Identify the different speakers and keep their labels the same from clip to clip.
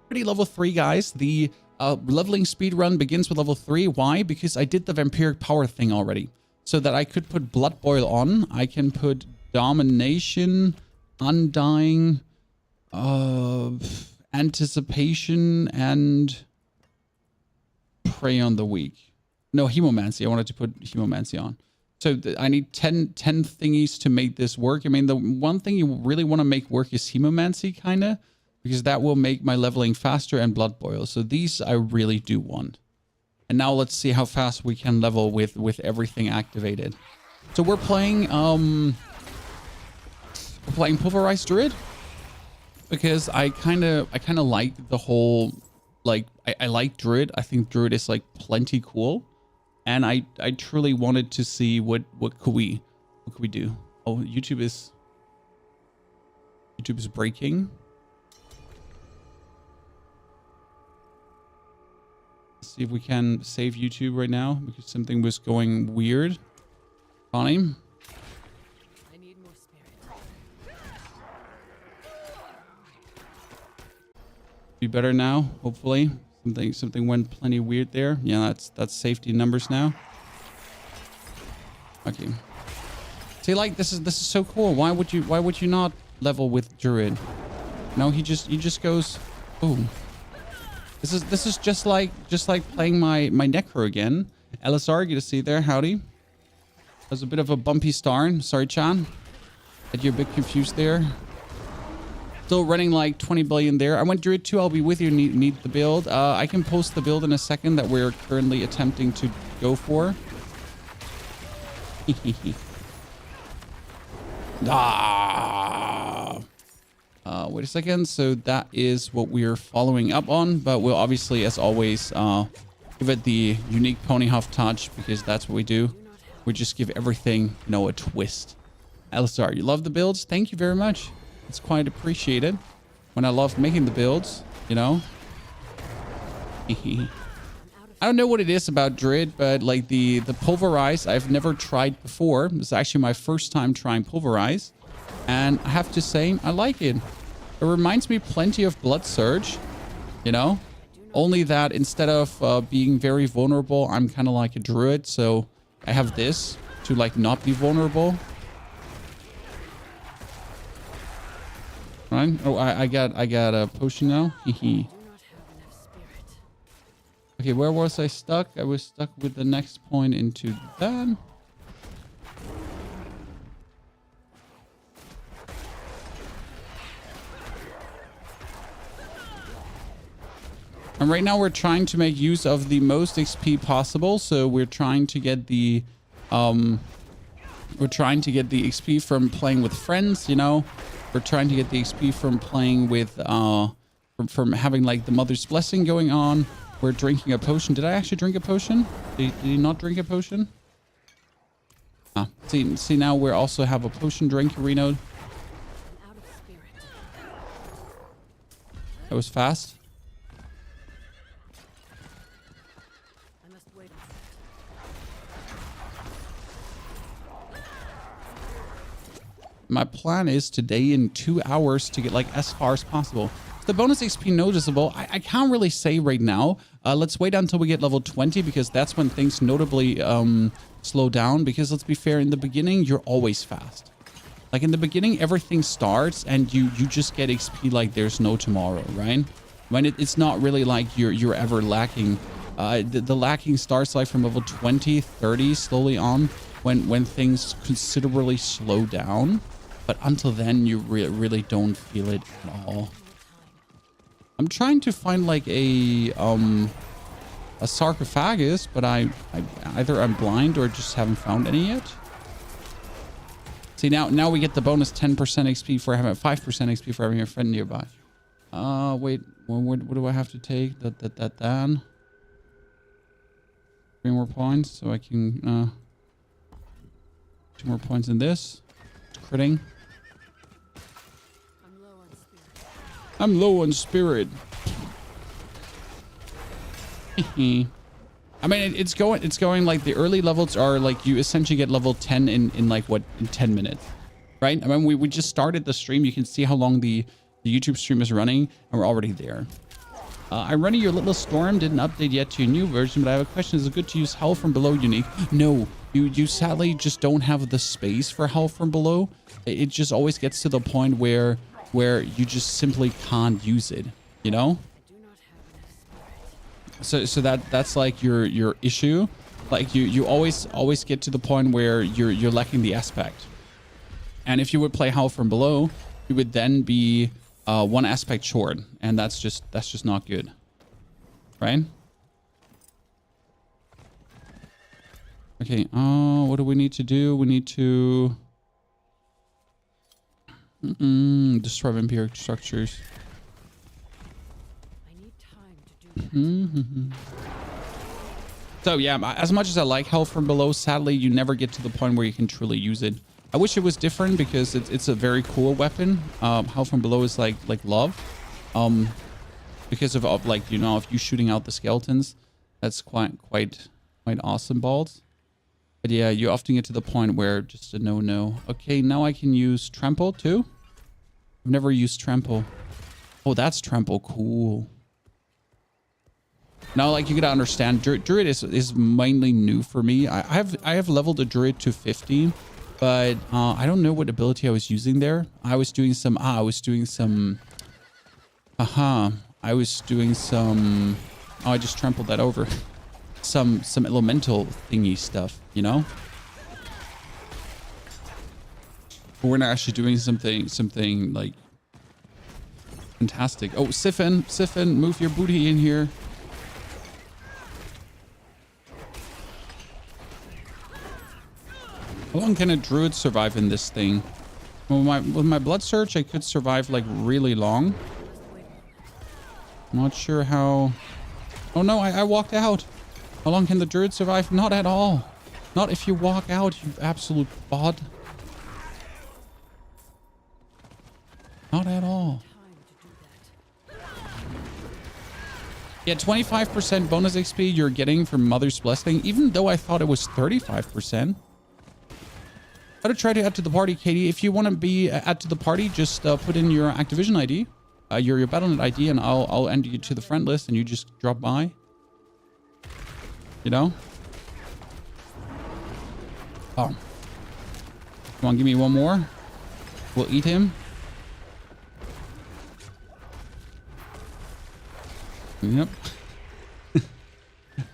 Speaker 1: Pretty level 3, guys. The leveling speed run begins with level 3. Why? Because I did the vampiric power thing already. So that I could put blood boil on. I can put domination, undying, anticipation, and prey on the weak. No, hemomancy. I wanted to put hemomancy on. So I need 10 thingies to make this work. I mean, the one thing you really want to make work is hemomancy, kind of. Because that will make my leveling faster and blood boil. So these I really do want. And now let's see how fast we can level with everything activated. So we're playing pulverize druid. Because I kind of like the whole, like, I like druid. I think druid is like plenty cool. And I truly wanted to see what could we do. Oh, YouTube is breaking. Let's see if we can save YouTube right now because something was going weird. Connie?
Speaker 2: I need more spirit.
Speaker 1: Be better now, hopefully. Something went plenty weird there. Yeah, that's safety numbers now. Okay. See, like this is so cool. Why would you not level with druid? No, he just goes boom. This is just like playing my necro again. LSR, good to see you there. Howdy. There's a bit of a bumpy start. Sorry, Chan. That you're a bit confused there. Still running like 20 billion there. I went Druid 2. I'll be with you. Need the build. I can post the build in a second that we're currently attempting to go for. Wait a second. So that is what we're following up on. But we'll obviously, as always, give it the unique ponyhof touch because that's what we do. We just give everything, you know, a twist. LSR, you love the builds? Thank you very much. It's quite appreciated when I love making the builds, you know. I don't know what it is about Druid, but like the pulverize, I've never tried before. This is actually my first time trying pulverize. And I have to say, I like it. It reminds me plenty of Blood Surge, you know. Only that instead of being very vulnerable, I'm kind of like a Druid. So I have this to like not be vulnerable. Right? Oh, I got a potion now. Okay, where was I stuck? I was stuck with the next point into that. And right now we're trying to make use of the most XP possible. So we're trying to get the XP from playing with friends, you know. We're trying to get the XP from playing with from having like the Mother's Blessing going on. We're drinking a potion. Did I actually drink a potion? Did you not drink a potion? Ah, see now we also have a potion drink, Reno. That was fast. My plan is today in 2 hours to get like as far as possible. Is the bonus XP noticeable? I can't really say right now. Let's wait until we get level 20 because that's when things notably slow down. Because let's be fair, in the beginning, you're always fast. Like in the beginning, everything starts and you just get XP like there's no tomorrow, right? When it's not really like you're ever lacking. The lacking starts like from level 20, 30, slowly on when things considerably slow down. But until then, you really don't feel it at all. I'm trying to find like a sarcophagus, but either I'm blind or just haven't found any yet. See, now we get the bonus 10% XP for having 5% XP for having a friend nearby. Wait, what do I have to take? That down. 3 more points, so I can 2 more points in this. It's critting. I'm low on spirit. I mean, it's going like the early levels are like you essentially get level 10 in like what, in 10 minutes, right? I mean, we just started the stream. You can see how long the YouTube stream is running and we're already there. I run your little storm, didn't update yet to your new version, but I have a question. Is it good to use Hell from Below unique? No, you sadly just don't have the space for Hell from Below. It just always gets to the point where you just simply can't use it, you know? So that's like your issue. Like you always get to the point where you're lacking the aspect. And if you would play Hell from Below, you would then be one aspect short, and that's just not good, right? Okay. What do we need to do? We need to destroy vampiric structures.
Speaker 2: I need time to do that.
Speaker 1: So yeah, as much as I like Hell from Below, sadly you never get to the point where you can truly use it. I wish it was different because it's a very cool weapon. Hell from Below is like love, because of like, you know, if you shooting out the skeletons, that's quite awesome balls. But yeah, you often get to the point where just a no. Okay, now I can use trample too. I've never used trample. Oh, that's trample. Cool. Now, like, you gotta understand, Druid is mainly new for me. I have leveled a Druid to 50, but I don't know what ability I was using there. I was doing some. Oh, I just trampled that over. Some elemental thingy stuff, you know. But we're not actually doing something like fantastic. Oh, Siphon, move your booty in here. How long can a druid survive in this thing? Well, with my blood surge, I could survive like really long. I'm not sure how. Oh no, I walked out. How long can the druid survive? Not at all. Not if you walk out, you absolute bot. Not at all. Yeah, 25% bonus XP you're getting from Mother's Blessing, even though I thought it was 35%. How to try to add to the party, Katie. If you want to be add to the party, just put in your Activision ID, your Battle.net ID, and I'll add you to the friend list, and you just drop by. You know? Oh. Come on, give me one more. We'll eat him. Yep.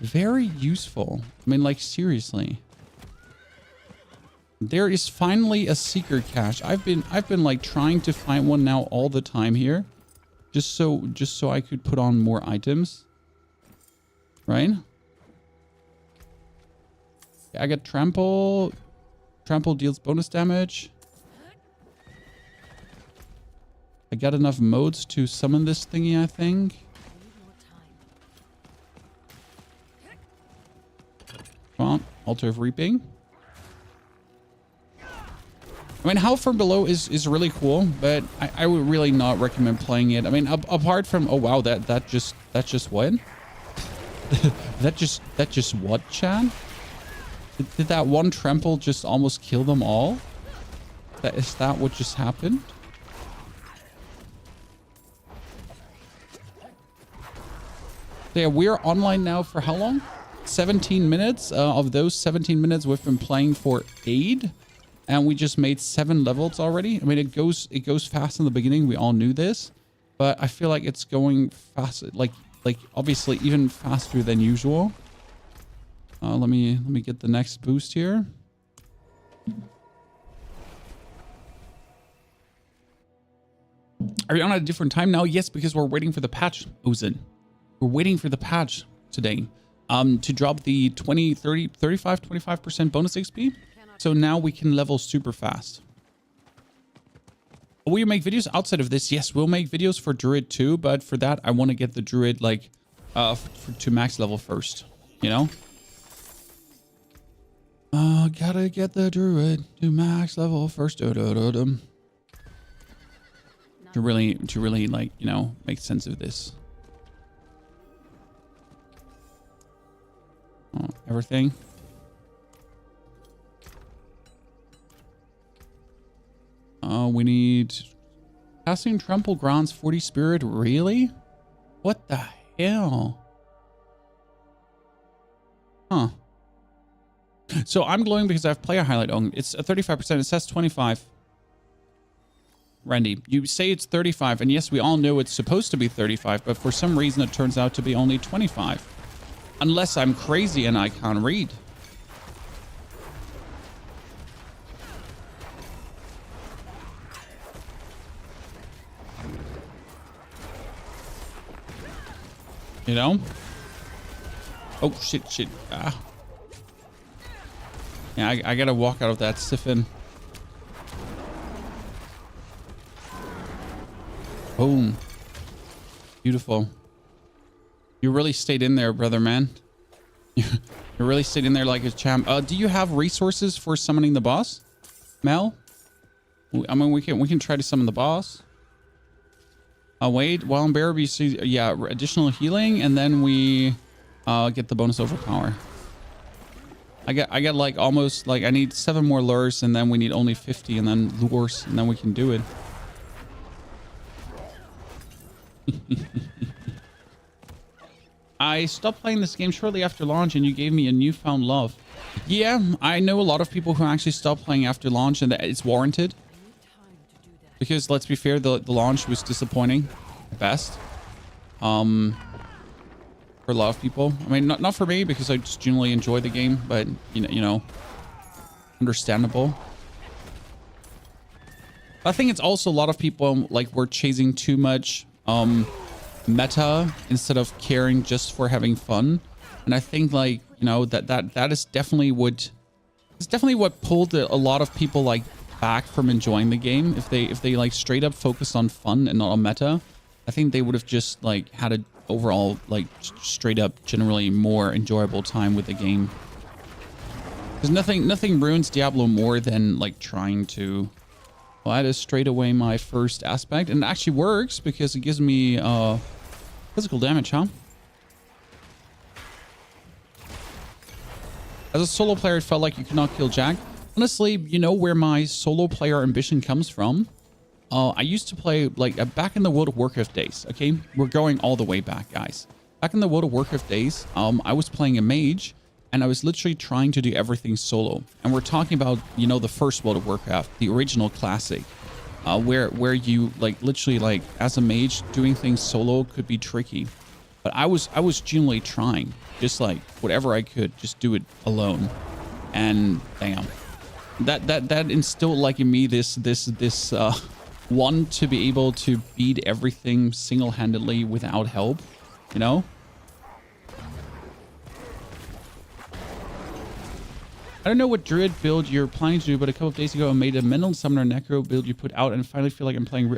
Speaker 1: Very useful. I mean, like, seriously. There is finally a secret cache. I've been like trying to find one now all the time here. Just so I could put on more items. Right? I got trample. Trample deals bonus damage. I got enough modes to summon this thingy, I think. Come on, Altar of Reaping. I mean, Hell from Below is really cool, but I would really not recommend playing it. I mean, apart from, oh wow, that just what? that just what, Chan? Did that one trample just almost kill them all? Is that what just happened? So yeah, we're online now for how long? 17 minutes. Of those 17 minutes, we've been playing for 8. And we just made 7 levels already. I mean, it goes fast in the beginning. We all knew this, but I feel like it's going fast, like obviously even faster than usual. Let me get the next boost here. Are you on a different time now? Yes, because we're waiting for the patch, Ozin. We're waiting for the patch today. To drop the 20, 30, 35, 25% bonus XP. So now we can level super fast. Will you make videos outside of this? Yes, we'll make videos for Druid too, but for that, I want to get the Druid like to max level first, you know? Gotta get the Druid to max level first. To really like, you know, make sense of this. Oh, everything. We need casting trample grounds 40 spirit. Really? What the hell? Huh. So I'm glowing because I have player highlight on. It's a 35%. It says 25. Randy, you say it's 35, and yes, we all know it's supposed to be 35, but for some reason it turns out to be only 25. Unless I'm crazy and I can't read. You know? Oh, shit. Ah. Yeah, I gotta walk out of that siphon. Boom. Beautiful. You really stayed in there, brother man. You really stayed in there like a champ. Do you have resources for summoning the boss, Mel? I mean, we can try to summon the boss. Wait, while in bear, we see, yeah, additional healing, and then we get the bonus overpower. I get like almost like I need 7 more lures, and then we need only 50, and then lures, and then we can do it. I stopped playing this game shortly after launch, and you gave me a newfound love. Yeah, I know a lot of people who actually stopped playing after launch, and it's warranted. Because let's be fair, the launch was disappointing at best. For a lot of people. I mean, not for me, because I just generally enjoy the game, but you know, understandable. I think it's also a lot of people like were chasing too much meta instead of caring just for having fun. And I think like, you know, that is definitely what pulled a lot of people like back from enjoying the game. If they like straight up focused on fun and not on meta, I think they would have just like had a overall like straight up generally more enjoyable time with the game. Because nothing ruins Diablo more than like trying to, well, that is straight away my first aspect, and it actually works because it gives me physical damage, huh? As a solo player, it felt like you could not kill Jack. Honestly, you know where my solo player ambition comes from? I used to play like back in the World of Warcraft days. Okay, we're going all the way back, guys. Back in the World of Warcraft days, I was playing a mage, and I was literally trying to do everything solo. And we're talking about, you know, the first World of Warcraft, the original classic, where you like literally like as a mage doing things solo could be tricky. But I was genuinely trying, just like whatever I could, just do it alone. And damn, that instilled like in me this want to be able to beat everything single-handedly without help, you know? I don't know what druid build you're planning to do, but a couple of days ago I made a mental summoner necro build you put out, and finally feel like I'm playing.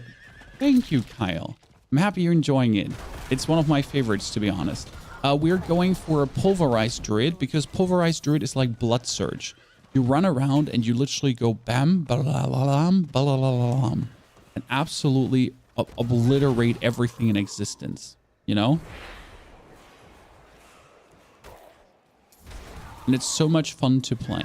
Speaker 1: Thank you, Kyle. I'm happy you're enjoying it. It's one of my favorites, to be honest. We're going for a pulverized druid, because pulverized druid is like blood surge. You run around and you literally go bam, balalam, balalam, and absolutely obliterate everything in existence, you know? And it's so much fun to play.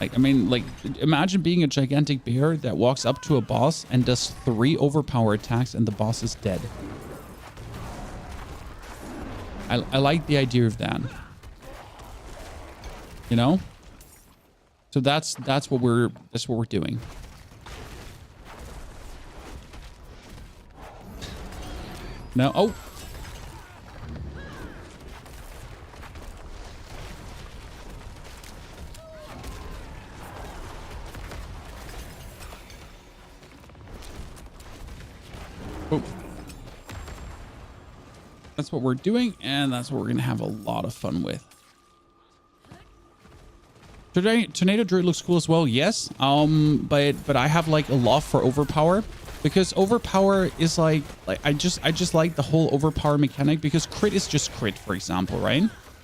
Speaker 1: Like, I mean, like, imagine being a gigantic bear that walks up to a boss and does 3 overpower attacks and the boss is dead. I like the idea of that. You know? So that's what we're doing. No. Oh. Oh. That's what we're doing, and that's what we're gonna have a lot of fun with. Today, Tornado Druid looks cool as well. Yes. But I have like a love for overpower, because overpower is like I just like the whole overpower mechanic, because crit is just crit, for example, right?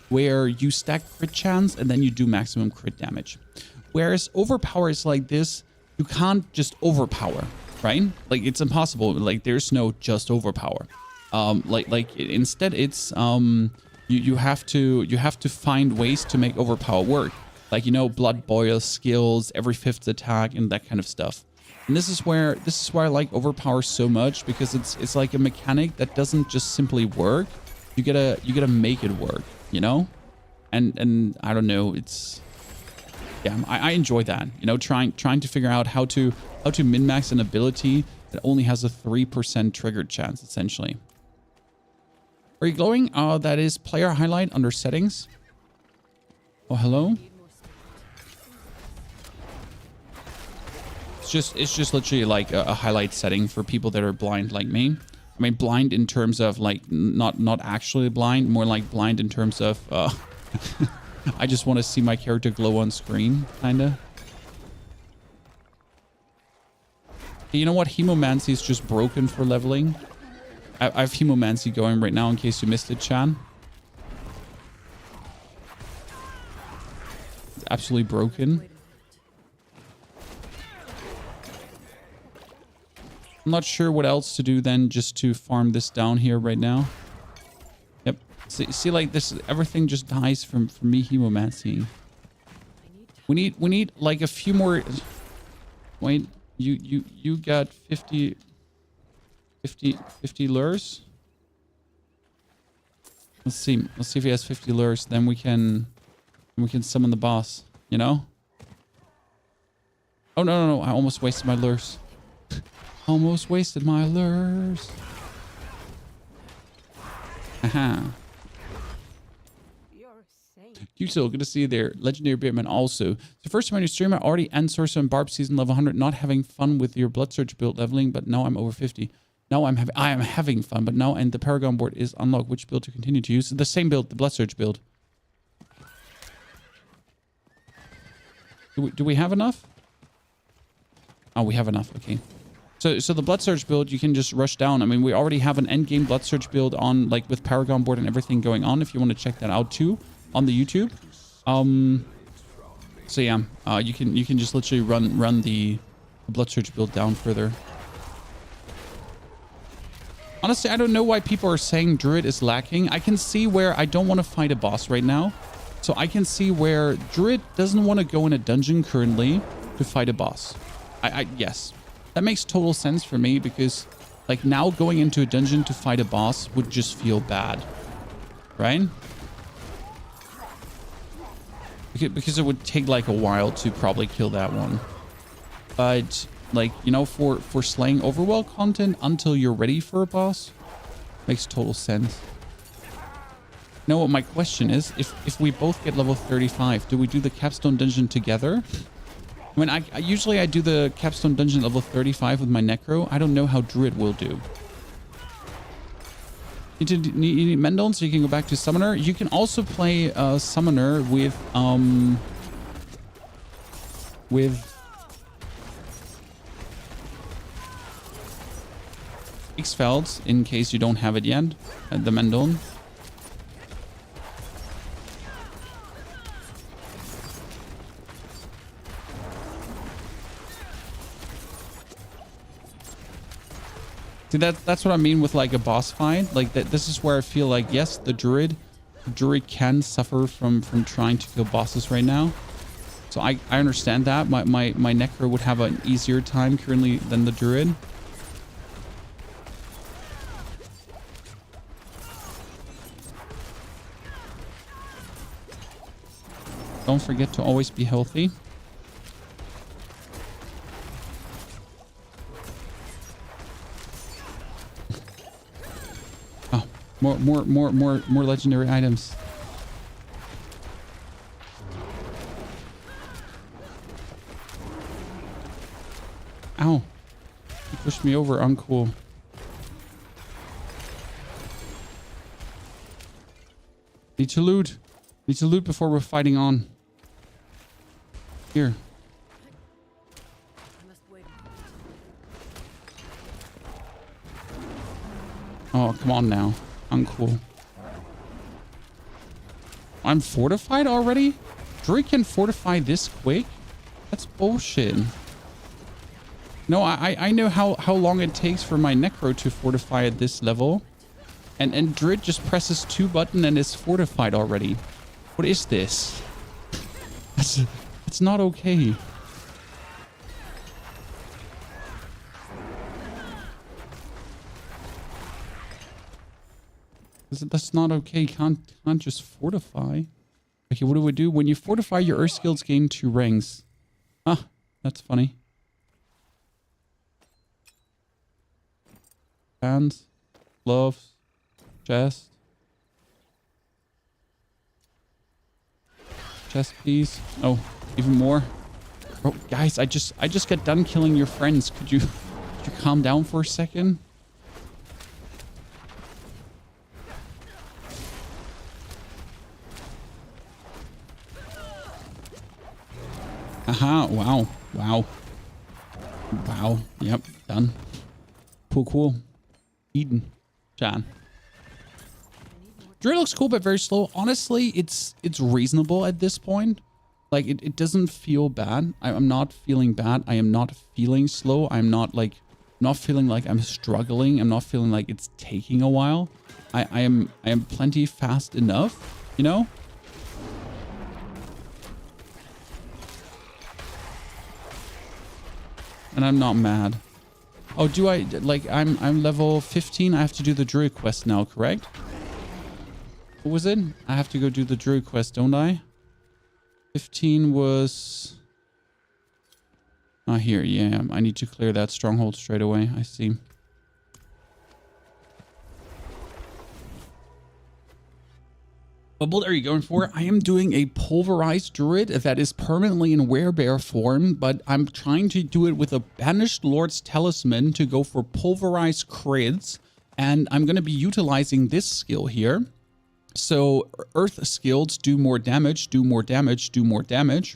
Speaker 1: Where you stack crit chance and then you do maximum crit damage. Whereas overpower is like this, you can't just overpower, right? Like it's impossible. Like there's no just overpower. Instead it's you have to find ways to make overpower work. Like, you know, blood boil skills, every 5th attack, and that kind of stuff. And this is where I like overpower so much, because it's like a mechanic that doesn't just simply work. You gotta make it work, you know? And I don't know, it's, yeah, I enjoy that, you know, trying to figure out how to min-max an ability that only has a 3% triggered chance, essentially. Are you glowing? That is player highlight under settings. Oh, hello. It's just literally like a highlight setting for people that are blind like me. I mean, blind in terms of like not actually blind, more like blind in terms of I just want to see my character glow on screen, kinda. You know what? Hemomancy is just broken for leveling. I have Hemomancy going right now in case you missed it, Chan. It's absolutely broken. I'm not sure what else to do then, just to farm this down here right now. Yep. See like this, everything just dies from me Hemomancy. We need like a few more. Wait, you got 50 lures. Let's see if he has 50 lures, then we can summon the boss, you know? Oh no, I almost wasted my lures. Almost wasted my lures. Haha. You still good to see you there. Legendary Beardman also. So first time on your stream, I already end Sorcerer and Barb season level 100, not having fun with your Blood Surge build leveling, but now I'm over 50. Now I am having fun, but now and the Paragon board is unlocked. Which build to continue to use? The same build, the Blood Surge build. Do we have enough? Oh, we have enough. Okay. So the Blood Surge build, you can just rush down. I mean, we already have an endgame Blood Surge build on, like with Paragon board and everything going on, if you want to check that out too on the YouTube. So yeah, you can just literally run the Blood Surge build down further. Honestly, I don't know why people are saying Druid is lacking. I can see where I don't want to fight a boss right now. So I can see where Druid doesn't want to go in a dungeon currently to fight a boss. Yes. That makes total sense for me, because like now going into a dungeon to fight a boss would just feel bad, right? Because it would take like a while to probably kill that one. But like, you know, for slaying overworld content until you're ready for a boss, makes total sense. You know what my question is? If we both get level 35, do we do the Capstone dungeon together? I mean, I usually do the Capstone dungeon level 35 with my Necro. I don't know how Druid will do. You need Mendon so you can go back to Summoner. You can also play Summoner with X-Feld in case you don't have it yet, the Mendon. See, that's what I mean with like a boss fight. Like that, this is where I feel like, yes, the Druid can suffer from trying to kill bosses right now. So I understand that. My Necro would have an easier time currently than the Druid. Don't forget to always be healthy. Oh, more legendary items. Ow. You pushed me over. Uncool. Need to loot. Need to loot before we're fighting on. Here. Oh, come on now. Uncool. I'm fortified already? Druid can fortify this quick? That's bullshit. No, I know how long it takes for my Necro to fortify at this level. And Druid just presses 2 buttons and is fortified already. What is this? It's not okay. That's not okay. You can't just fortify. Okay, what do we do? When you fortify, your earth skills gain 2 ranks. Ah, that's funny. Hands, gloves, chest. Chest piece. Oh, even more. Oh, guys, I just got done killing your friends. Could you calm down for a second? Aha, wow. Wow. Wow. Yep, done. Cool. Eden. John. Druid looks cool, but very slow. Honestly, it's reasonable at this point. Like, it doesn't feel bad. I'm not feeling bad. I am not feeling slow. I'm not feeling like I'm struggling. I'm not feeling like it's taking a while. I am plenty fast enough, you know? And I'm not mad. Oh, do I, like, I'm level 15. I have to do the Druid quest now, correct? What was it? I have to go do the Druid quest, don't I? 15 was... Ah, here, yeah. I need to clear that stronghold straight away. I see. What build are you going for? I am doing a pulverized druid that is permanently in werebear form, but I'm trying to do it with a banished lord's talisman to go for pulverized crits, and I'm going to be utilizing this skill here. So earth skills do more damage,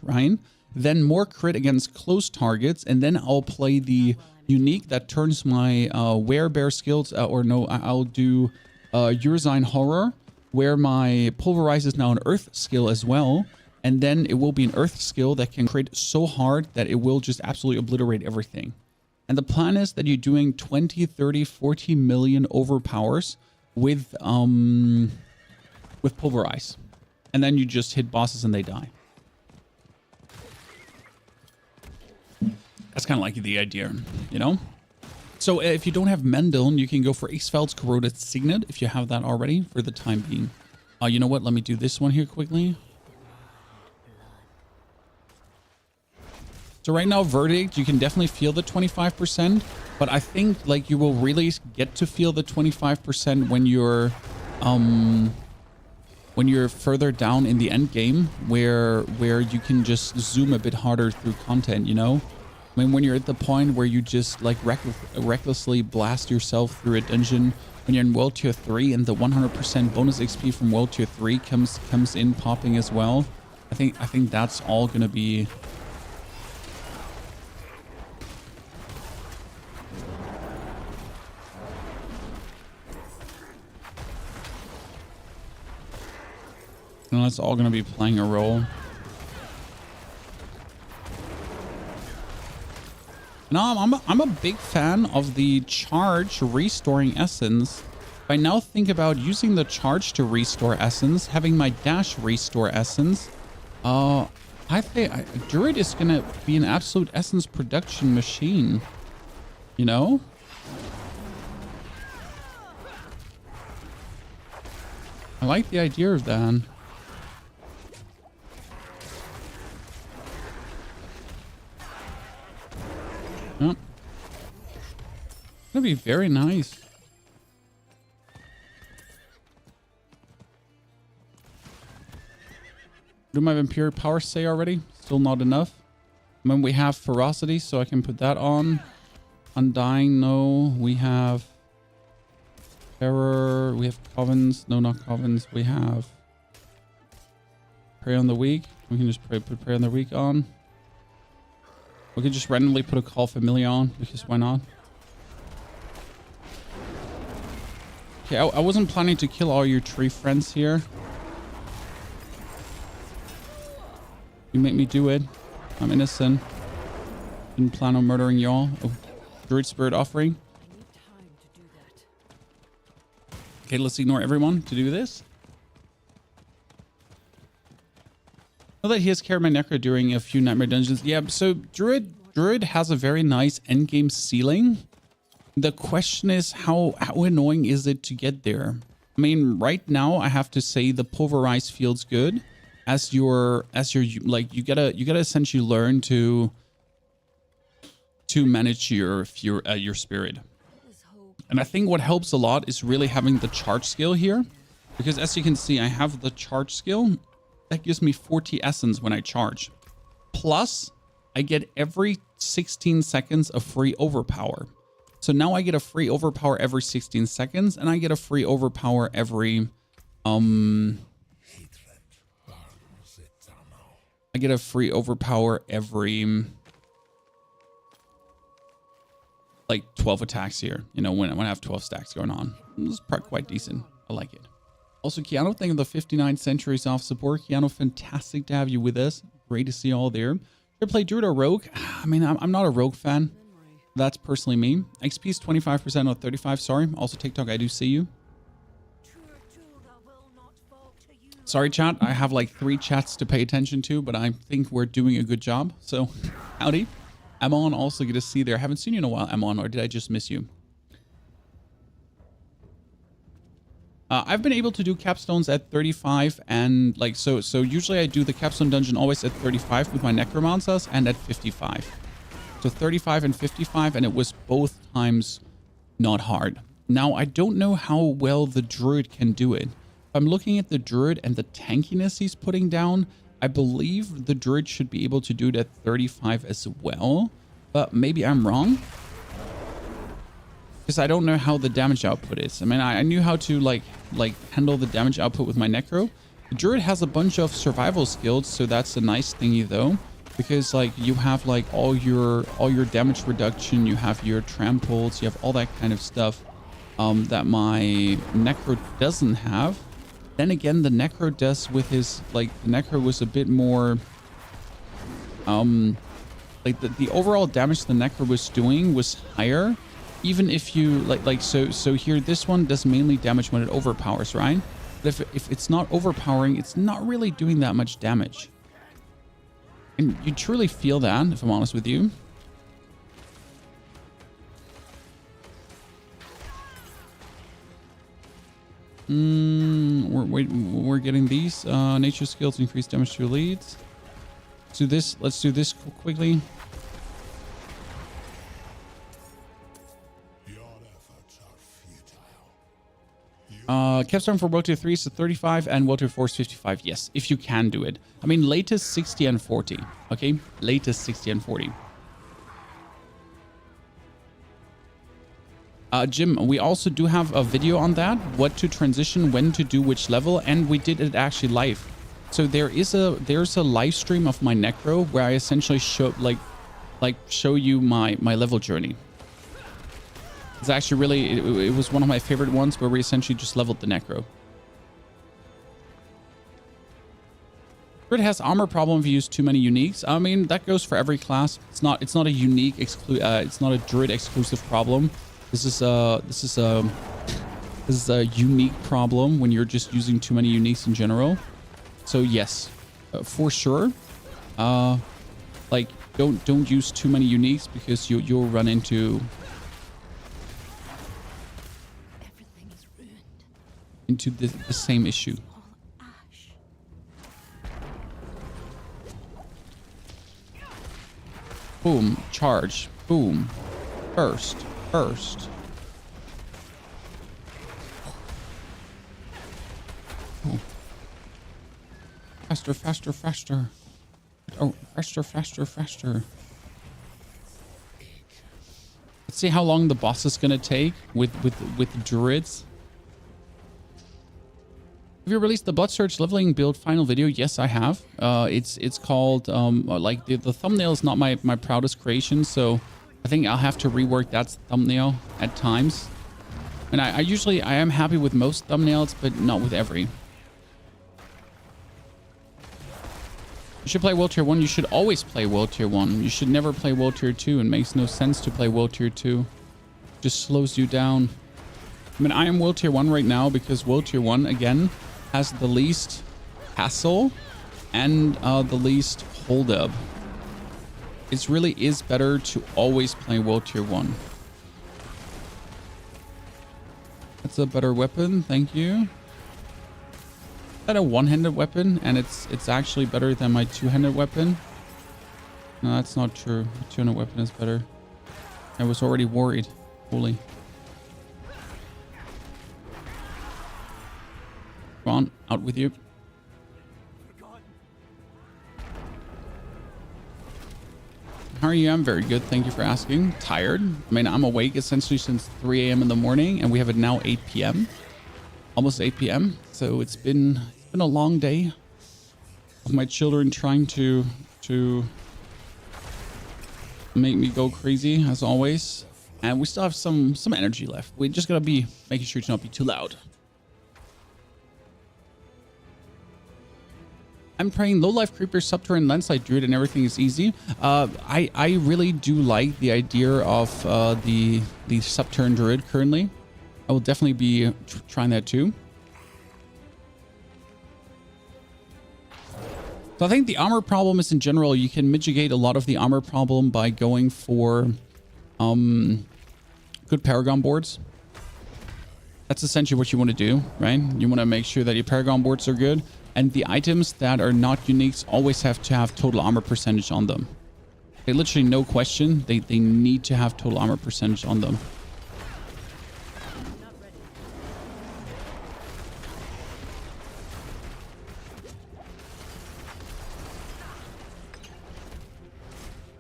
Speaker 1: right? Then more crit against close targets, and then I'll play the unique that turns my werebear skills, I'll do Urzine Horror, where my pulverize is now an earth skill as well, and then it will be an earth skill that can crit so hard that it will just absolutely obliterate everything. And the plan is that you're doing 20, 30, 40 million overpowers with pulverize, and then you just hit bosses and they die. That's kind of like the idea, you know? So if you don't have Mendel, you can go for Ixfeld's Corroded Signet if you have that already for the time being. You know what? Let me do this one here quickly. So right now, Verdict, you can definitely feel the 25%, but I think like you will really get to feel the 25% when you're further down in the end game, where you can just zoom a bit harder through content, you know? I mean, when you're at the point where you just like recklessly blast yourself through a dungeon, when you're in World Tier 3 and the 100% bonus XP from World Tier 3 comes in popping as well, I think that's all gonna be... And that's all gonna be playing a role. No, I'm a big fan of the charge restoring essence. If I now think about using the charge to restore essence, having my dash restore essence, I think Druid is gonna be an absolute essence production machine. You know? I like the idea of that. Yep. That'd be very nice. Do my Vampiric Power say already? Still not enough. I mean, we have Ferocity, so I can put that on. Undying, no. We have Terror. We have Covens. No, not Covens. We have Prey on the Weak. We can just put Prey on the Weak on. We could just randomly put a Call Familiar on, because why not? Okay, I wasn't planning to kill all your tree friends here. You make me do it. I'm innocent. Didn't plan on murdering y'all. Oh, Druid Spirit Offering.
Speaker 2: I need time to do that.
Speaker 1: Okay, let's ignore everyone to do this. Know that he has carried my Necro during a few Nightmare Dungeons. Yeah, so Druid has a very nice endgame ceiling. The question is how annoying is it to get there? I I mean, right now I have to say the pulverize feels good as your like you gotta essentially learn to manage your spirit. And I think what helps a lot is really having the charge skill here, because as you can see, I have the charge skill that gives me 40 essence when I charge. Plus, I get every 16 seconds a free overpower. So now I get a free overpower every 16 seconds, and I get a free overpower every like 12 attacks here, you know, when I have 12 stacks going on. This is quite decent. I like it. Also, Keanu, thank you for the 59 centuries off support. Keanu, fantastic to have you with us. Great to see you all there. Should I play Druid or Rogue? I mean, I'm not a Rogue fan. That's personally me. XP is 25% or 35. Sorry. Also, TikTok, I do see you. Sorry, chat. I have like 3 chats to pay attention to, but I think we're doing a good job. So, howdy. Amon, also good to see you there. I haven't seen you in a while, Amon, or did I just miss you? I've been able to do capstones at 35 and like, so usually I do the capstone dungeon always at 35 with my necromancers and at 55. So 35 and 55, and it was both times not hard. Now, I don't know how well the druid can do it. If I'm looking at the druid and the tankiness he's putting down, I believe the druid should be able to do it at 35 as well, but maybe I'm wrong. Because I don't know how the damage output is. I mean, I knew how to like handle the damage output with my necro. The druid has a bunch of survival skills, so that's a nice thingy though. Because like you have like all your damage reduction, you have your tramples, you have all that kind of stuff that my necro doesn't have. Then again, the necro does with his like the necro was a bit more like the overall damage the necro was doing was higher. Even if you so here this one does mainly damage when it overpowers, right? But if it's not overpowering, it's not really doing that much damage. And you truly feel that, if I'm honest with you. We're getting these nature skills, increase damage to leads. Let's do this quickly. Capstone for World Tier 3 is 35 and World Tier 4 is 55. Yes, if you can do it. I mean, latest 60 and 40. Okay, latest 60 and 40. Jim, we also do have a video on that, what to transition, when to do which level, and we did it actually live. So there's a live stream of my necro where I essentially show show you my level journey. It's actually really, it was one of my favorite ones where we essentially just leveled the necro. Druid has armor problem if you use too many uniques. I mean, that goes for every class. It's not a unique it's not a druid exclusive problem. This is a unique problem when you're just using too many uniques in general. So yes, for sure. Like don't use too many uniques because you'll run into the same issue. Boom, charge, boom, burst. Oh. Faster. Oh, faster. Let's see how long the boss is gonna take with druids. Have you released the Blood Surge leveling build final video? Yes, I have. It's called like the thumbnail is not my proudest creation, so I think I'll have to rework that thumbnail at times. And I usually am happy with most thumbnails, but not with every. You should play World Tier 1. You should always play World Tier 1. You should never play World Tier 2. It makes no sense to play World Tier 2. It just slows you down. I mean, I am World Tier 1 right now because World Tier 1, again, has the least hassle and the least holdup. It really is better to always play World Tier 1. That's a better weapon. Thank you. Is that a one-handed weapon? And it's actually better than my two-handed weapon? No, that's not true. The two-handed weapon is better. I was already worried. Holy. Come on, out with you. How are you? I'm very good. Thank you for asking. Tired. I mean, I'm awake essentially since 3 a.m. in the morning, and we have it now 8 p.m. Almost 8 p.m. So it's been a long day of my children trying to make me go crazy as always. And we still have some energy left. We just gotta be making sure to not be too loud. I'm praying low life creeper, subterranean landslide druid, and everything is easy. I really do like the idea of the subterranean druid currently. I will definitely be trying that too. So I think the armor problem is in general, you can mitigate a lot of the armor problem by going for good Paragon boards. That's essentially what you want to do, right? You want to make sure that your Paragon boards are good. And the items that are not uniques always have to have total armor percentage on them. They literally, no question, they need to have total armor percentage on them.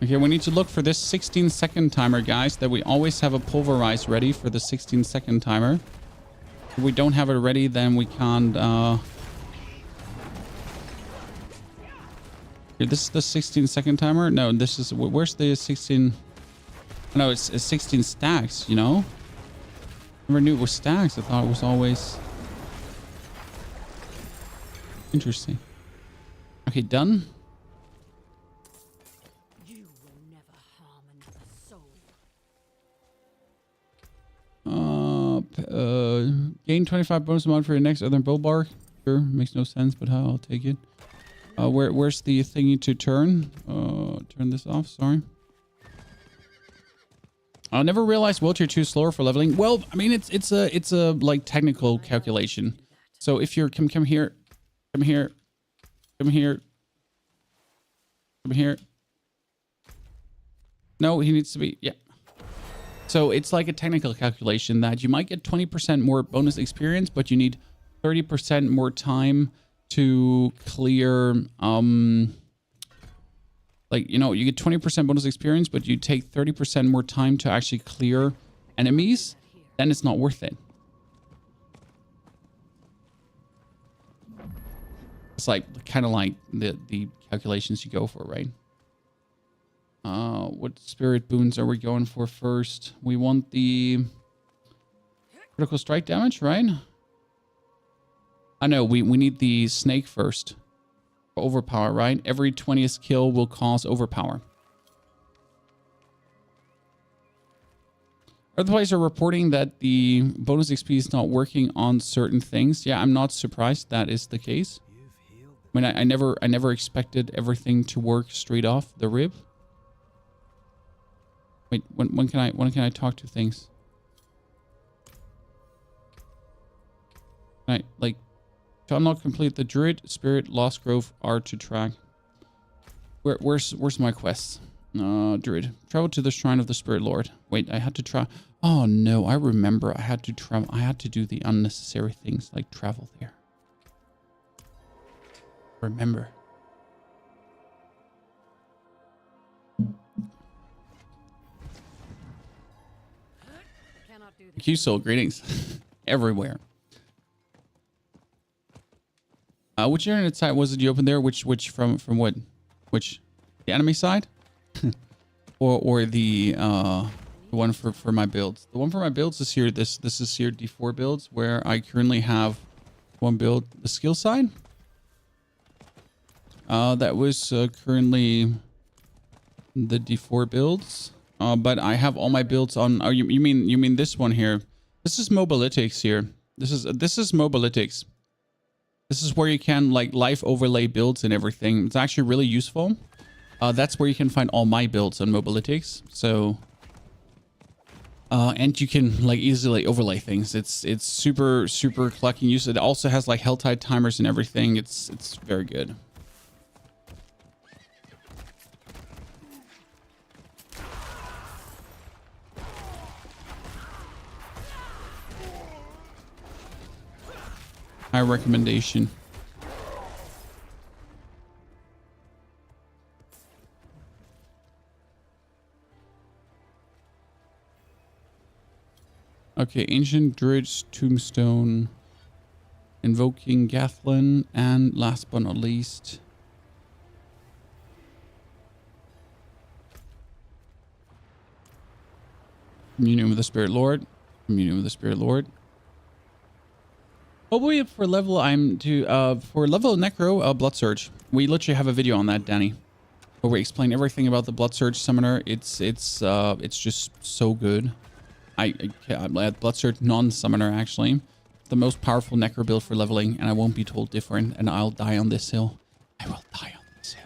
Speaker 1: Okay, we need to look for this 16-second timer, guys, that we always have a pulverize ready for the 16-second timer. If we don't have it ready, then we can't... Here, this is the 16-second timer? No, this is... Where's the 16... No, it's 16 stacks, you know? Never knew it was stacks. I thought it was always... Interesting. Okay, done.
Speaker 2: You will never harm another soul.
Speaker 1: Gain 25 bonus amount for your next other bow bar. Sure, makes no sense, but I'll take it. Where's the thingy to turn? Turn this off. Sorry. I never realized wheelchair 2 slower for leveling. Well, I mean, it's a like technical calculation. So if you're come here, come here, come here, come here. No, he needs to be, yeah. So it's like a technical calculation that you might get 20% more bonus experience, but you need 30% more time to clear, like, you know, you get 20% bonus experience, but you take 30% more time to actually clear enemies, then it's not worth it. It's like kind of like the calculations you go for, right? What spirit boons are we going for first? We want the critical strike damage, right? I know we need the snake first. Overpower, right? Every 20th kill will cause overpower. Other players are reporting that the bonus XP is not working on certain things. Yeah, I'm not surprised that is the case. I mean, I never expected everything to work straight off the rib. Wait, when can I talk to things? Can I, like, to unlock complete the Druid, Spirit, Lost Grove are to track. Where's my quests? Druid. Travel to the Shrine of the Spirit Lord. Wait, I had to try. Oh no, I remember. I had to travel. I had to do the unnecessary things like travel there. Remember. Thank you, soul. Greetings. Everywhere. Which internet site was it you opened there? Which from what? Which, the enemy side? or the one for my builds? The one for my builds is here. This is here D4 builds where I currently have one build. The skill side. That was currently the D4 builds. But I have all my builds on. Oh, you mean this one here? This is Mobilytics here. This is Mobilytics. This is where you can like live overlay builds and everything. It's actually really useful. That's where you can find all my builds on Mobilytics. So And you can like easily overlay things. It's super clucky use. It also has like helltide timers and everything. It's very good. High recommendation. Okay, Ancient Druid's Tombstone, Invoking Gathlin, and last but not least, Communion with the Spirit Lord. Communion with the Spirit Lord. Hopefully for level for level Necro, Blood Surge. We literally have a video on that, Danny, where we explain everything about the Blood Surge summoner. It's just so good. I had Blood Surge non-summoner actually. The most powerful Necro build for leveling, and I won't be told different, and I'll die on this hill. I will die on this hill.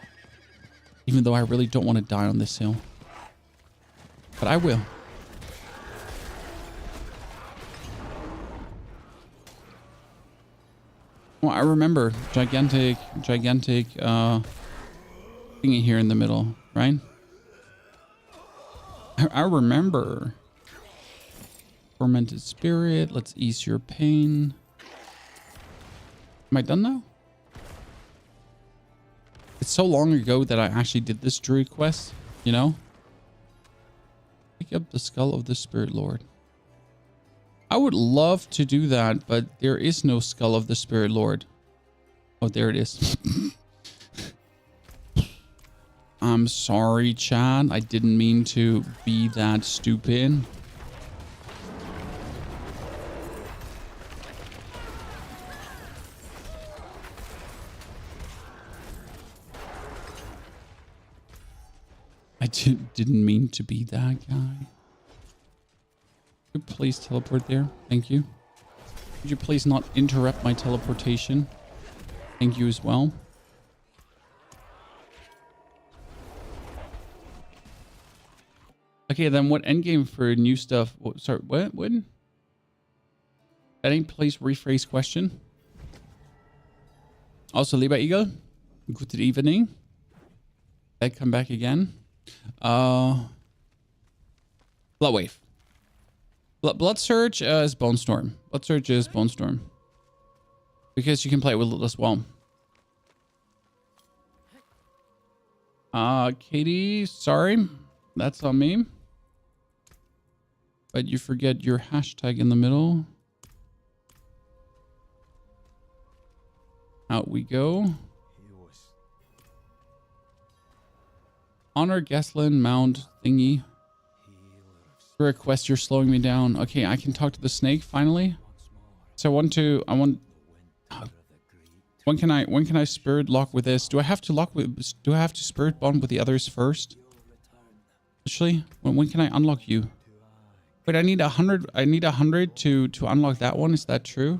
Speaker 1: Even though I really don't want to die on this hill. But I will. Well, I remember gigantic thingy here in the middle, right? I remember. Tormented Spirit. Let's ease your pain. Am I done now? It's so long ago that I actually did this Druid quest, you know? Pick up the Skull of the Spirit Lord. I would love to do that, but there is no Skull of the Spirit Lord. Oh, there it is. I'm sorry, Chad. I didn't mean to be that stupid. I didn't mean to be that guy. Could you please teleport there? Thank you. Could you please not interrupt my teleportation? Thank you as well. Okay, then what endgame for new stuff? Oh, sorry, what? When? Any please rephrase question. Also, lieber Eagle, good evening. I come back again. Bloodwave. Blood Surge is Bone Storm. Blood Surge is Bone Storm. Because you can play it with it as well. Katie, sorry. That's on me. But you forget your hashtag in the middle. Out we go. Honor Gaslin Mount thingy. Request, you're slowing me down. Okay, I can talk to the snake finally. So when can I spirit lock with this? Do I have to spirit bond with the others first? Actually, when can I unlock you? Wait, I need 100 to unlock that one. Is that true?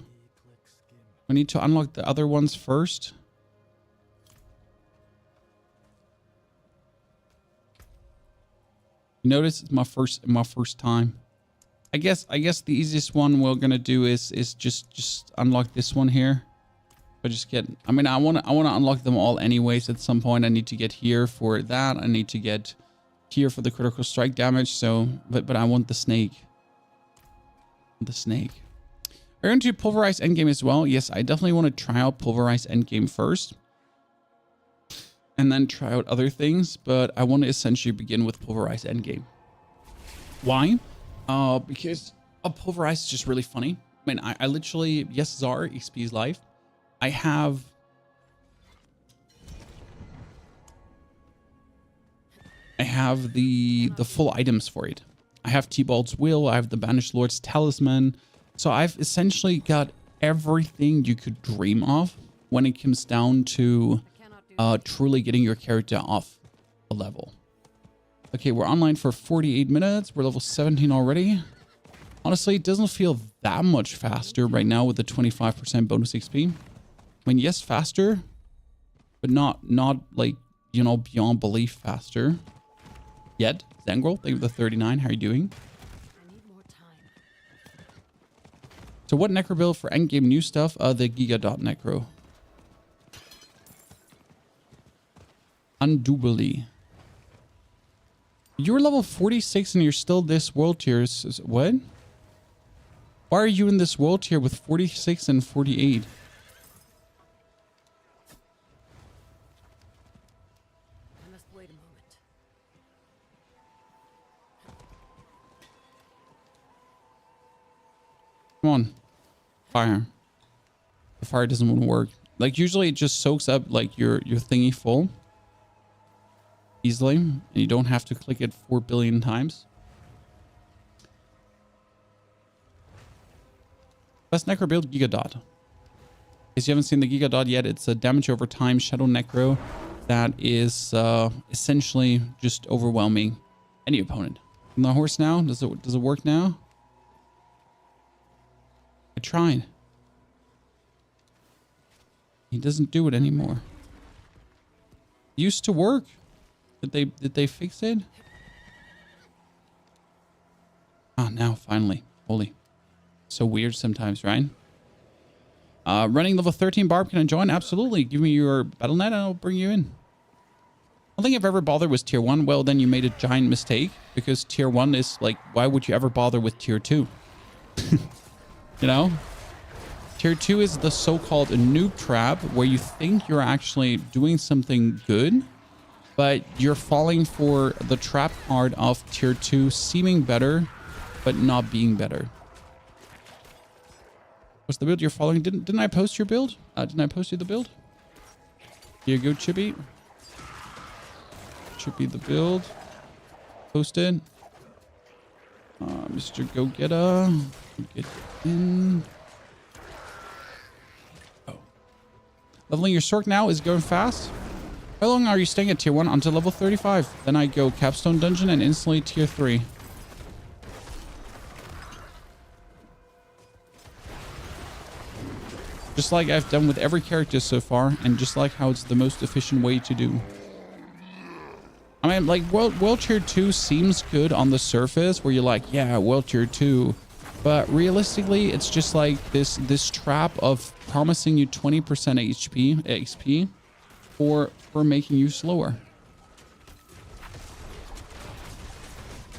Speaker 1: I need to unlock the other ones first. You notice it's my first time. I guess the easiest one we're gonna do is just unlock this one here. But just get, I mean, I wanna unlock them all anyways. At some point I need to get here for that. I need to get here for the critical strike damage. So, but I want the snake. The snake. We're going to pulverize endgame as well. Yes, I definitely want to try out pulverize endgame first. And then try out other things, but I want to essentially begin with pulverize endgame. Why? Because pulverize is just really funny. I mean, I literally, yes, Czar, XP's life. I have the full items for it. I have T-Bald's Will, I have the Banished Lord's Talisman. So I've essentially got everything you could dream of when it comes down to truly getting your character off a level. Okay, we're online for 48 minutes. We're level 17 already. Honestly, it doesn't feel that much faster right now with the 25% bonus XP. I mean, yes, faster, but not like, you know, beyond belief faster. Yet, Zangrel, thank you for the 39. How are you doing?
Speaker 2: I need more
Speaker 1: So what necro build for endgame new stuff? The Giga Dot necro. Undoubtedly. You're level 46 and you're still this world tier. What? Why are you in this world tier with 46 and 48?
Speaker 2: I must wait a moment.
Speaker 1: Come on. Fire. The fire doesn't want to work. Like usually it just soaks up like your thingy full. Easily. And you don't have to click it 4 billion times. Best necro build, Giga Dot. In case you haven't seen the Giga Dot yet, it's a damage over time shadow necro that is essentially just overwhelming any opponent. On the horse now, does it work now? I tried. He doesn't do it anymore. It used to work. Did they fix it? Ah, now finally. Holy. So weird sometimes, right? Running level 13 Barb, can I join? Absolutely. Give me your battle.net and I'll bring you in. I don't think I've ever bothered with tier 1. Well, then you made a giant mistake because tier 1 is like, why would you ever bother with tier 2? You know? Tier 2 is the so-called noob trap where you think you're actually doing something good, but you're falling for the trap card of tier 2 seeming better, but not being better. What's the build you're following? Didn't I post your build? Didn't I post you the build? Here you go, Chippy. Chippy the build. Posted. Mr. Go-Getter. Get in. Oh. Leveling your Sork now is going fast. How long are you staying at tier 1? Until level 35. Then I go Capstone Dungeon and instantly tier 3. Just like I've done with every character so far, and just like how it's the most efficient way to do. I mean, like, World Tier 2 seems good on the surface, where you're like, yeah, World Tier 2. But realistically, it's just like this trap of promising you 20% XP for making you slower.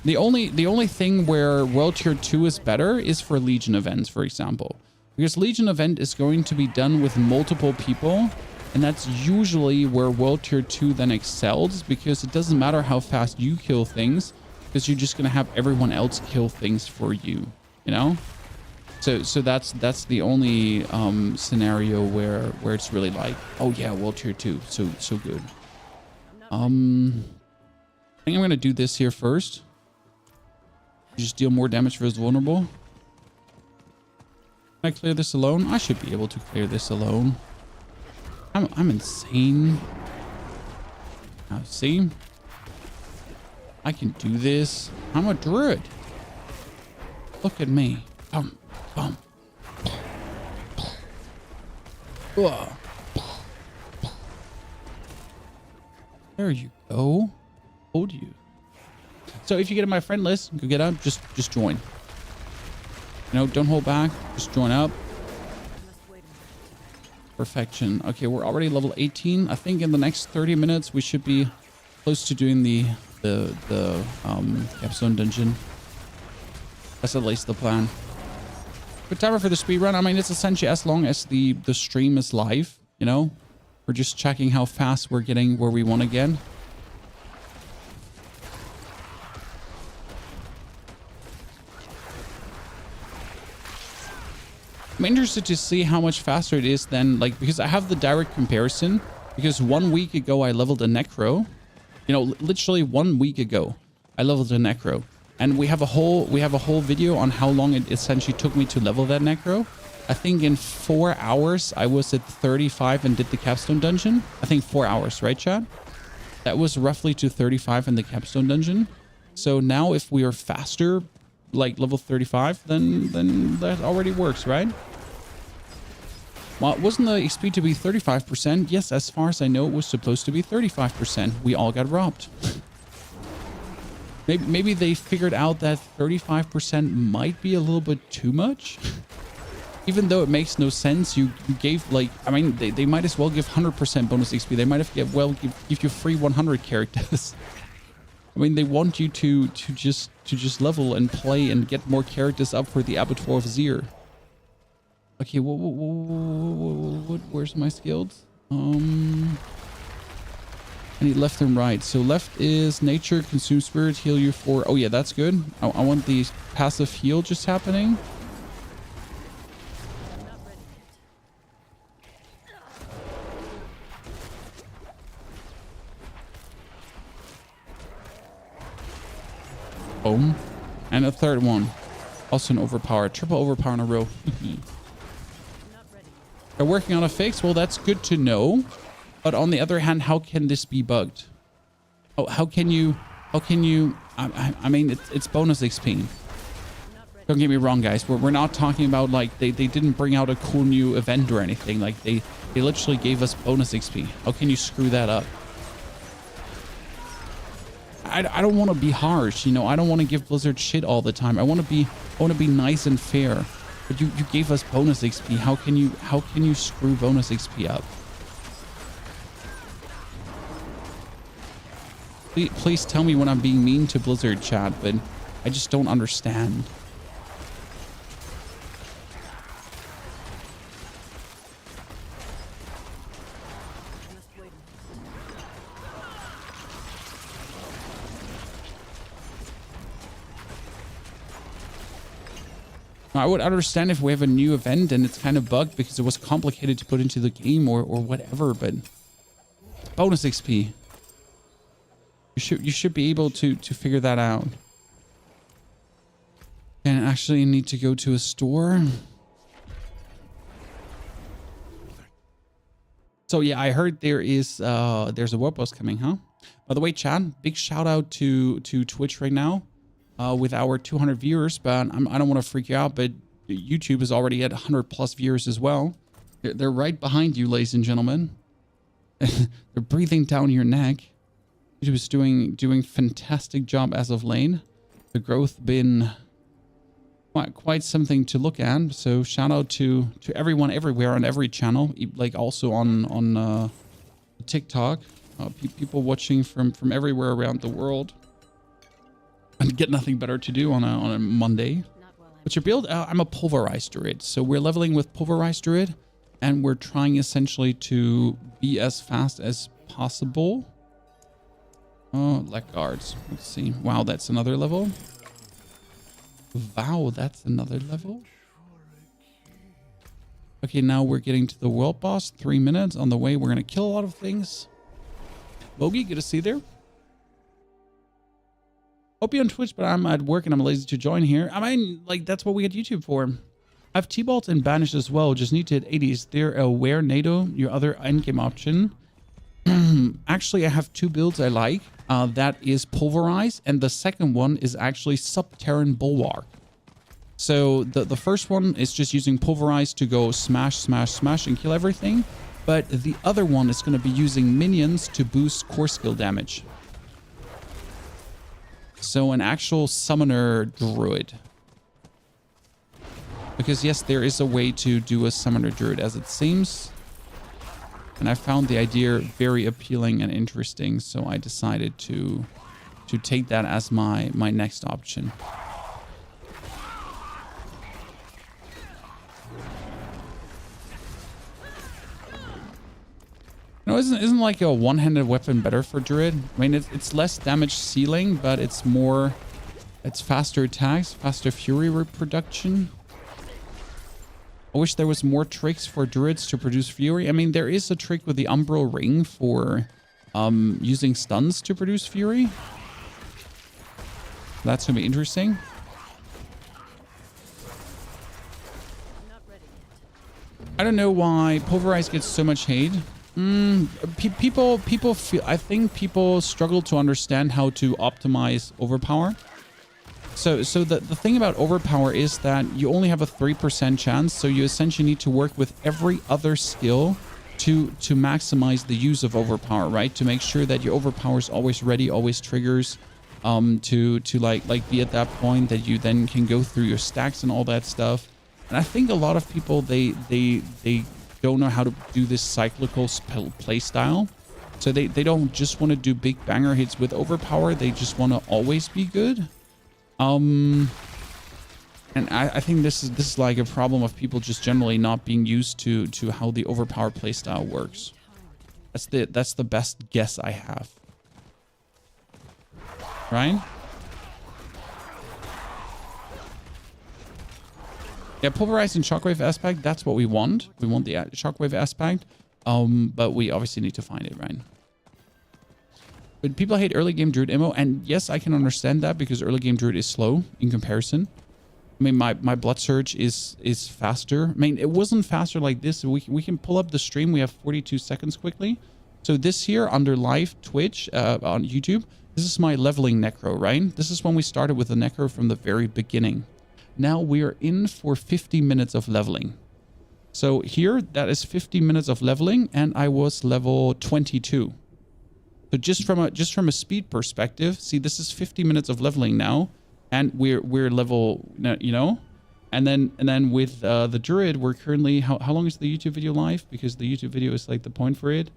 Speaker 1: The only thing where World Tier 2 is better is for Legion events, for example. Because Legion event is going to be done with multiple people, and that's usually where World Tier 2 then excels, because it doesn't matter how fast you kill things, because you're just going to have everyone else kill things for you, you know? So that's the only scenario where it's really like, oh yeah, World Tier 2, so good. I think I'm going to do this here first. Just deal more damage for his vulnerable. Can I clear this alone? I should be able to clear this alone. I'm insane. Now see? I can do this. I'm a druid. Look at me. Bum, bum. Ugh. There you go. Hold you. So if you get in my friend list, go get up, just join. You know, don't hold back. Just join up. Perfection. Okay, we're already level 18. I think in the next 30 minutes we should be close to doing the Capstone dungeon. That's at least the plan. Good timer for the speedrun. I mean, it's essentially as long as the stream is live, you know? We're just checking how fast we're getting where we want to get. I'm interested to see how much faster it is than, like, because I have the direct comparison, because 1 week ago I leveled a necro. You know, literally 1 week ago I leveled a necro, and we have a whole video on how long it essentially took me to level that necro. I think in 4 hours I was at 35 and did the Capstone dungeon. I think 4 hours, right, chat? That was roughly to 35 in the Capstone dungeon. So now if we are faster, like level 35, then that already works, right? Well, wasn't the XP to be 35%? Yes, as far as I know, it was supposed to be 35%. We all got robbed. Maybe they figured out that 35% might be a little bit too much. even though it makes no sense, you gave like, I mean, they might as well give 100% bonus XP. They might have give you free 100 characters. I mean, they want you to just level and play and get more characters up for the Abattoir of Zir. Okay, where's my skills? I need left and right. So left is nature, consume spirit, heal you for... Oh yeah, that's good. I want the passive heal just happening. Boom. And a third one. Also an overpower. Triple overpower in a row. They're working on a fix. Well, that's good to know. But on the other hand, how can this be bugged? Oh, how can you, I mean, it's bonus XP. Don't get me wrong, guys. We're not talking about like they didn't bring out a cool new event or anything. Like they literally gave us bonus XP. How can you screw that up? I don't want to be harsh, you know. I don't want to give Blizzard shit all the time. I want to be nice and fair. But you gave us bonus XP. How can you screw bonus XP up? Please tell me when I'm being mean to Blizzard, chat, but I just don't understand. I would understand if we have a new event and it's kind of bugged because it was complicated to put into the game or whatever, but bonus XP. You should be able to figure that out. And actually need to go to a store. So yeah, I heard there's a world boss coming, huh? By the way, chat, big shout out to Twitch right now. With our 200 viewers, but I don't want to freak you out, but YouTube is already at 100 plus viewers as well. They're right behind you, ladies and gentlemen. They're breathing down your neck. YouTube is doing fantastic job as of late. The growth been quite something to look at. So shout out to everyone everywhere on every channel, like also on TikTok. People watching from everywhere around the world. And get nothing better to do on a Monday. What's your build? I'm a pulverize druid. So we're leveling with pulverize druid, and we're trying essentially to be as fast as possible. Oh, leg guards. Let's see. Wow, that's another level. Wow, that's another level. Okay, now we're getting to the world boss. 3 minutes on the way. We're gonna kill a lot of things. Bogey, good to see you there. Hope you're on Twitch, but I'm at work and I'm lazy to join here. I mean, like, that's what we get YouTube for. I have T-Bolt and Banish as well. Just need to hit 80s. They're aware NATO, your other endgame option. Actually, I have two builds I like. That is Pulverize, and the second one is actually Subterran Bulwark. So the first one is just using Pulverize to go smash, smash, smash and kill everything. But the other one is going to be using minions to boost core skill damage. So an actual summoner druid. Because yes, there is a way to do a summoner druid as it seems. And I found the idea very appealing and interesting, so I decided to take that as my next option. No, isn't like a one-handed weapon better for druid? I mean, it's less damage ceiling, but it's faster attacks, faster fury reproduction. I wish there was more tricks for druids to produce fury. I mean, there is a trick with the umbral ring for using stuns to produce fury. That's gonna be interesting. I don't know why Pulverize gets so much hate. People feel, I think people struggle to understand how to optimize overpower. So the thing about overpower is that you only have a 3% chance, so you essentially need to work with every other skill to maximize the use of overpower, right? To make sure that your overpower is always ready, always triggers, to like be at that point that you then can go through your stacks and all that stuff. And I think a lot of people, they don't know how to do this cyclical play style. So they don't just want to do big banger hits with overpower. They just want to always be good. And I think this is like a problem of people just generally not being used to how the overpower playstyle works. That's the best guess I have. Right? Yeah, pulverize and shockwave aspect, that's what we want. We want the shockwave aspect. But we obviously need to find it, right? But people hate early game Druid ammo, and yes, I can understand that because early game Druid is slow in comparison. I mean, my blood surge is faster. I mean, it wasn't faster like this. We can pull up the stream. We have 42 seconds quickly. So this here under live Twitch on YouTube, this is my leveling necro, right? This is when we started with the necro from the very beginning. Now we are in for 50 minutes of leveling. So here, that is 50 minutes of leveling, and I was level 22. So just from a speed perspective, see, this is 50 minutes of leveling now, and we're level, you know, and then with the Druid, we're currently how long is the YouTube video live? Because the YouTube video is like the point for it.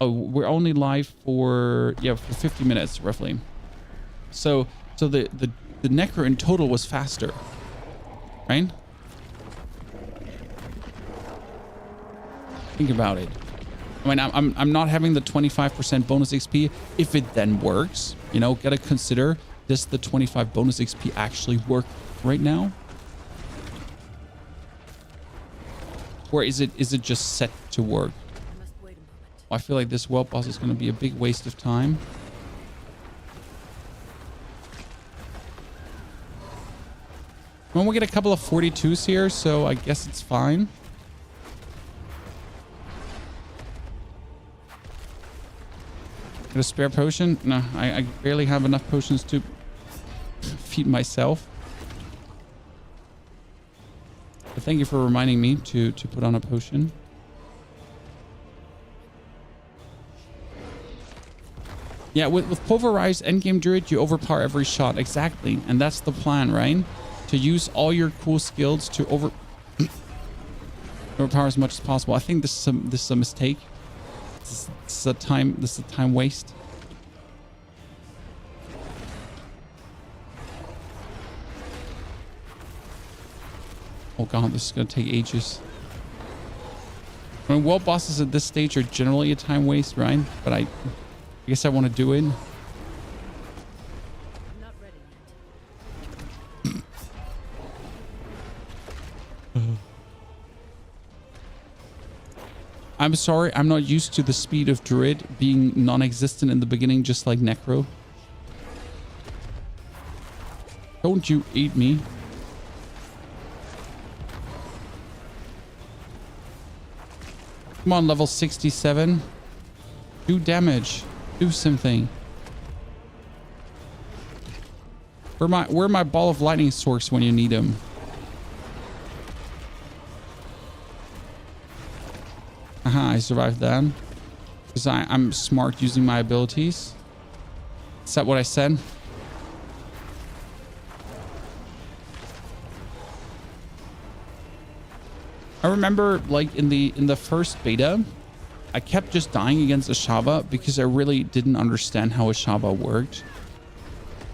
Speaker 1: Oh, we're only live for 50 minutes roughly. So the necro in total was faster, right? Think about it. I mean, I'm not having the 25% bonus XP if it then works. You know, gotta consider, does the 25 bonus XP actually work right now? Or is it just set to work?
Speaker 2: I must wait a moment.
Speaker 1: I feel like this world boss is going to be a big waste of time. Well, we get a couple of 42s here, so I guess it's fine. Get a spare potion? No, I barely have enough potions to feed myself. But thank you for reminding me to put on a potion. Yeah, with pulverize endgame Druid, you overpower every shot. Exactly. And that's the plan, right? To use all your cool skills to overpower as much as possible. I think this is a mistake. This is a time waste. Oh god, this is gonna take ages. I mean, world bosses at this stage are generally a time waste, right? But I guess I want to do it.
Speaker 2: I'm not ready yet.
Speaker 1: I'm sorry, I'm not used to the speed of Druid being non-existent in the beginning, just like Necro. Don't you eat me. Come on, level 67. Do damage. Do something. Where my ball of lightning source when you need him? Aha, I survived that. Because I'm smart using my abilities. Is that what I said? I remember, like, in the first beta, I kept just dying against Ashava because I really didn't understand how Ashava worked.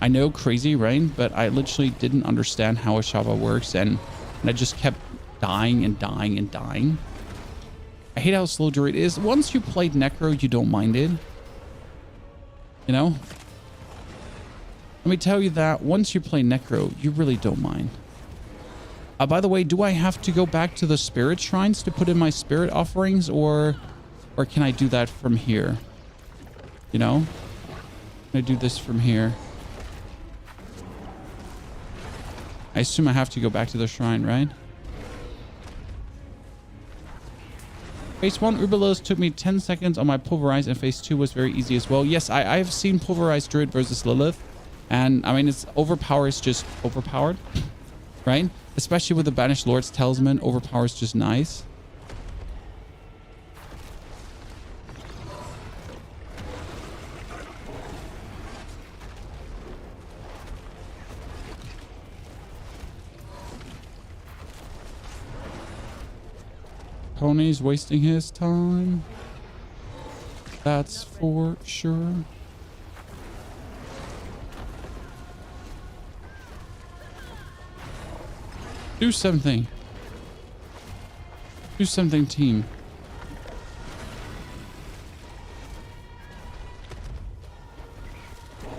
Speaker 1: I know, crazy, right? But I literally didn't understand how Ashava works, and I just kept dying and dying and dying. I hate how slow Druid is. Once you played Necro, you don't mind it. You know? Let me tell you that once you play Necro, you really don't mind. By the way, do I have to go back to the spirit shrines to put in my spirit offerings, or can I do that from here? You know? Can I do this from here? I assume I have to go back to the shrine, right? Phase 1 Uberlos took me 10 seconds on my pulverize, and phase 2 was very easy as well. Yes, I've seen pulverize Druid versus Lilith, and I mean, it's overpower is just overpowered, right? Especially with the Banished Lord's Talisman, overpower is just nice. Pony's wasting his time. That's for sure. Do something. Do something, team.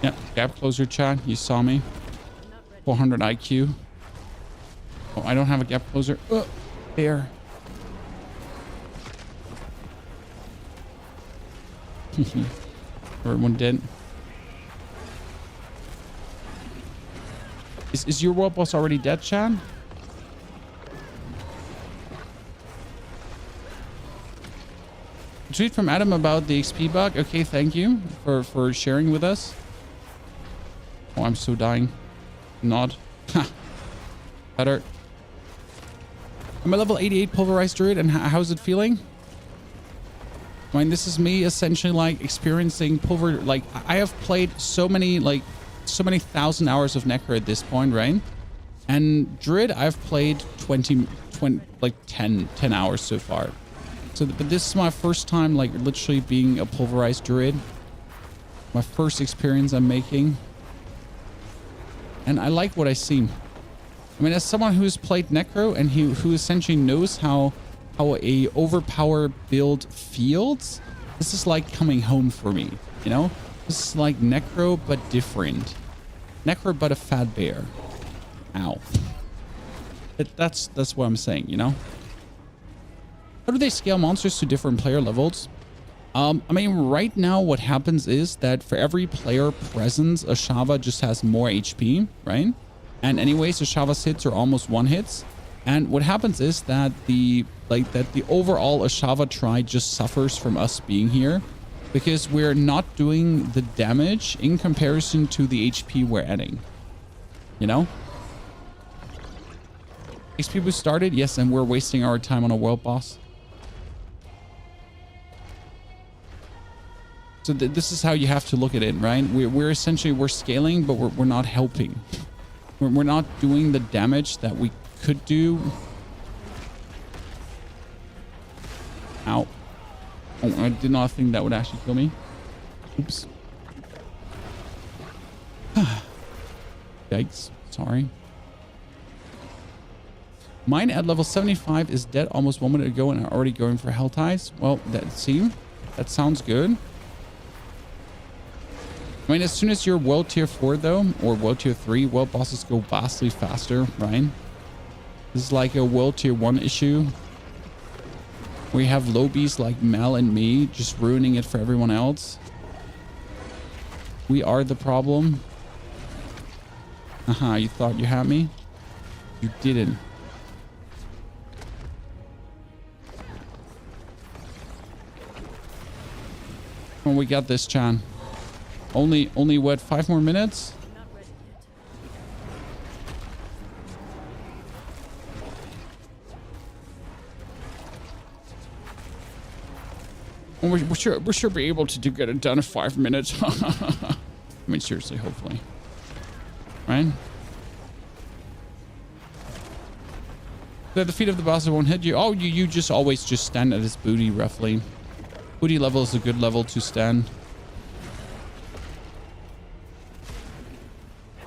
Speaker 1: Yep, gap closer chat. You saw me. 400 IQ. Oh, I don't have a gap closer. There. Everyone dead. Is your world boss already dead, Chad? Tweet from Adam about the XP bug. Okay, thank you for sharing with us. Oh, I'm so dying. Not. Better. I'm a level 88 pulverized druid, and how's it feeling? I mean, this is me essentially like experiencing pulver. Like, I have played so many 1,000 hours of Necro at this point, right? And Druid, I've played 10 hours so far. So, but this is my first time, like, literally being a pulverized Druid. My first experience I'm making. And I like what I see. I mean, as someone who's played Necro and who essentially knows how a overpower build feels, this is like coming home for me, you know? This is like Necro, but different. Necro, but a fat bear. Ow. That's what I'm saying, you know? How do they scale monsters to different player levels? I mean, right now what happens is that for every player presence, Ashava just has more HP, right? And anyways, Ashava's hits are almost one hits. And what happens is that the overall Ashava try just suffers from us being here because we're not doing the damage in comparison to the HP we're adding. You know? XP boost started, yes, and we're wasting our time on a world boss. So this is how you have to look at it, right? We're essentially scaling, but we're not helping. We're not doing the damage that we could do. Ow. Oh, I did not think that would actually kill me. Oops. Yikes. Sorry. Mine at level 75 is dead almost 1 minute ago and I'm already going for Hell Ties. Well, that sounds good. I mean, as soon as you're world tier 4 though, or world tier 3, world bosses go vastly faster, right? This is like a world tier 1 issue. We have lowbies like Mel and me just ruining it for everyone else. We are the problem. Haha, you thought you had me? You didn't. Oh, we got this, Chan. Only what, 5 more minutes? Well, we should be able to get it done in 5 minutes. I mean, seriously, hopefully. Right? That the feet of the boss won't hit you. Oh, you just always just stand at his booty, roughly. Booty level is a good level to stand.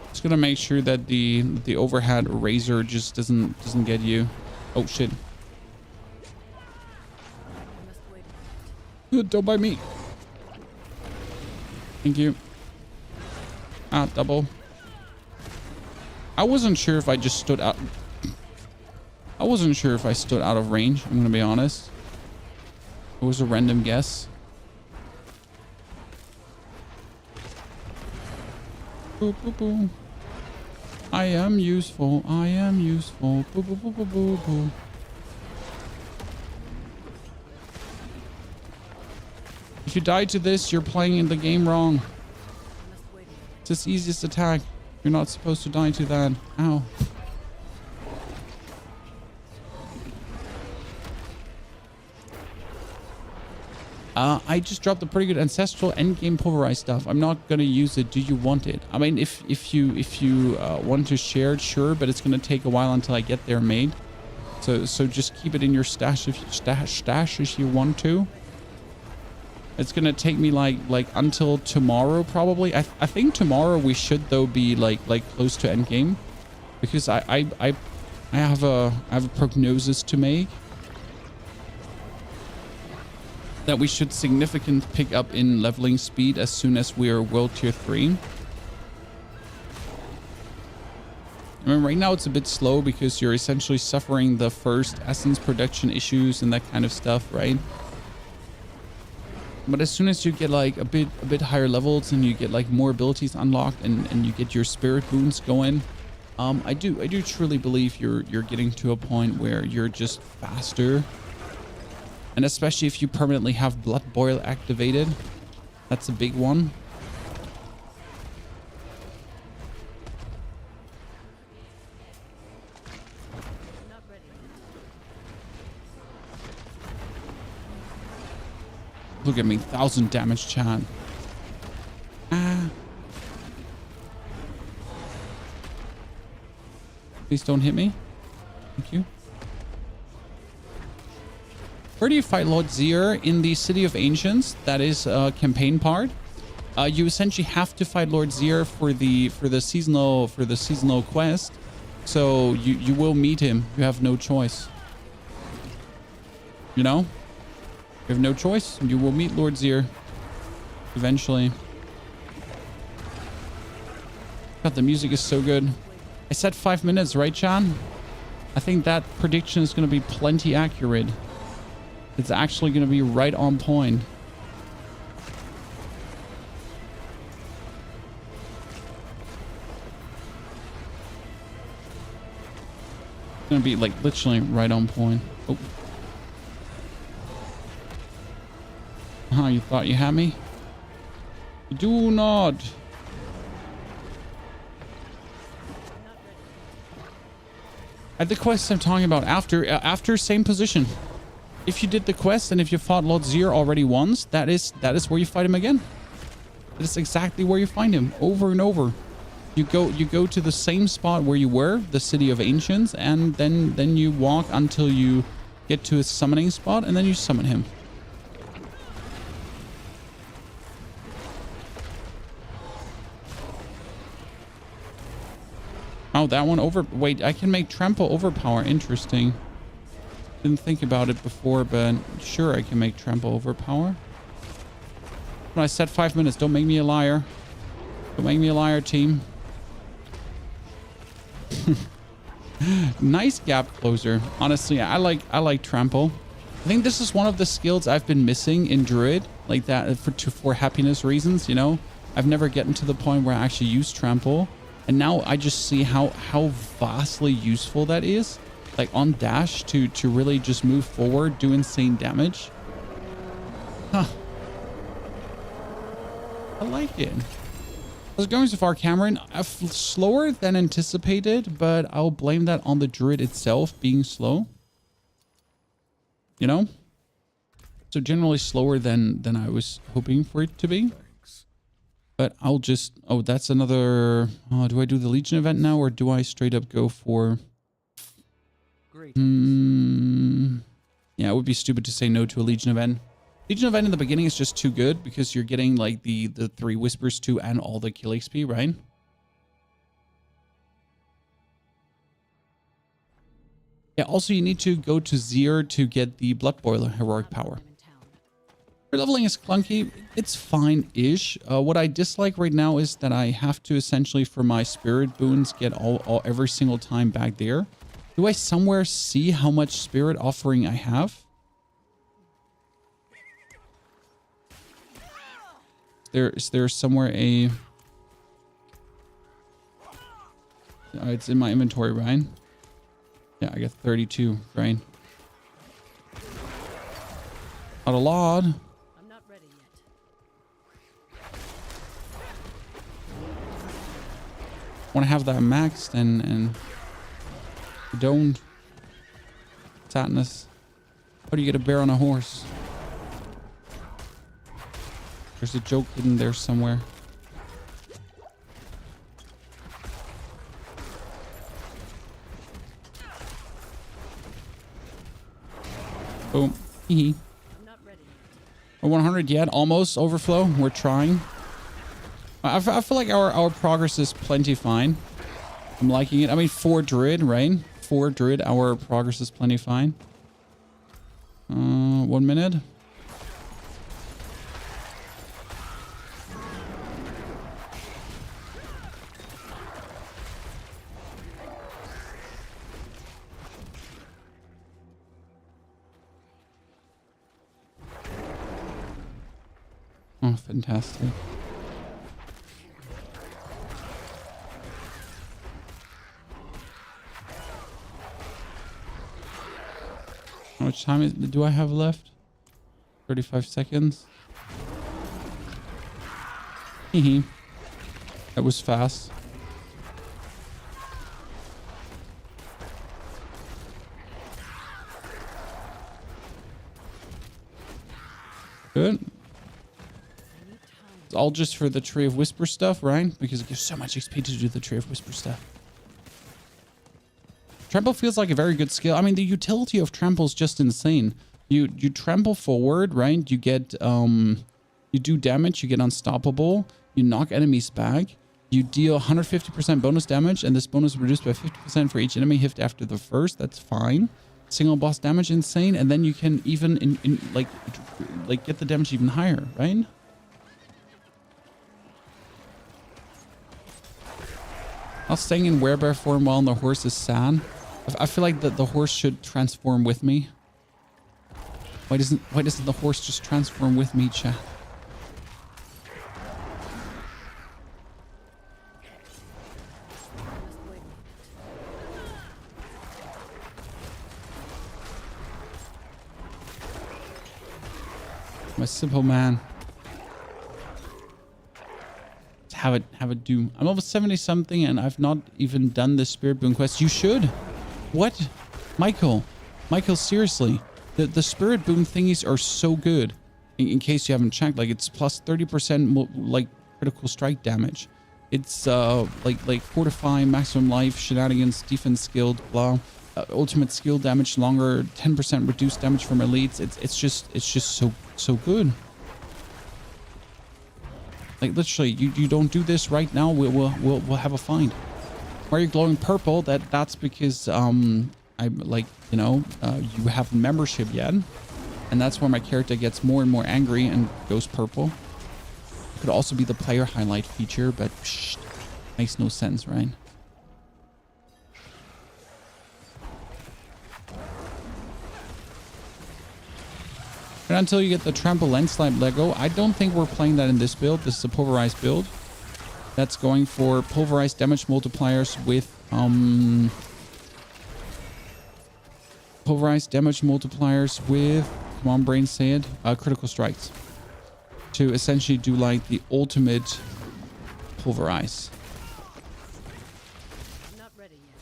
Speaker 1: Just gonna make sure that the overhead razor just doesn't get you. Oh shit. Don't bite me. Thank you. Ah, double. I wasn't sure if I just stood out. I wasn't sure if I stood out of range. I'm gonna be honest. It was a random guess. Boop, boop, boop. I am useful. I am useful. Boop, boop, boop, boop, boop, boop. If you die to this, you're playing in the game wrong. It's its easiest attack. You're not supposed to die to that. Ow. I just dropped a pretty good ancestral endgame pulverize stuff. I'm not gonna use it. Do you want it? I mean, if you want to share it, sure, but it's gonna take a while until I get there made. So just keep it in your stash if you want to. It's gonna take me like until tomorrow probably. I think tomorrow we should though be like close to endgame, because I have a prognosis to make that we should significant pick up in leveling speed as soon as we are world tier 3. I mean, right now it's a bit slow because you're essentially suffering the first essence production issues and that kind of stuff, right? But as soon as you get like a bit higher levels and you get like more abilities unlocked and you get your spirit boons going, I do truly believe you're getting to a point where you're just faster. And especially if you permanently have Blood Boil activated, that's a big one. Look at me, 1,000 damage, chat. Ah. Please don't hit me. Thank you. Where do you fight Lord Zier? In the City of Ancients. That is a campaign part. You essentially have to fight Lord Zier for the seasonal quest. So you will meet him. You have no choice. You know? You have no choice. You will meet Lord Zier eventually. God, the music is so good. I said 5 minutes, right, Chan? I think that prediction is going to be plenty accurate. It's actually going to be right on point. It's going to be like literally right on point. Oh. Huh, you thought you had me? You do not. At the quest I'm talking about, after same position. If you did the quest and if you fought Lord Zier already once, that is where you fight him again. That is exactly where you find him over and over. You go to the same spot where you were, the City of Ancients, and then you walk until you get to his summoning spot, and then you summon him. Oh, that one over... Wait, I can make trample overpower. Interesting. Didn't think about it before, but sure, I can make trample overpower. When I said 5 minutes, don't make me a liar. Don't make me a liar, team. Nice gap closer. Honestly, I like trample. I think this is one of the skills I've been missing in Druid, like that for happiness reasons, you know. I've never gotten to the point where I actually use trample. And now I just see how vastly useful that is. Like on dash to really just move forward, do insane damage. Huh. I like it. How's it going so far, Cameron? Slower than anticipated, but I'll blame that on the Druid itself being slow. You know? So generally slower than I was hoping for it to be. But I'll just... Oh, that's another... do I do the Legion event now, or do I straight up go for... Yeah, it would be stupid to say no to a Legion event. Legion event in the beginning is just too good because you're getting like the 3 Whispers 2 and all the kill XP, right? Yeah, also you need to go to Zier to get the Blood Boiler heroic power. Leveling is clunky. It's fine-ish. What I dislike right now is that I have to essentially, for my spirit boons, get every single time back there. Do I somewhere see how much spirit offering I have? Is there somewhere a... it's in my inventory, right? Yeah, I got 32, right? Not a lot. Want to have that maxed and don't. Sadness. How do you get a bear on a horse? There's a joke hidden there somewhere. Boom. Hee.
Speaker 2: I'm not ready yet.
Speaker 1: 100 yet. Almost overflow. We're trying. I feel like our progress is plenty fine. I'm liking it. I mean, 4 Druid, right? 4 Druid. Our progress is plenty fine. 1 minute. Oh, fantastic. How much time do I have left? 35 seconds. Hehe. That was fast. Good. It's all just for the Tree of Whisper stuff, right? Because it gives so much XP to do the Tree of Whisper stuff. Trample feels like a very good skill. I mean, the utility of trample is just insane. You trample forward, right? You get you do damage, you get unstoppable, you knock enemies back, you deal 150% bonus damage, and this bonus is reduced by 50% for each enemy hit after the first. That's fine. Single boss damage, insane, and then you can even like get the damage even higher, right? I'll staying in werebear form while the horse is sad. I feel like the horse should transform with me. Why doesn't the horse just transform with me, chat? My simple man. Have it do. I'm over 70 something and I've not even done the Spirit Boon quest. You should. What? Michael, seriously. The Spirit Boon thingies are so good. In case you haven't checked, like it's plus 30% like critical strike damage. It's like fortify, maximum life, shenanigans, defense skilled, blah. Ultimate skill damage longer, 10% reduced damage from elites. It's just so good. Like literally, you don't do this right now, we'll have a find. Why are you glowing purple? That's because I like, you know, you haven't membership yet, and that's where my character gets more and more angry and goes purple. Could also be the player highlight feature, but makes no sense, right? And until you get the trample landslide Lego, I don't think we're playing that in this build. This is a pulverized build. That's going for pulverized damage multipliers with come on brain, say it, critical strikes, to essentially do like the ultimate pulverize.
Speaker 2: I'm not ready yet.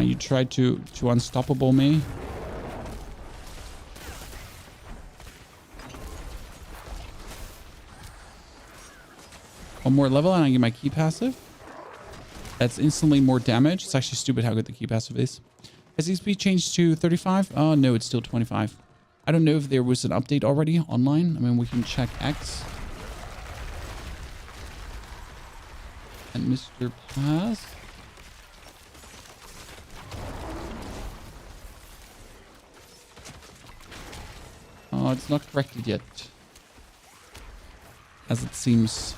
Speaker 1: You tried to unstoppable me. One more level and I get my key passive. That's instantly more damage. It's actually stupid how good the key passive is. Has XP changed to 35? Oh, no, it's still 25. I don't know if there was an update already online. I mean, we can check X. And Mr. Pass. Oh, it's not corrected yet. As it seems.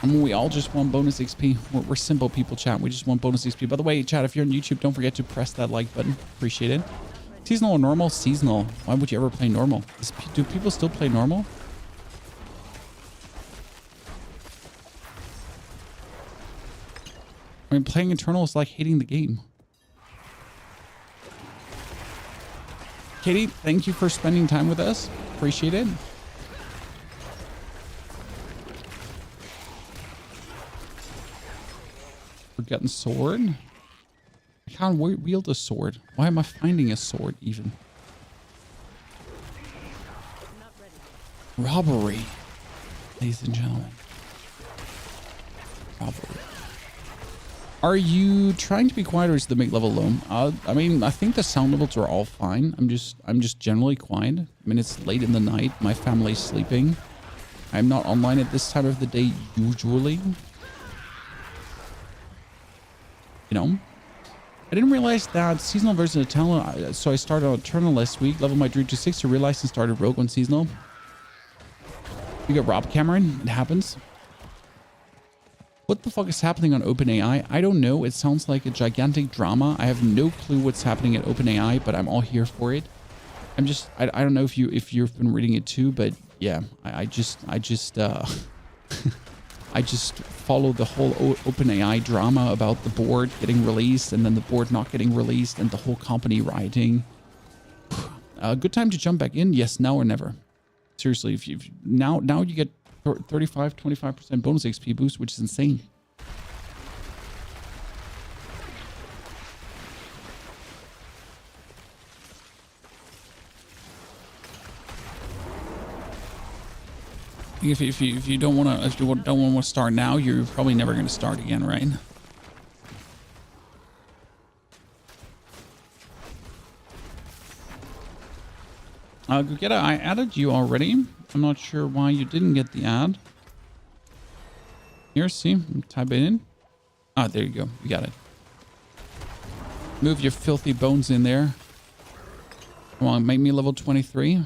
Speaker 1: I mean, we all just want bonus XP. We're simple people, chat. We just want bonus XP. By the way, chat, if you're on YouTube, don't forget to press that like button. Appreciate it. Seasonal or normal? Seasonal. Why would you ever play normal? Do people still play normal? I mean, playing Eternal is like hating the game. Katie, thank you for spending time with us. Appreciate it. Forgotten sword. I can't wield a sword. Why am I finding a sword even? Robbery, ladies and gentlemen. Robbery. Are you trying to be quiet or is the make level low? I mean, I think the sound levels are all fine. I'm just generally quiet. I mean, it's late in the night. My family's sleeping. I'm not online at this time of the day usually. You know? I didn't realize that seasonal version of Eternal, so I started on Eternal last week, leveled my Druid to 6 to realize and started Rogue on seasonal. You get robbed, Cameron. It happens. What the fuck is happening on OpenAI? I don't know. It sounds like a gigantic drama. I have no clue what's happening at OpenAI, but I'm all here for it. I don't know if you've been reading it too, but yeah, I just I just follow the whole OpenAI drama about the board getting released and then the board not getting released and the whole company rioting. Good time to jump back in. Yes, now or never. Seriously, if you now you get 25% bonus XP boost, which is insane. If you don't want to start now, you're probably never going to start again, right? Gugetta, I added you already. I'm not sure why you didn't get the ad. Here, see, type it in. Ah, there you go. You got it. Move your filthy bones in there. Come on, make me level 23.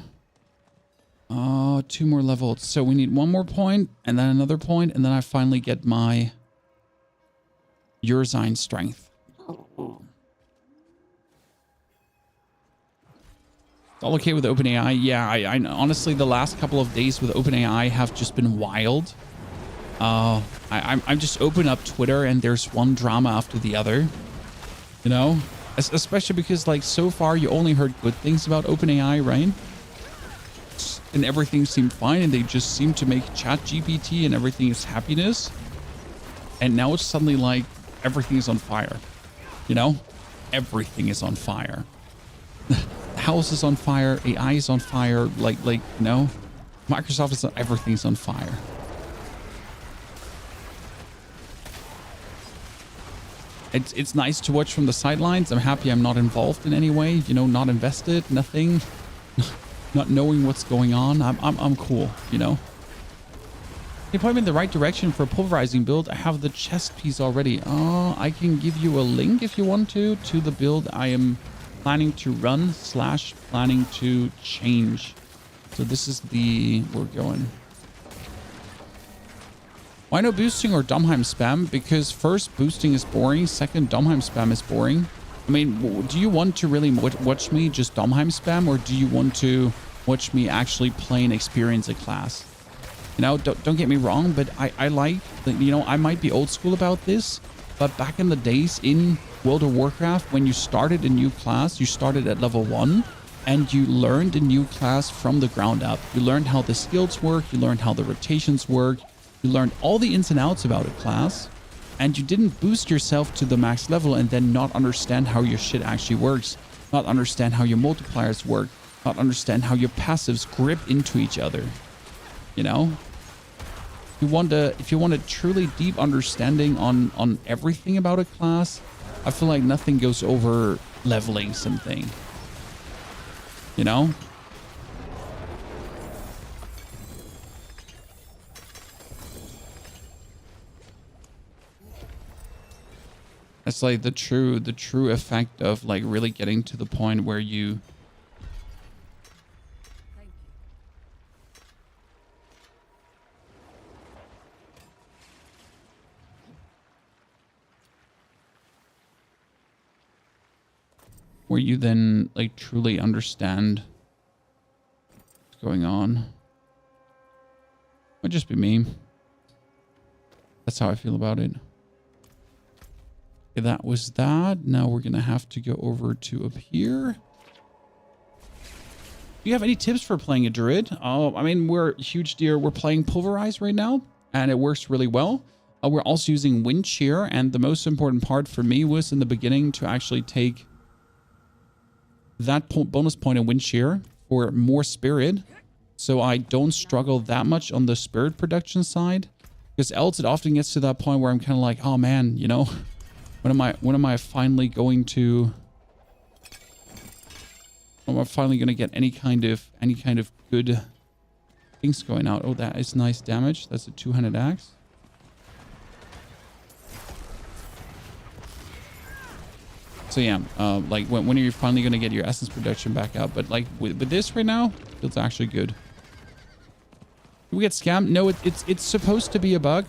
Speaker 1: Oh, 2 more levels. So we need 1 more point and then another point, and then I finally get my Urzine strength. It's all okay with OpenAI. Yeah, I honestly, the last couple of days with OpenAI have just been wild. I'm just open up Twitter and there's one drama after the other. You know? Especially because, like, so far you only heard good things about OpenAI, right? And everything seemed fine and they just seem to make ChatGPT and everything is happiness. And now it's suddenly like everything is on fire. You know? Everything is on fire. The house is on fire, AI is on fire, like you know, Microsoft is on, everything's on fire. It's nice to watch from the sidelines. I'm happy I'm not involved in any way, you know, not invested, nothing, not knowing what's going on. I'm cool, you know. You point me in the right direction for a pulverizing build. I have the chest piece already. Oh, I can give you a link if you want to the build I am planning to run / planning to change. So this is we're going. Why no boosting or Domheim spam? Because first, boosting is boring. Second, Domheim spam is boring. I mean, do you want to really watch me just Domheim spam, or do you want to watch me actually play and experience a class? You know, don't get me wrong, but I like, you know, I might be old school about this, but back in the days in World of Warcraft, when you started a new class, you started at level 1 and you learned a new class from the ground up. You learned how the skills work, you learned how the rotations work, you learned all the ins and outs about a class, and you didn't boost yourself to the max level and then not understand how your shit actually works, not understand how your multipliers work, not understand how your passives grip into each other. You know? If you want a truly deep understanding on everything about a class, I feel like nothing goes over leveling something. You know? It's like the true effect of like really getting to the point where you then like truly understand what's going on. Might just be me. That's how I feel about it. Okay, that was that. Now we're gonna have to go over to up here. Do you have any tips for playing a druid? I mean, we're huge deer. We're playing pulverize right now, and it works really well. We're also using wind shear, and the most important part for me was in the beginning to actually take that bonus point in wind shear for more spirit, so I don't struggle that much on the spirit production side. Because else it often gets to that point where I'm kind of like, oh man, you know, when am I finally going to get any kind of good things going out? Oh, that is nice damage. That's a two-handed axe. So yeah, like when are you finally gonna get your essence production back up? But like with this right now, feels actually good. Do we get scammed? No, it's supposed to be a bug.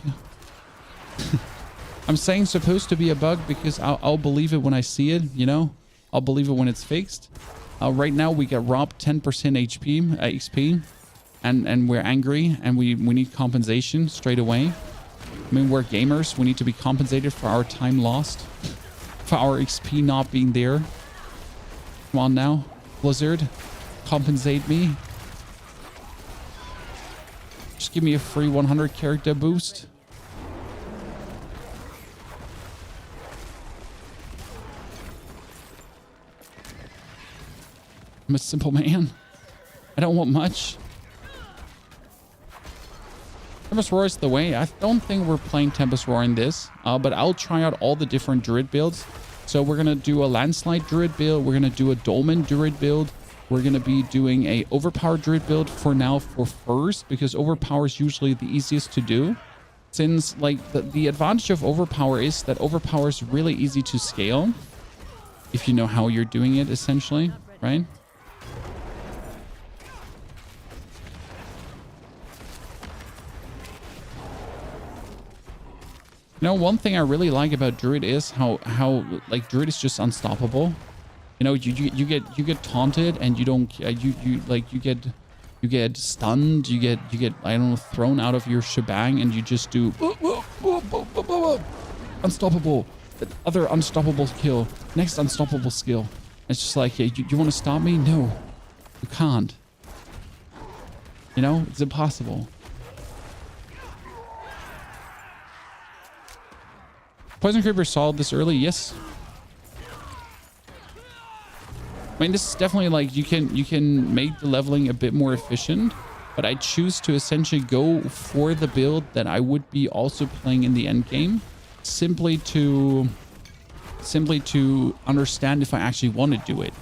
Speaker 1: I'm saying supposed to be a bug because I'll believe it when I see it, you know? I'll believe it when it's fixed. Right now we get robbed 10% XP, and we're angry and we need compensation straight away. I mean, we're gamers. We need to be compensated for our time lost, for our XP not being there. Come on now, Blizzard, compensate me. Just give me a free 100 character boost. I'm a simple man. I don't want much. Tempest Roar is the way. I don't think we're playing Tempest Roar in this, but I'll try out all the different Druid builds. So we're going to do a Landslide Druid build. We're going to do a Dolmen Druid build. We're going to be doing a Overpower Druid build for now for first, because Overpower is usually the easiest to do. Since like the advantage of Overpower is that Overpower is really easy to scale if you know how you're doing it, essentially, right? You know, one thing I really like about Druid is how like Druid is just unstoppable. You know, you get taunted and you don't you get stunned, you get I don't know, thrown out of your shebang, and you just do unstoppable, other unstoppable kill, next unstoppable skill. It's just like, hey, you want to stop me? No, you can't. You know, it's impossible. Poison Creeper solved this early, yes. I mean, this is definitely like you can make the leveling a bit more efficient, but I choose to essentially go for the build that I would be also playing in the end game, simply to understand if I actually want to do it.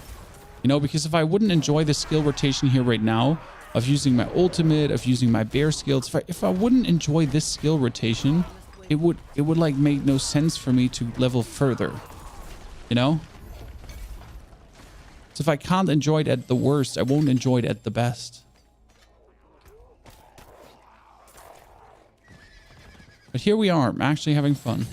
Speaker 1: You know, because if I wouldn't enjoy the skill rotation here right now of using my ultimate, of using my bear skills, if I wouldn't enjoy this skill rotation, it would like make no sense for me to level further, you know? So if I can't enjoy it at the worst, I won't enjoy it at the best. But here we are, I'm actually having fun.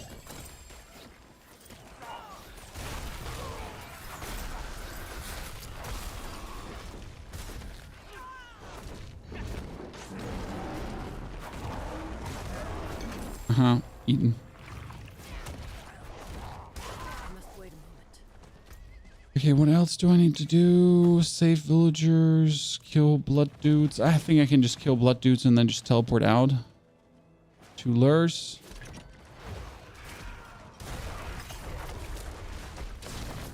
Speaker 1: Eaten. Okay, what else do I need to do? Save villagers, kill blood dudes. I think I can just kill blood dudes and then just teleport out. 2 lures.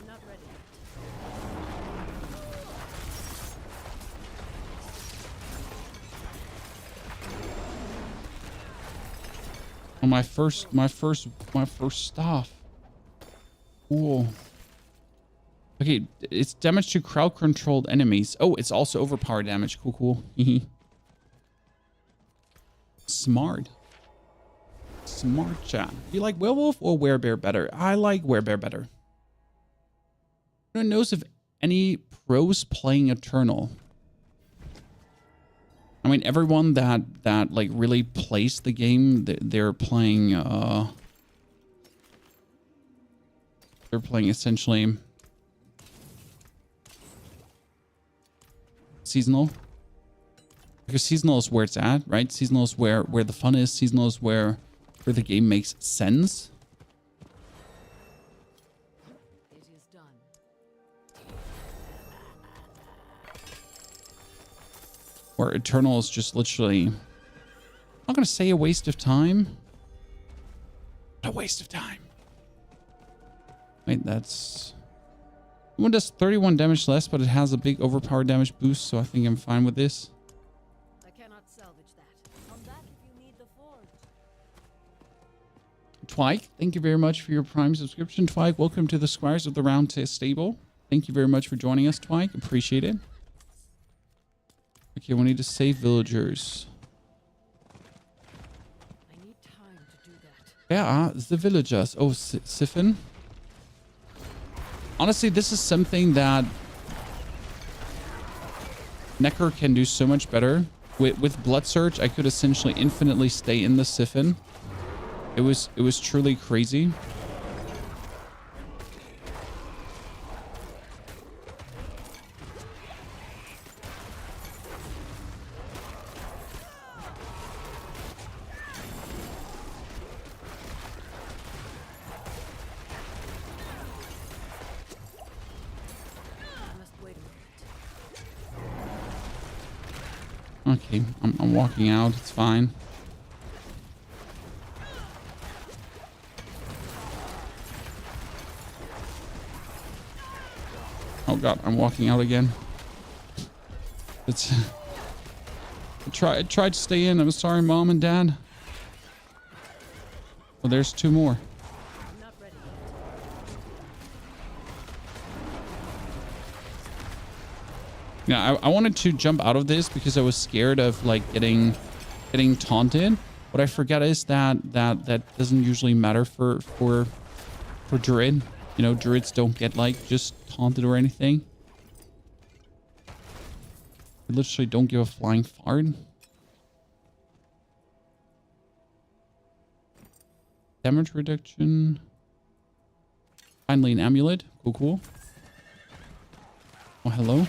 Speaker 2: Not ready.
Speaker 1: Oh, my first staff. Cool. Okay, it's damage to crowd-controlled enemies. Oh, it's also overpower damage. Cool, cool. Smart. Smart chat. You like werewolf or werebear better? I like werebear better. Who knows if any pros playing Eternal? I mean, everyone that like really plays the game, they're playing essentially seasonal, because seasonal is where it's at, right? Seasonal is where the fun is. Seasonal is where the game makes sense.
Speaker 2: It is done.
Speaker 1: Where Eternal is just literally, I'm not gonna say a waste of time, but a waste of time. Wait, that's... One does 31 damage less, but it has a big overpower damage boost, so I think I'm fine with this. Twike, thank you very much for your Prime subscription. Twike, welcome to the Squires of the Round Stable. Thank you very much for joining us, Twike. Appreciate it. Okay, we need to save villagers.
Speaker 2: I need time to do that.
Speaker 1: Where are the villagers? Oh, Siphon. Honestly, this is something that Necro can do so much better. With Blood Surge, I could essentially infinitely stay in the Siphon. It was truly crazy.
Speaker 2: I must wait a moment.
Speaker 1: Okay, I'm walking out. It's fine. Oh god, I'm walking out again. It's I tried to stay in. I'm sorry, Mom and Dad. Well, there's two more.
Speaker 2: I'm not ready yet.
Speaker 1: Yeah, I wanted to jump out of this because I was scared of like getting taunted. What I forget is that doesn't usually matter for Druid. You know, Druids don't get like just taunted or anything. They literally don't give a flying fart. Damage reduction. Finally an amulet. Cool, cool. Oh, hello.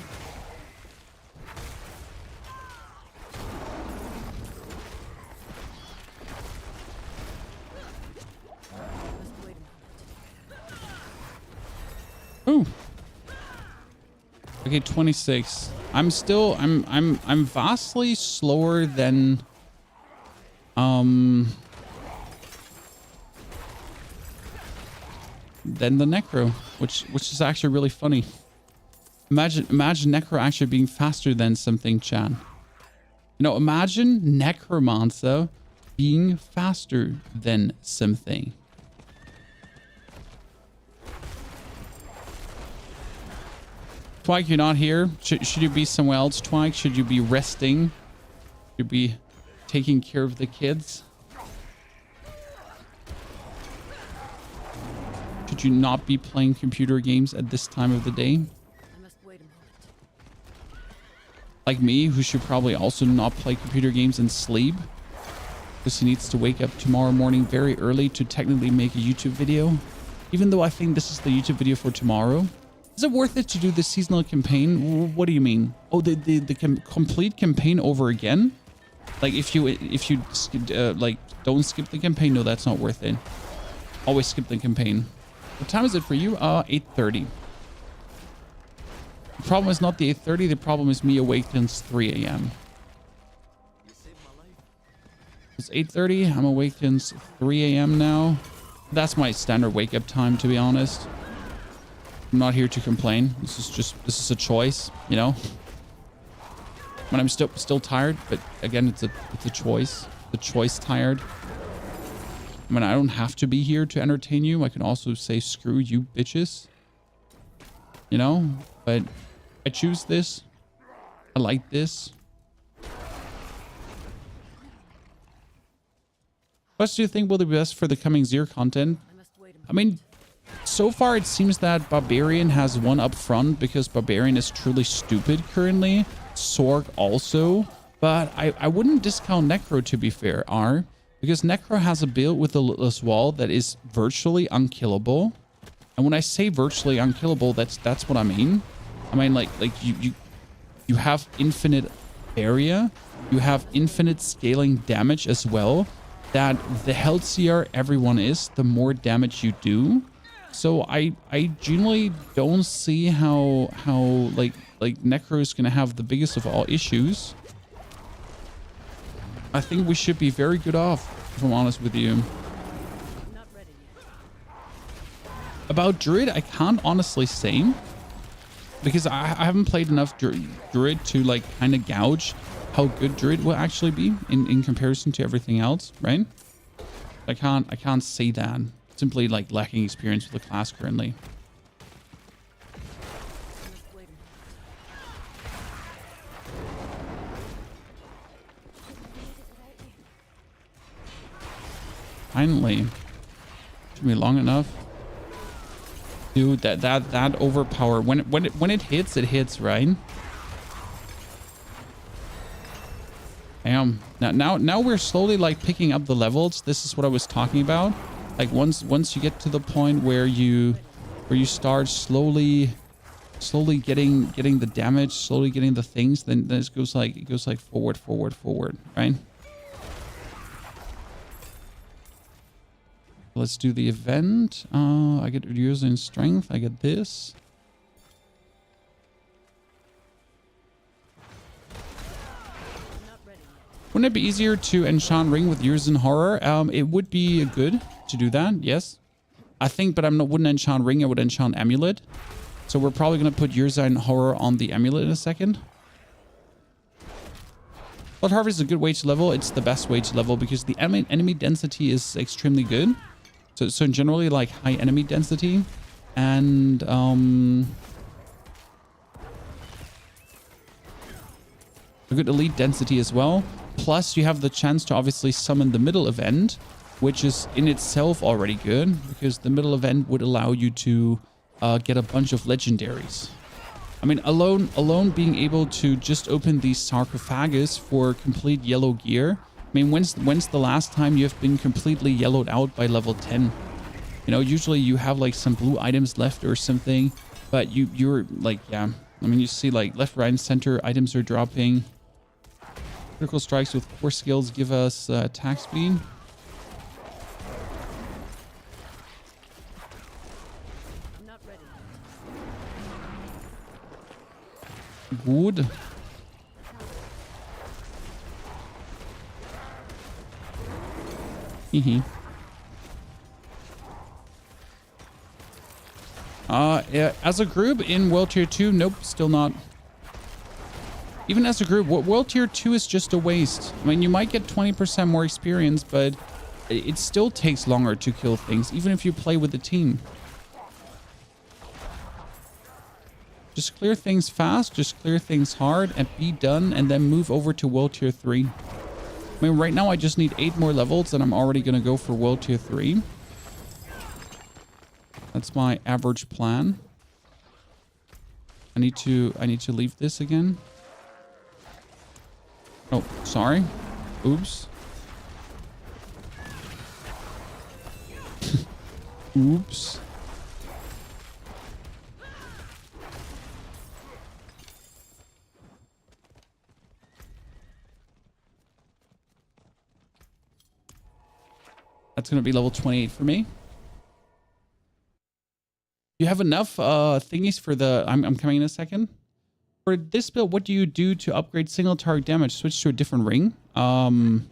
Speaker 1: Ooh. Okay, 26. I'm vastly slower than the Necro, which is actually really funny. Imagine Necro actually being faster than something, Chan. You know, imagine Necromancer being faster than something. Twike, you're not here. Should you be somewhere else, Twike? Should you be resting? Should you be taking care of the kids? Should you not be playing computer games at this time of the day?
Speaker 2: I must wait a moment.
Speaker 1: Like me, who should probably also not play computer games and sleep. Because he needs to wake up tomorrow morning very early to technically make a YouTube video. Even though I think this is the YouTube video for tomorrow. Is it worth it to do the seasonal campaign? What do you mean? Oh, the complete campaign over again? Like if you like don't skip the campaign? No, that's not worth it. Always skip the campaign. What time is it for you? 8:30. The problem is not the 8:30. The problem is me awake since 3 a.m. It's 8:30. I'm awake since 3 a.m. now. That's my standard wake up time, to be honest. I'm not here to complain. This is a choice, you know. When I'm still tired, but again, it's a choice. The choice tired. I mean, I don't have to be here to entertain you. I can also say screw you, bitches. You know, but I choose this. I like this. What do you think will be best for the coming Zir content? I mean, so far it seems that Barbarian has one up front because Barbarian is truly stupid currently. Sorg also. But I wouldn't discount Necro, to be fair, because Necro has a build with a Limitless Wall that is virtually unkillable. And when I say virtually unkillable, that's what I mean. I mean, like you have infinite area. You have infinite scaling damage as well. That the healthier everyone is, the more damage you do. So I genuinely don't see how like Necro is gonna have the biggest of all issues. I think we should be very good off, if I'm honest with you.
Speaker 2: Not ready yet.
Speaker 1: About Druid, I can't honestly say, because I haven't played enough Druid to like kind of gauge how good Druid will actually be in comparison to everything else, right? I can't say that. Simply like lacking experience with the class currently. Finally. Took me long enough. Dude, that overpower. When it hits, right? Damn. Now we're slowly like picking up the levels. This is what I was talking about. Like once you get to the point where you start slowly getting the damage, slowly getting the things, then it goes like forward, right? Let's do the event. I get using strength. I get this. Wouldn't it be easier to enchant ring with years in horror? It would be good to do that. Yes, I think, but wouldn't enchant ring. I would enchant amulet. So we're probably gonna put years in horror on the amulet in a second. Blood harvest is a good way to level. It's the best way to level because the enemy density is extremely good. So generally like high enemy density and a good elite density as well. Plus you have the chance to obviously summon the middle event, which is in itself already good because the middle event would allow you to get a bunch of legendaries. I mean, alone being able to just open these sarcophagus for complete yellow gear. I mean, when's the last time you've been completely yellowed out by level 10? You know, usually you have like some blue items left or something, but you're like, yeah. I mean, you see like left, right, and center items are dropping. Critical strikes with core skills give us attack speed.
Speaker 2: I'm not ready.
Speaker 1: Good. Hehe. Yeah, as a group in World Tier 2, nope, still not. Even as a group, World Tier 2 is just a waste. I mean, you might get 20% more experience, but it still takes longer to kill things, even if you play with the team. Just clear things fast, just clear things hard, and be done, and then move over to World Tier 3. I mean, right now I just need 8 more levels, and I'm already going to go for World Tier 3. That's my average plan. I need to leave this again. Oh, sorry. Oops. Oops. That's going to be level 28 for me. You have enough thingies for the... I'm coming in a second. For this build, what do you do to upgrade single target damage? Switch to a different ring. You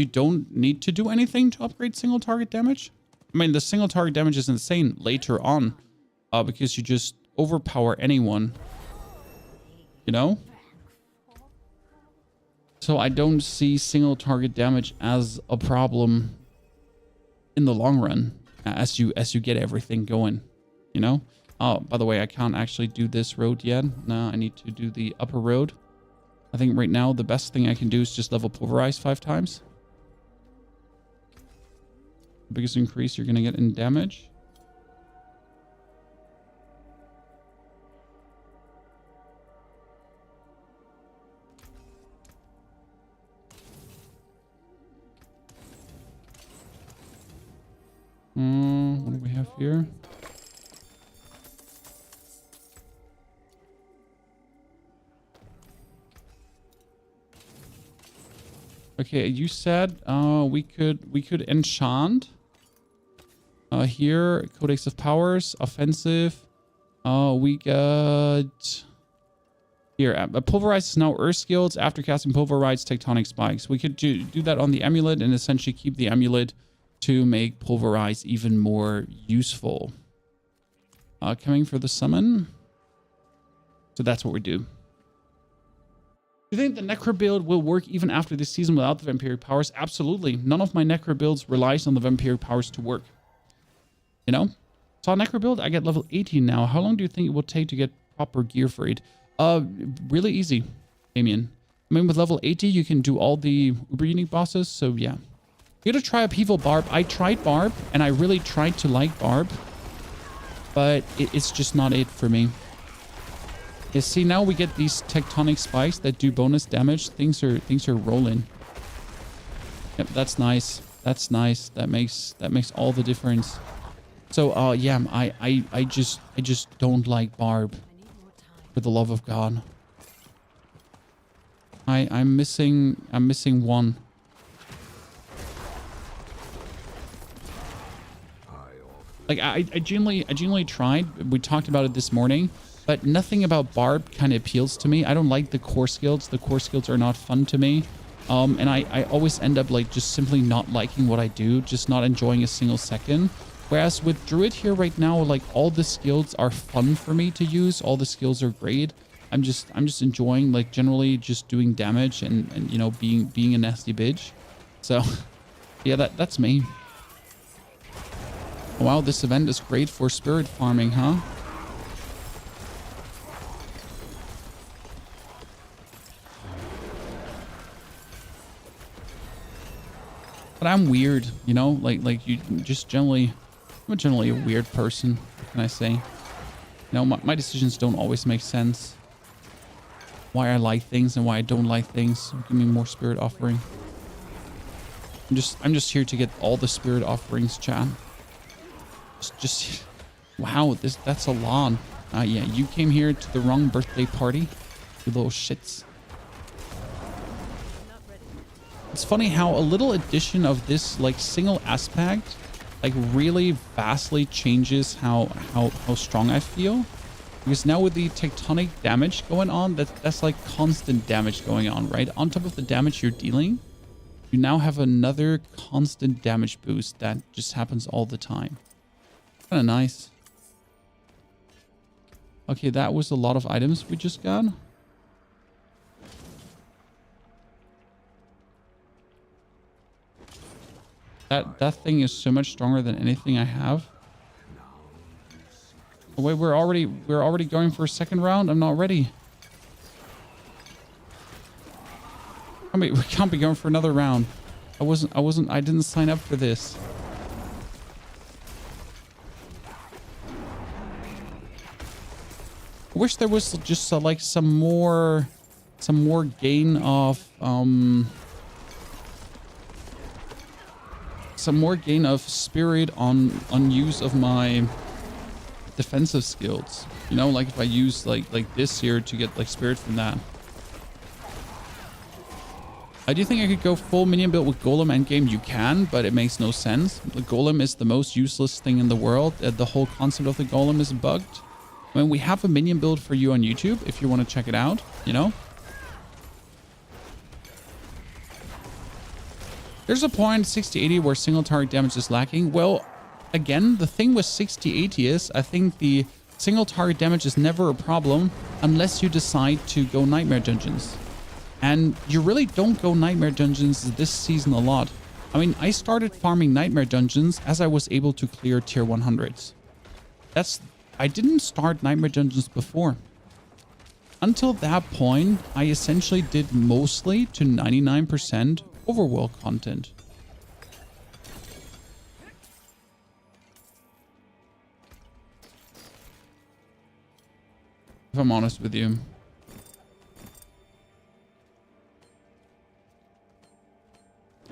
Speaker 1: don't need to do anything to upgrade single target damage. I mean, the single target damage is insane later on. Because you just overpower anyone. You know? So I don't see single target damage as a problem in the long run. As you get everything going, you know? Oh, by the way, I can't actually do this road yet. No, I need to do the upper road. I think right now the best thing I can do is just level pulverize 5 times. The biggest increase you're going to get in damage. What do we have here? Okay, you said we could enchant here, Codex of Powers, offensive. We got here, pulverize is now earth skills. After casting pulverize, tectonic spikes. We could do that on the amulet and essentially keep the amulet to make pulverize even more useful. Coming for the summon. So that's what we do. you think the Necro build will work even after this season without the vampiric powers? Absolutely. None of my Necro builds relies on the vampiric powers to work. You know? So Necro build, I get level 18 now. How long do you think it will take to get proper gear for it? Really easy, Damien. I mean, with level 80, you can do all the uber unique bosses. So yeah. You gotta try Upheaval Barb. I tried Barb, and I really tried to like Barb. But it's just not it for me. Yeah, see, now we get these tectonic spikes that do bonus damage. Things are rolling. Yep, that's nice. That's nice. That makes all the difference. So yeah, I just don't like Barb. For the love of God. I'm missing one. Like I genuinely tried. We talked about it this morning. But nothing about Barb kind of appeals to me. I don't like the core skills. The core skills are not fun to me. And I always end up like just simply not liking what I do. Just not enjoying a single second. Whereas with Druid here right now, like all the skills are fun for me to use. All the skills are great. I'm just enjoying like generally just doing damage and you know, being a nasty bitch. So yeah, that's me. Wow, this event is great for spirit farming, huh? But I'm weird, you know, like you just generally, I'm generally a weird person. What can I say? You know, my decisions don't always make sense. Why I like things and why I don't like things. Give me more spirit offering. I'm just here to get all the spirit offerings, chat. Just wow, that's a lot. Yeah, you came here to the wrong birthday party, you little shits. It's funny how a little addition of this like single aspect like really vastly changes how strong I feel. Because now with the tectonic damage going on, that's like constant damage going on, right? On top of the damage you're dealing, you now have another constant damage boost that just happens all the time. Kind of nice. Okay, that was a lot of items we just got. That thing is so much stronger than anything I have. Oh, wait, we're already going for a second round. I'm not ready. I mean, we can't be going for another round. I didn't sign up for this. I wish there was just like some more gain of spirit on use of my defensive skills. You know, like if I use like this here to get like spirit from that. I do think I could go full minion build with Golem endgame. You can, but it makes no sense. The Golem is the most useless thing in the world. The whole concept of the Golem is bugged. I mean, we have a minion build for you on YouTube if you want to check it out, you know? There's a point 60-80 where single target damage is lacking. Well, again, the thing with 60-80 is I think the single target damage is never a problem unless you decide to go Nightmare Dungeons. And you really don't go Nightmare Dungeons this season a lot. I mean, I started farming Nightmare Dungeons as I was able to clear tier 100s. I didn't start Nightmare Dungeons before. Until that point, I essentially did mostly to 99% overworld content. If I'm honest with you.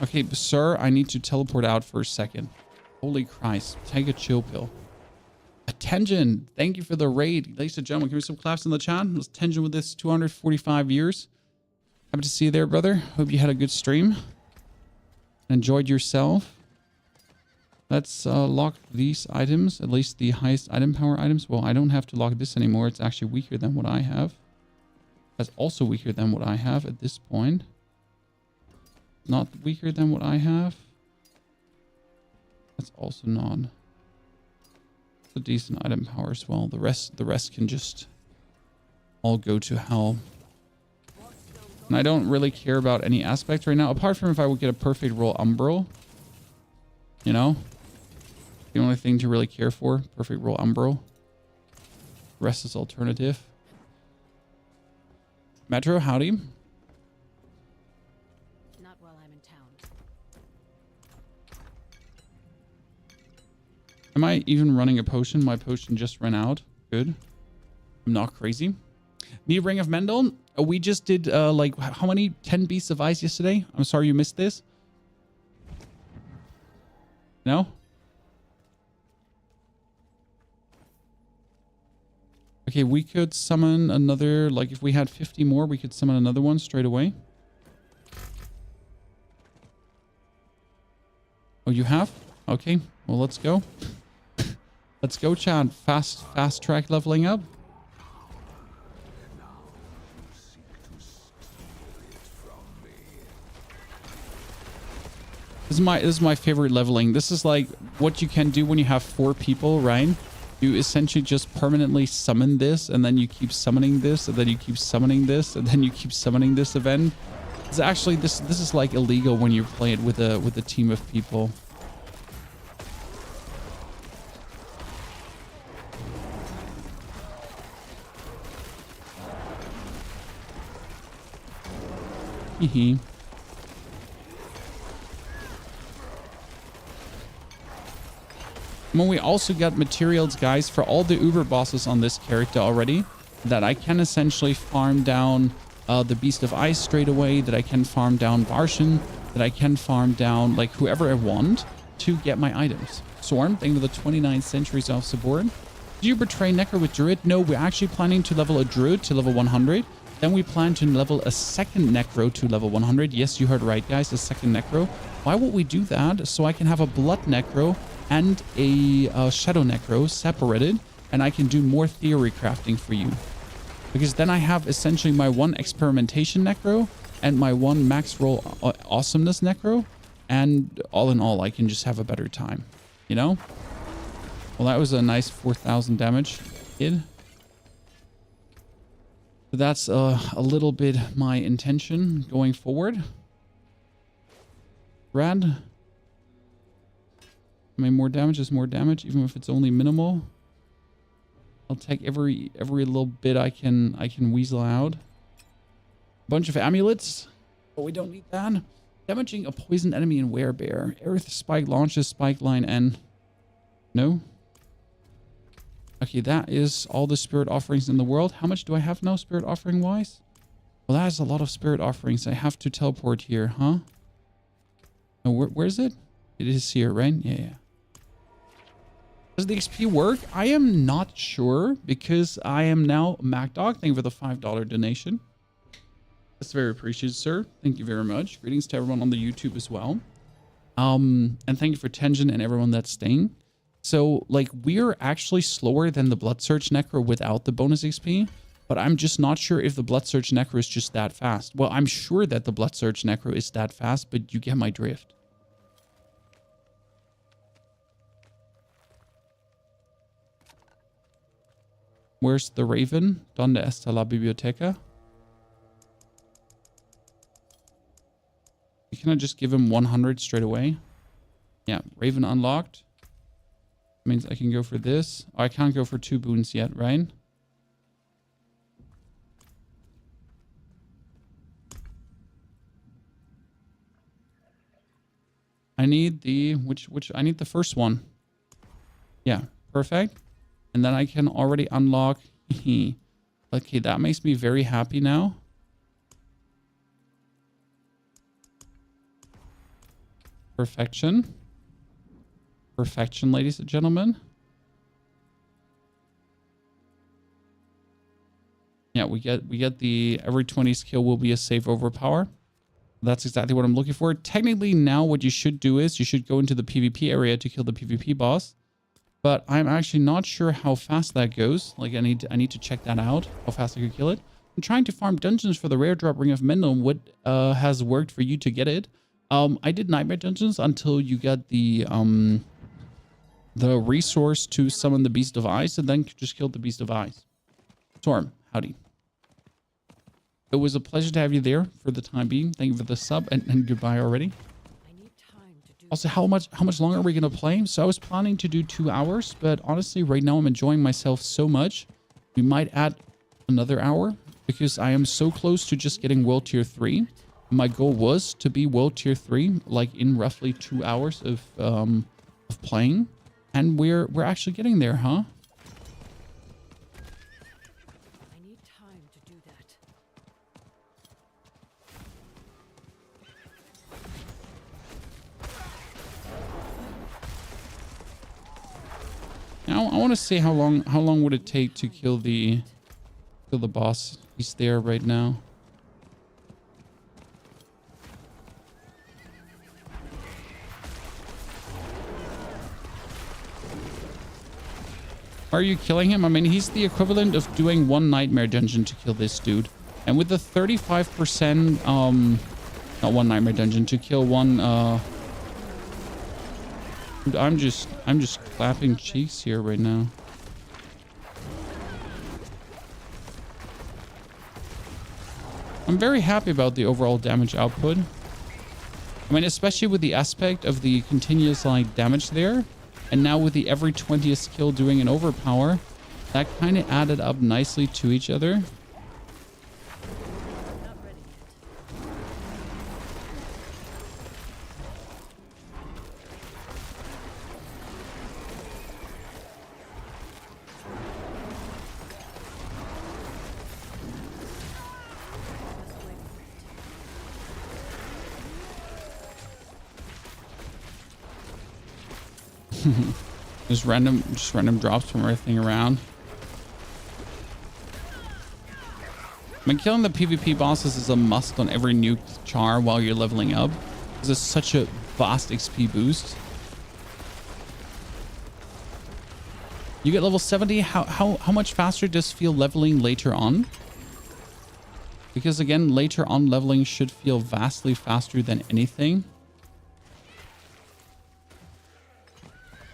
Speaker 1: Okay, sir, I need to teleport out for a second. Holy Christ. Take a chill pill. Tenjin, thank you for the raid. Ladies and gentlemen, give me some claps in the chat. It was Tenjin with this 245 years. Happy to see you there, brother. Hope you had a good stream. Enjoyed yourself. Let's lock these items, at least the highest item power items. Well, I don't have to lock this anymore. It's actually weaker than what I have. That's also weaker than what I have at this point. Not weaker than what I have. That's also not. It's a decent item power as well. The rest can just all go to hell. And I don't really care about any aspects right now, apart from if I would get a perfect roll umbral. You know? The only thing to really care for. Perfect roll umbral. Rest is alternative. Metro, howdy.
Speaker 2: Not while I'm in town.
Speaker 1: Am I even running a potion? My potion just ran out. Good. I'm not crazy. Need Ring of Mendel? We just did like how many? 10 Beasts of Ice yesterday? I'm sorry you missed this. No? Okay, we could summon another, like if we had 50 more, we could summon another one straight away. Oh, you have? Okay, well, let's go. Let's go, Chad. Fast track leveling up. This is my favorite leveling. This is like what you can do when you have 4 people, right? You essentially just permanently summon this, and then you keep summoning this, and then you keep summoning this, and then you keep summoning this event. It's actually this is like illegal when you play it with a team of people. Hehe. And we also got materials, guys, for all the Uber bosses on this character already, that I can essentially farm down the Beast of Ice straight away, that I can farm down Varshan, that I can farm down like whoever I want to get my items. Swarm, thank you for the 29 centuries of support. Did you betray Necro with Druid? No, we're actually planning to level a Druid to level 100. Then we plan to level a second Necro to level 100. Yes, you heard right, guys, a second Necro. Why would we do that? So I can have a Blood Necro and a Shadow Necro separated, and I can do more theory crafting for you. Because then I have essentially my one experimentation Necro and my one max roll awesomeness Necro, and all in all, I can just have a better time, you know? Well, that was a nice 4,000 damage, kid. So that's a little bit my intention going forward. Brad? I mean, more damage is more damage, even if it's only minimal. I'll take every little bit I can weasel out. A bunch of amulets, but we don't need that. Damaging a poisoned enemy in Werebear. Aerith Spike launches Spike Line and no. Okay, that is all the spirit offerings in the world. How much do I have now, spirit offering wise? Well, that is a lot of spirit offerings. I have to teleport here, huh? Oh, where is it? It is here, right? Yeah. Does the XP work? I am not sure because I am now MacDog. Thank you for the $5 donation. That's very appreciated, sir. Thank you very much. Greetings to everyone on the YouTube as well. And thank you for Tenjin and everyone that's staying. So, like, we're actually slower than the Blood Search Necro without the bonus XP, but I'm just not sure if the Blood Search Necro is just that fast. Well, I'm sure that the Blood Search Necro is that fast, but you get my drift. Where's the Raven? ¿Dónde está la biblioteca? Can I just give him 100 straight away? Yeah, Raven unlocked. Means I can go for this. Oh, I can't go for 2 boons yet, right? I need the which I need the first one. Yeah, perfect. And then I can already unlock. Okay, that makes me very happy now. Perfection. Perfection, ladies and gentlemen. Yeah, we get the every 20 skill will be a save overpower. That's exactly what I'm looking for. Technically, now what you should do is you should go into the PvP area to kill the PvP boss. But I'm actually not sure how fast that goes. Like, I need to check that out, how fast I could kill it. I'm trying to farm dungeons for the rare drop Ring of Mendel. What has worked for you to get it? I did nightmare dungeons until you got the resource to summon the Beast of Ice, and then just killed the Beast of Ice. Storm, howdy. It was a pleasure to have you there for the time being. Thank you for the sub and goodbye already.
Speaker 2: I need time to do
Speaker 1: Also, how much longer are we gonna play? So I was planning to do 2 hours, but honestly, right now I'm enjoying myself so much. We might add another hour because I am so close to just getting World Tier 3. My goal was to be World Tier 3, like in roughly 2 hours of playing, and we're actually getting there, huh?
Speaker 2: I need time to do that.
Speaker 1: Now I want to see how long would it take to kill the boss. He's there right now. Are you killing him? I mean, he's the equivalent of doing 1 nightmare dungeon to kill this dude. And with the 35%, not 1 nightmare dungeon, to kill 1, dude, I'm just clapping cheeks here right now. I'm very happy about the overall damage output. I mean, especially with the aspect of the continuous, like, damage there. And now with the every 20th kill doing an overpower, that kind of added up nicely to each other.
Speaker 2: Not ready yet.
Speaker 1: Just random drops from everything around. I mean, killing the PvP bosses is a must on every new char while you're leveling up. This is such a vast XP boost. You get level 70. How much faster does feel leveling later on? Because again, later on leveling should feel vastly faster than anything.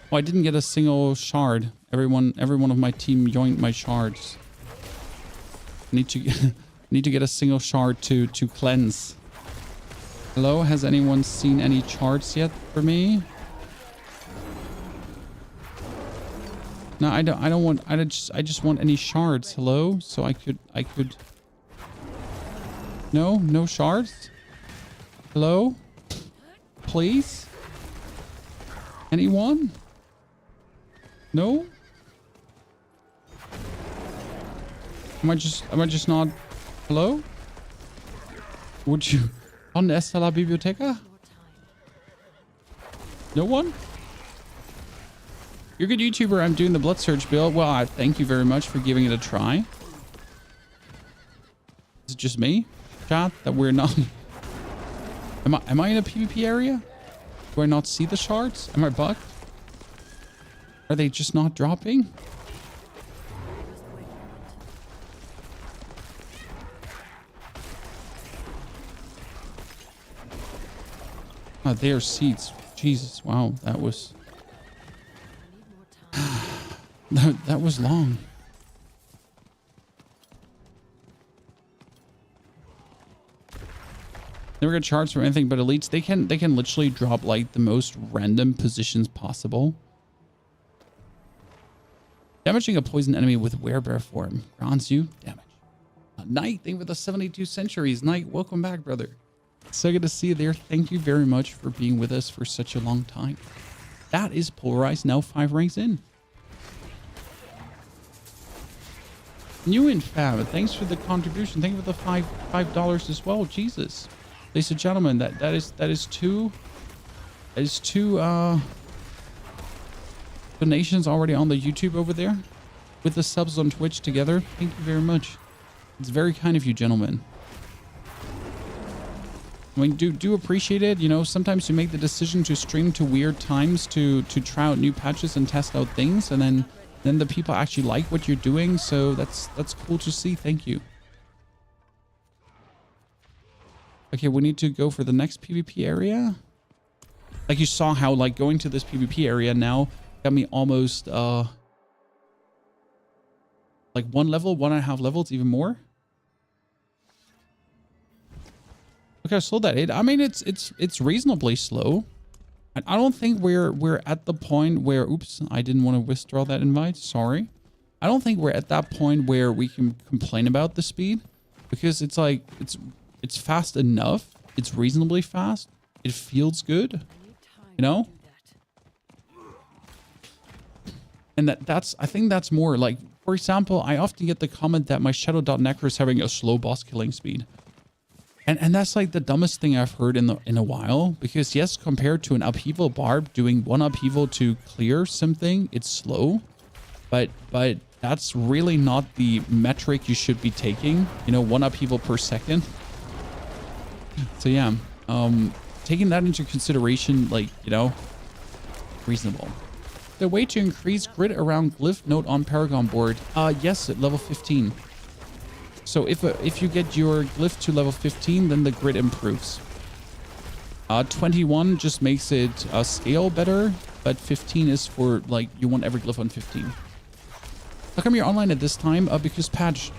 Speaker 1: Oh, I didn't get a single shard. Every one of my team yoinked my shards. Need to get a single shard to cleanse. Hello, has anyone seen any shards yet for me? No, I don't want. I just want any shards. Hello, so I could. No shards. Hello, please. Anyone? No? Am I just not... Hello? Would you... ¿Dónde está la biblioteca? No one? You're a good YouTuber. I'm doing the Blood Surge build. Well, I thank you very much for giving it a try. Is it just me, chat, that we're not... Am I in a PvP area? Do I not see the shards? Am I bugged? Are they just not dropping? Oh, there's seats. Jesus, wow, that was... that was long. Never get charged from anything but elites. They can literally drop like the most random positions possible. Damaging a poison enemy with werebear form grants you damage. Knight, thank you for the 72 centuries. Knight, welcome back, brother. So good to see you there. Thank you very much for being with us for such a long time. That is Pulverize, now 5 ranks in. New in fam, thanks for the contribution. Thank you for the $5 as well. Jesus, ladies and gentlemen, that is two donations already on the YouTube over there with the subs on Twitch together. Thank you very much. It's very kind of you, gentlemen. I mean, do appreciate it. You know, sometimes you make the decision to stream to weird times to try out new patches and test out things, and then the people actually like what you're doing. So that's cool to see. Thank you. Okay, we need to go for the next PvP area. Like you saw how like going to this PvP area now got me almost like 1 level, 1.5 levels, even more. Look how slow that is. I mean, it's reasonably slow. And I don't think we're at the point where, oops, I didn't want to withdraw that invite. Sorry. I don't think we're at that point where we can complain about the speed, because it's like, it's fast enough. It's reasonably fast. It feels good, you know? And I think that's more like, for example, I often get the comment that my Shadow Necro is having a slow boss killing speed. And that's like the dumbest thing I've heard in a while, because yes, compared to an upheaval barb, doing one upheaval to clear something, it's slow, but that's really not the metric you should be taking, you know, one upheaval per second. So yeah, taking that into consideration, like, you know, reasonable. The way to increase grid around glyph node on Paragon board, yes, at level 15. So if you get your glyph to level 15, then the grid improves. 21 just makes it scale better, but 15 is for, like, you want every glyph on 15. How come you're online at this time? Because patch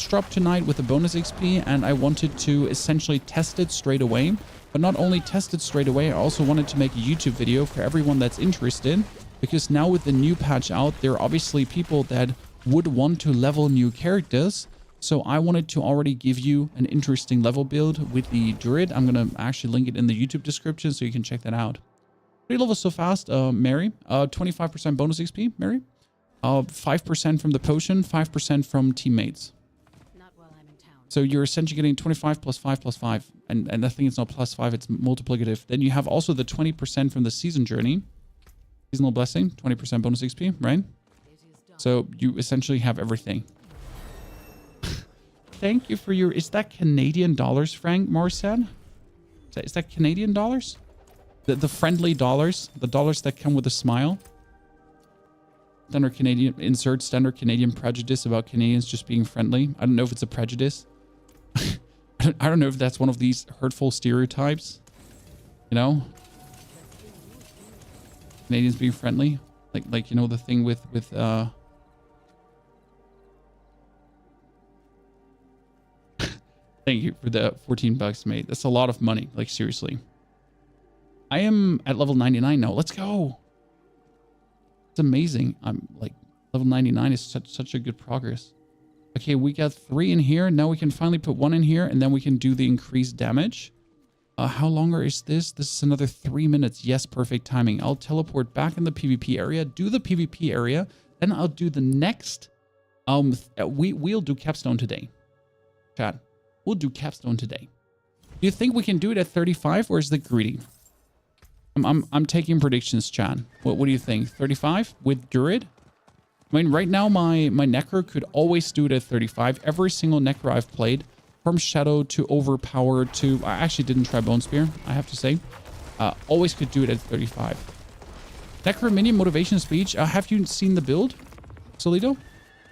Speaker 1: dropped tonight with a bonus XP, and I wanted to essentially test it straight away. But not only test it straight away, I also wanted to make a YouTube video for everyone that's interested, because now with the new patch out, there are obviously people that would want to level new characters. So I wanted to already give you an interesting level build with the Druid. I'm going to actually link it in the YouTube description so you can check that out. 3 levels so fast, Mary. 25% bonus XP, Mary. 5% from the potion, 5% from teammates.
Speaker 2: Not while I'm in town.
Speaker 1: So you're essentially getting 25 plus 5 plus 5. And I think it's not plus 5, it's multiplicative. Then you have also the 20% from the season journey. Seasonal blessing, 20% bonus XP, right? So you essentially have everything. Thank you for your... Is that Canadian dollars, Frank Morrison? Is that Canadian dollars? The friendly dollars? The dollars that come with a smile? Standard Canadian... Insert standard Canadian prejudice about Canadians just being friendly. I don't know if it's a prejudice. I don't know if that's one of these hurtful stereotypes. You know? Canadians being friendly. Like you know, the thing with Thank you for the 14 bucks, mate. That's a lot of money. Like, seriously. I am at level 99 now. Let's go. It's amazing. I'm like, level 99 is such a good progress. Okay, we got 3 in here. Now we can finally put 1 in here, and then we can do the increased damage. How longer is this? This is another 3 minutes. Yes, perfect timing. I'll teleport back in the PvP area, do the PvP area, then I'll do the next. We'll do Capstone today. Chat. We'll do Capstone today. Do you think we can do it at 35, or is it greedy? I'm taking predictions, chat. What do you think? 35 with Druid? I mean, right now my Necro could always do it at 35. Every single Necro I've played, from Shadow to Overpower to... I actually didn't try Bone Spear, I have to say. Always could do it at 35. Necro minion motivation speech. Have you seen the build, Solito?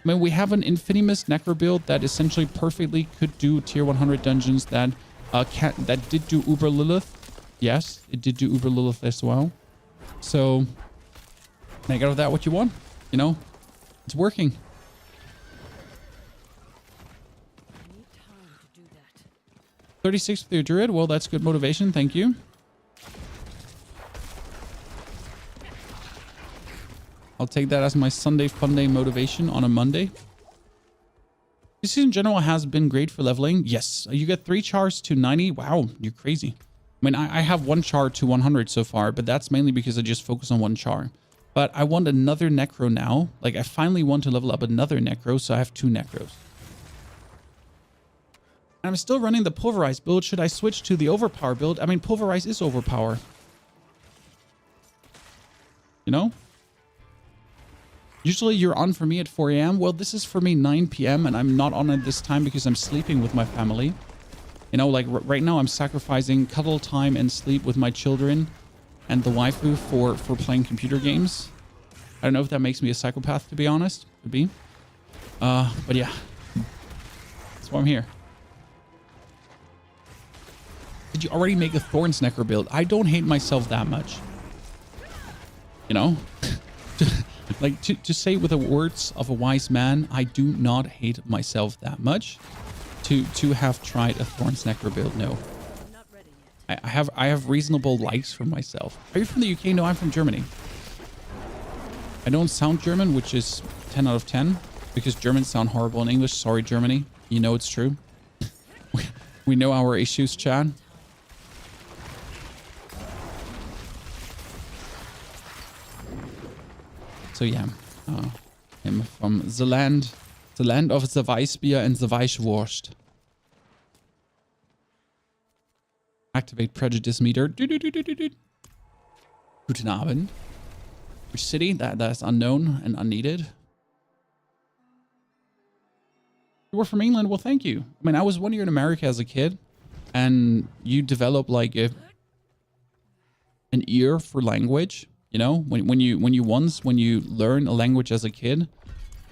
Speaker 1: I mean, we have an Infinimus Necro build that essentially perfectly could do tier 100 dungeons that that did do Uber Lilith. Yes, it did do Uber Lilith as well. So, make out of that what you want. You know, it's working.
Speaker 2: I need time to do that.
Speaker 1: 36 for your Druid. Well, that's good motivation. Thank you. I'll take that as my Sunday fun day motivation on a Monday. This season in general has been great for leveling. Yes, you get 3 chars to 90. Wow, you're crazy. I mean, I have 1 char to 100 so far, but that's mainly because I just focus on 1 char. But I want another Necro now. Like, I finally want to level up another Necro, so I have 2 Necros. I'm still running the Pulverize build. Should I switch to the Overpower build? I mean, Pulverize is Overpower. You know? Usually you're on for me at 4 a.m. Well, this is for me 9 p.m. and I'm not on at this time because I'm sleeping with my family. You know, like right now I'm sacrificing cuddle time and sleep with my children and the waifu for playing computer games. I don't know if that makes me a psychopath, to be honest. Could be. But yeah. That's why I'm here. Did you already make a Thorns Necro build? I don't hate myself that much. You know? Like, to say with the words of a wise man, I do not hate myself that much to have tried a Thorns Necro build. No. I have reasonable likes for myself. Are you from the UK? No, I'm from Germany. I don't sound German, which is 10 out of 10 because Germans sound horrible in English. Sorry, Germany. You know it's true. We know our issues, Chad. So yeah, I'm from the land of the Weissbier and the Weichwurst. Activate prejudice meter. Guten Abend. Which city? That's unknown and unneeded. You were from England? Well, thank you. I mean, I was 1 year in America as a kid, and you develop like an ear for language. You know, when you learn a language as a kid,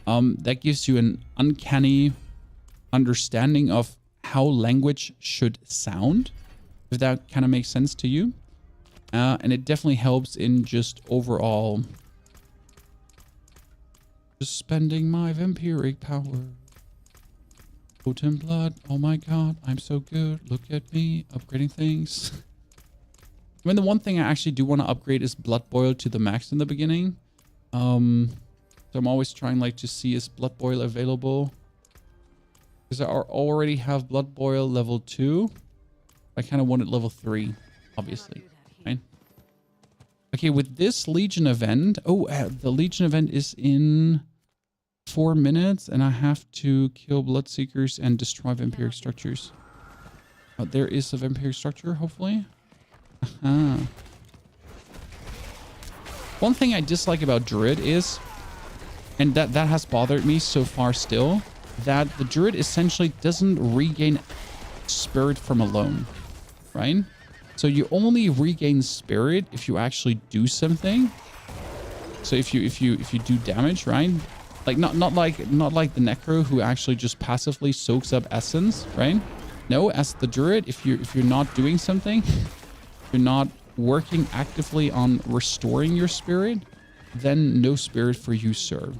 Speaker 1: that gives you an uncanny understanding of how language should sound, if that kind of makes sense to you. And it definitely helps in just overall just spending my vampiric power. Potent blood. Oh my god, I'm so good. Look at me upgrading things. I mean, the one thing I actually do want to upgrade is Blood Boil to the max in the beginning. So I'm always trying like to see is Blood Boil available. Because I already have Blood Boil level 2. I kind of want it level 3, obviously. Right? Okay, with this Legion event... Oh, the Legion event is in 4 minutes. And I have to kill Bloodseekers and destroy vampiric structures. There is a vampiric structure, hopefully. One thing I dislike about Druid is, and that has bothered me so far still, that the Druid essentially doesn't regain spirit from alone, right? So you only regain spirit if you actually do something. So if you do damage, right? Like not like the Necro who actually just passively soaks up essence, right? No, as the Druid, if you're not doing something, you're not working actively on restoring your spirit, then no spirit for you, sir.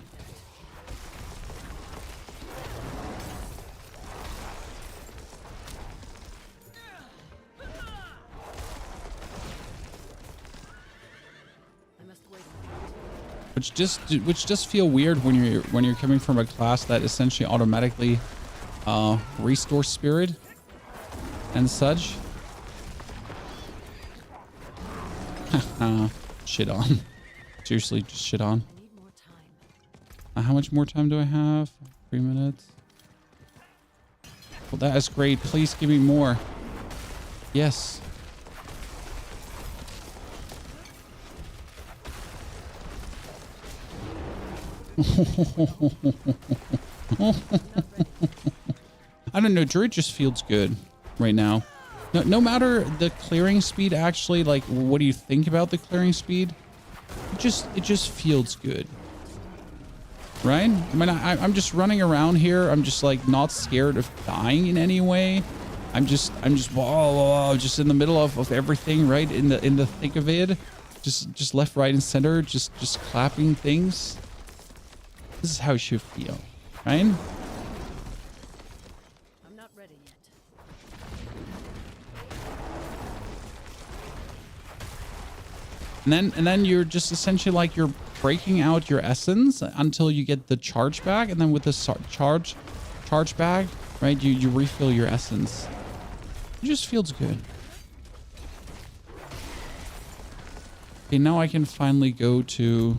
Speaker 1: Which just feel weird when you're coming from a class that essentially automatically restores spirit and such. Shit on. Seriously, just shit on. How much more time do I have? 3 minutes. Well, that is great. Please give me more. Yes. I don't know. Druid just feels good right now. No matter the clearing speed, actually, like, what do you think about the clearing speed? It just feels good, right? I mean, I'm just running around here. I'm just like not scared of dying in any way. I'm just whoa, just in the middle of everything, right? In the thick of it, just left, right, and center, just clapping things. This is how it should feel, right? And then you're just essentially like you're breaking out your essence until you get the charge back, and then with the charge back, right? You refill your essence. It just feels good. Okay, now I can finally go to.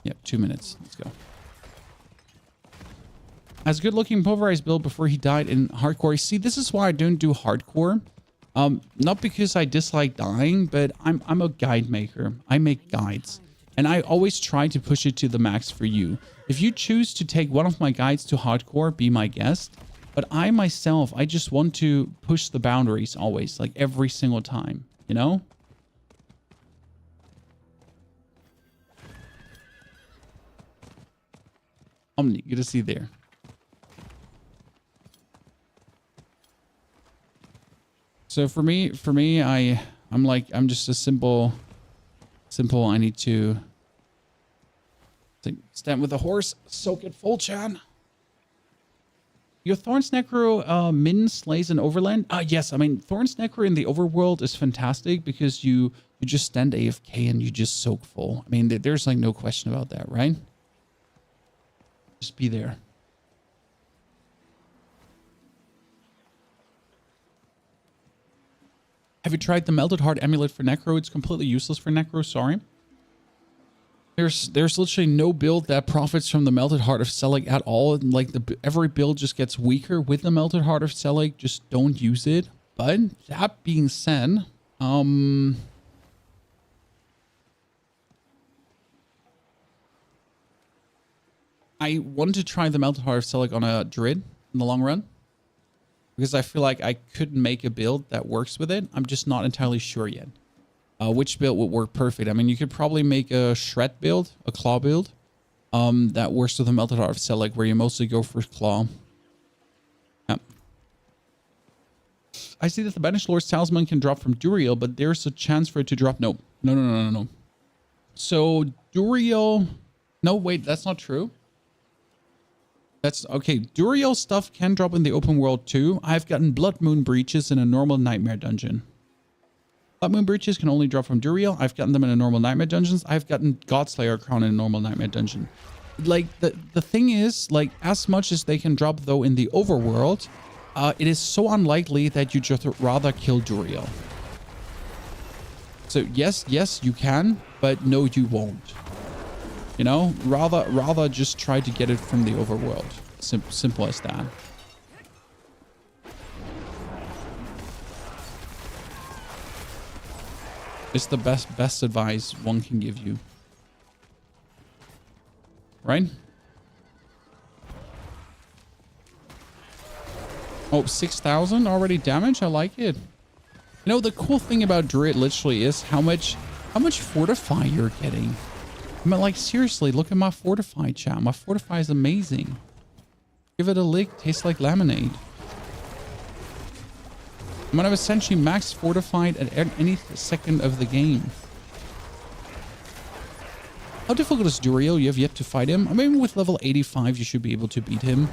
Speaker 1: Yep, 2 minutes. Let's go. As good looking pulverize build before he died in hardcore. See, this is why I don't do hardcore. Not because I dislike dying, but I'm a guide maker. I make guides, and I always try to push it to the max for you. If you choose to take one of my guides to hardcore, be my guest. But I myself, I just want to push the boundaries always, like every single time, you know? Omni, good to see you there. So for me, I'm just a simple, I need to stand with the horse, soak it full, Chan. Your Thorns Necro min slays in Overland? Yes, I mean, Thorns Necro in the Overworld is fantastic because you just stand AFK and you just soak full. I mean, there's like no question about that, right? Just be there. Have you tried the Melted Heart Amulet for Necro? It's completely useless for Necro, sorry. There's literally no build that profits from the Melted Heart of Selig at all. Like every build just gets weaker with the Melted Heart of Selig. Just don't use it. But that being said, I want to try the Melted Heart of Selig on a Druid in the long run, because I feel like I could make a build that works with it. I'm just not entirely sure yet. Which build would work perfect. I mean, you could probably make a shred build, a claw build, that works with the Melted Heart of Selig, where you mostly go for claw. Yeah. I see that the Banished Lord's Talisman can drop from Duriel, but there's a chance for it to drop. No. So Duriel, no, wait, that's not true. That's okay. Duriel stuff can drop in the open world too. I've gotten Blood Moon Breaches in a normal Nightmare dungeon. Blood Moon Breaches can only drop from Duriel. I've gotten them in a normal Nightmare dungeons. I've gotten Godslayer Crown in a normal Nightmare dungeon. Like the thing is, like, as much as they can drop though in the overworld, it is so unlikely that you just rather kill Duriel. So yes, you can, but no, you won't. You know, rather just try to get it from the overworld. Simple as that. It's the best advice one can give you. Right? Oh, 6,000 already damage? I like it. You know, the cool thing about Druid literally is how much fortify you're getting. I mean, like, seriously, look at my fortify, chat. My fortify is amazing. Give it a lick. Tastes like lemonade. I mean, I've essentially max fortified at any second of the game. How difficult is Duriel? You have yet to fight him. I mean, with level 85, you should be able to beat him.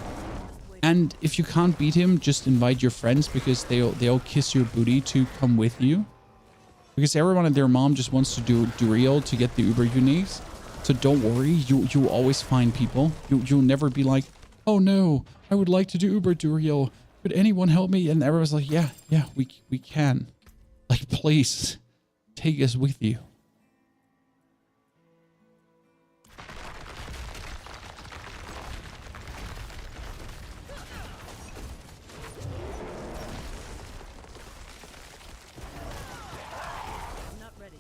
Speaker 1: And if you can't beat him, just invite your friends, because they'll kiss your booty to come with you. Because everyone and their mom just wants to do Duriel to get the Uber uniques. So don't worry, you'll always find people. You'll never be like, oh no, I would like to do Uber Duriel. Could anyone help me? And everyone's like, yeah, we can. Like, please, take us with you.
Speaker 2: Not ready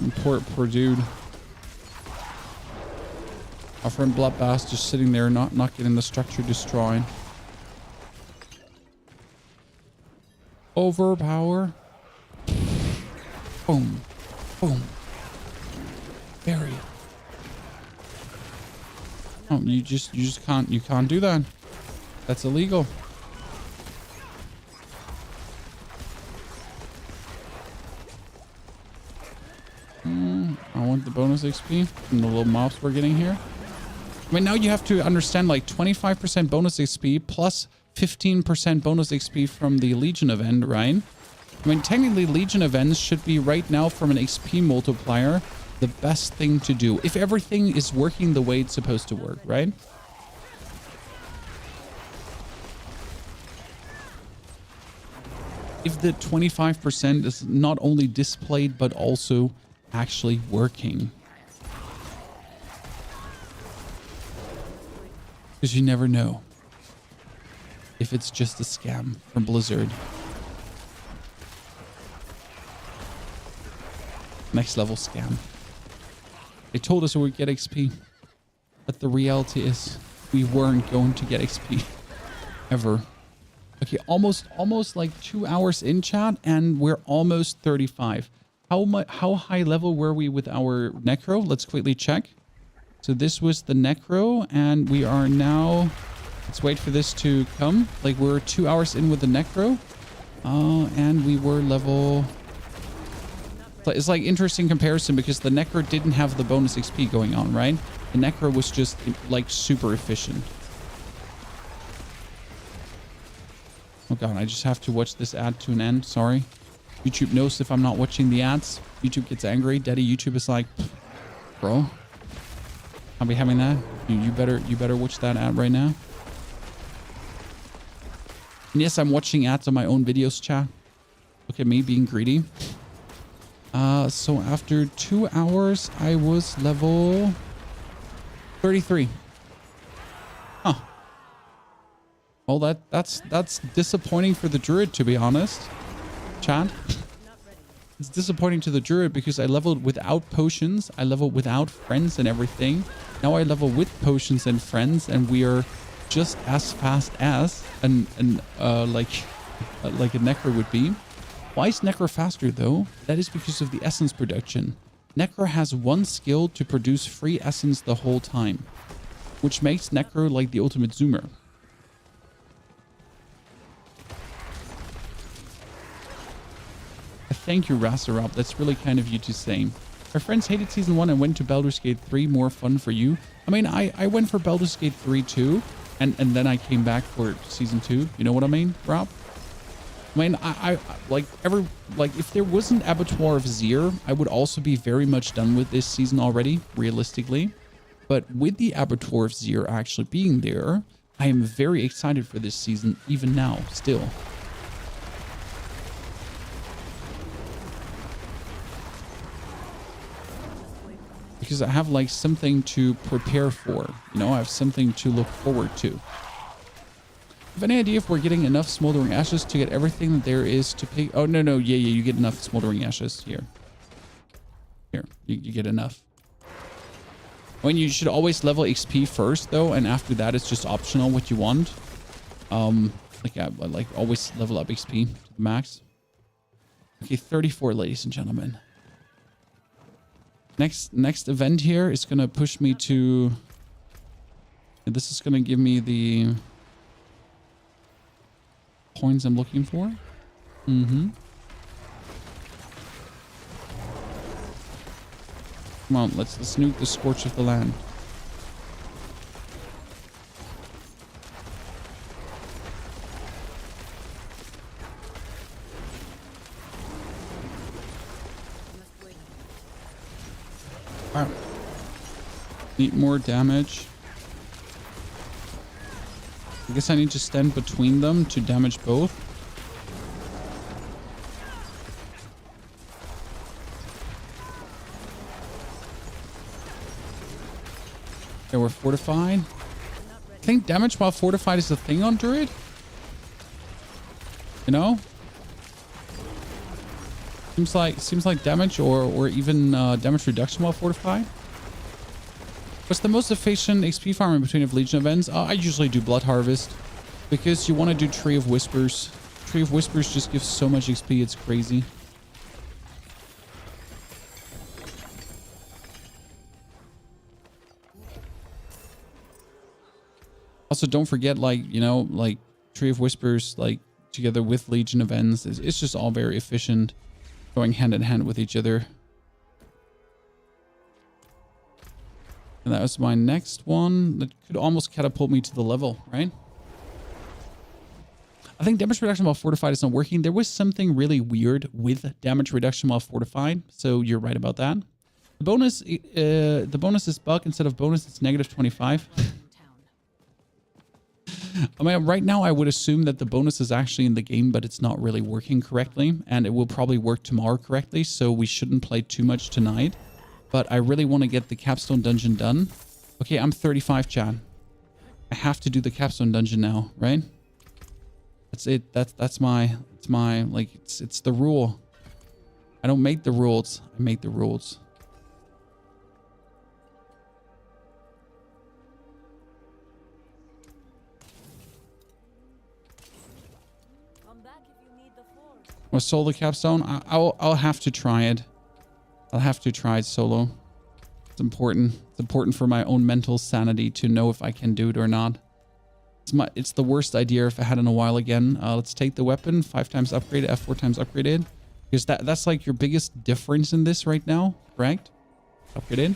Speaker 2: yet.
Speaker 1: Poor dude. Our friend Bloodbath just sitting there, not getting the structure destroyed. Overpower. Boom. Boom. Bury it. Oh, you can't do that. That's illegal. I want the bonus XP from the little mobs we're getting here. I mean, now you have to understand, like, 25% bonus XP plus 15% bonus XP from the Legion event, right? I mean, technically, Legion events should be right now, from an XP multiplier, the best thing to do. If everything is working the way it's supposed to work, right? If the 25% is not only displayed, but also actually working. Because you never know if it's just a scam from Blizzard. Next level scam. They told us we would get XP, but the reality is we weren't going to get XP ever. Okay, almost like 2 hours in, chat, and we're almost 35. How high level were we with our Necro? Let's quickly check. So this was the Necro, and we are now... Let's wait for this to come. Like, we're 2 hours in with the Necro. And we were level... It's like interesting comparison, because the Necro didn't have the bonus XP going on, right? The Necro was just, like, super efficient. Oh god, I just have to watch this ad to an end. Sorry. YouTube knows if I'm not watching the ads. YouTube gets angry. Daddy YouTube is like, bro, I'll be having that. You better watch that ad right now. And yes, I'm watching ads on my own videos, chat. Look at me being greedy. So after 2 hours, I was level 33. Huh. Well, that's disappointing for the Druid, to be honest. Chat. It's disappointing to the Druid because I leveled without potions. I leveled without friends and everything. Now I level with potions and friends, and we are just as fast as like a Necro would be. Why is Necro faster though? That is because of the essence production. Necro has one skill to produce free essence the whole time, which makes Necro like the ultimate zoomer. Thank you, Rasarab. That's really kind of you to say. Our friends hated Season 1 and went to Baldur's Gate 3. More fun for you. I mean, I went for Baldur's Gate 3 too, and then I came back for Season 2. You know what I mean, Rob? I mean, I if there wasn't Abattoir of Zir, I would also be very much done with this season already, realistically. But with the Abattoir of Zir actually being there, I am very excited for this season, even now, still. Because I have like something to prepare for, you know, I have something to look forward to. Have any idea if we're getting enough smoldering ashes to get everything that there is to pick? Oh, no, yeah, you get enough smoldering ashes here. Here, you get enough. I mean, you should always level XP first though, and after that it's just optional what you want. Like always level up XP to the max. Okay, 34, ladies and gentlemen. Next event here is gonna push me to. This is gonna give me the points I'm looking for. Come on, let's nuke the Scorch of the Land. Alright. Need more damage. I guess I need to stand between them to damage both. Okay, we're fortified. I think damage while fortified is a thing on Druid. You know? Seems like damage or even damage reduction while fortified. What's the most efficient XP farm in between of Legion events? I usually do Blood Harvest because you want to do Tree of Whispers. Tree of Whispers just gives so much XP, it's crazy. Also, don't forget, like, you know, like Tree of Whispers, like together with Legion events, it's just all very efficient, going hand in hand with each other. And that was my next one. That could almost catapult me to the level, right? I think damage reduction while fortified is not working. There was something really weird with damage reduction while fortified, so you're right about that. The bonus is bug. Instead of bonus, it's negative 25. I mean, right now I would assume that the bonus is actually in the game, but it's not really working correctly, and it will probably work tomorrow correctly, so we shouldn't play too much tonight. But I really want to get the Capstone dungeon done. Okay, I'm 35, Chad. I have to do the Capstone dungeon now, right? That's it. That's my like it's the rule. I don't make the rules. I make the rules. Or solo Capstone? I'll have to try it. I'll have to try it solo. It's important. It's important for my own mental sanity to know if I can do it or not. It's the worst idea if I had in a while again. Let's take the weapon. 5 times upgraded, F4 times upgraded. Because that's like your biggest difference in this right now, correct? Upgraded.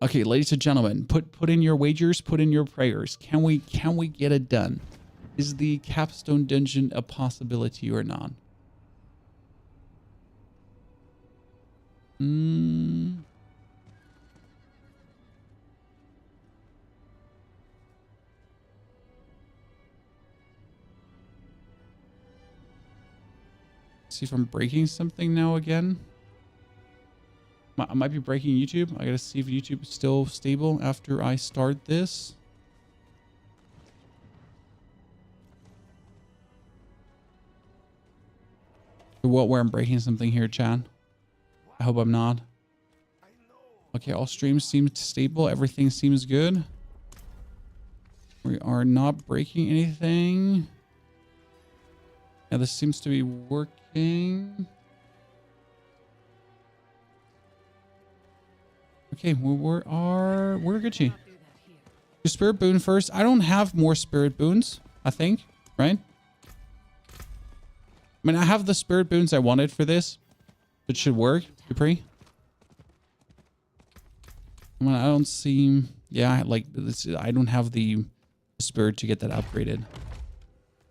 Speaker 1: Okay, ladies and gentlemen, put in your wagers, put in your prayers. Can we get it done? Is the Capstone dungeon a possibility or not? See if I'm breaking something now again. I might be breaking YouTube. I gotta see if YouTube is still stable after I start this. Where I'm breaking something here, Chan. I hope I'm not. Okay, all streams seem stable. Everything seems good. We are not breaking anything. Yeah, this seems to be working. Okay, we're Gucci. Your spirit boon first. I don't have more spirit boons, I think, right? I mean, I have the spirit boons I wanted for this. It should work, Dupree. I mean, I don't see... Yeah, like, this, I don't have the spirit to get that upgraded.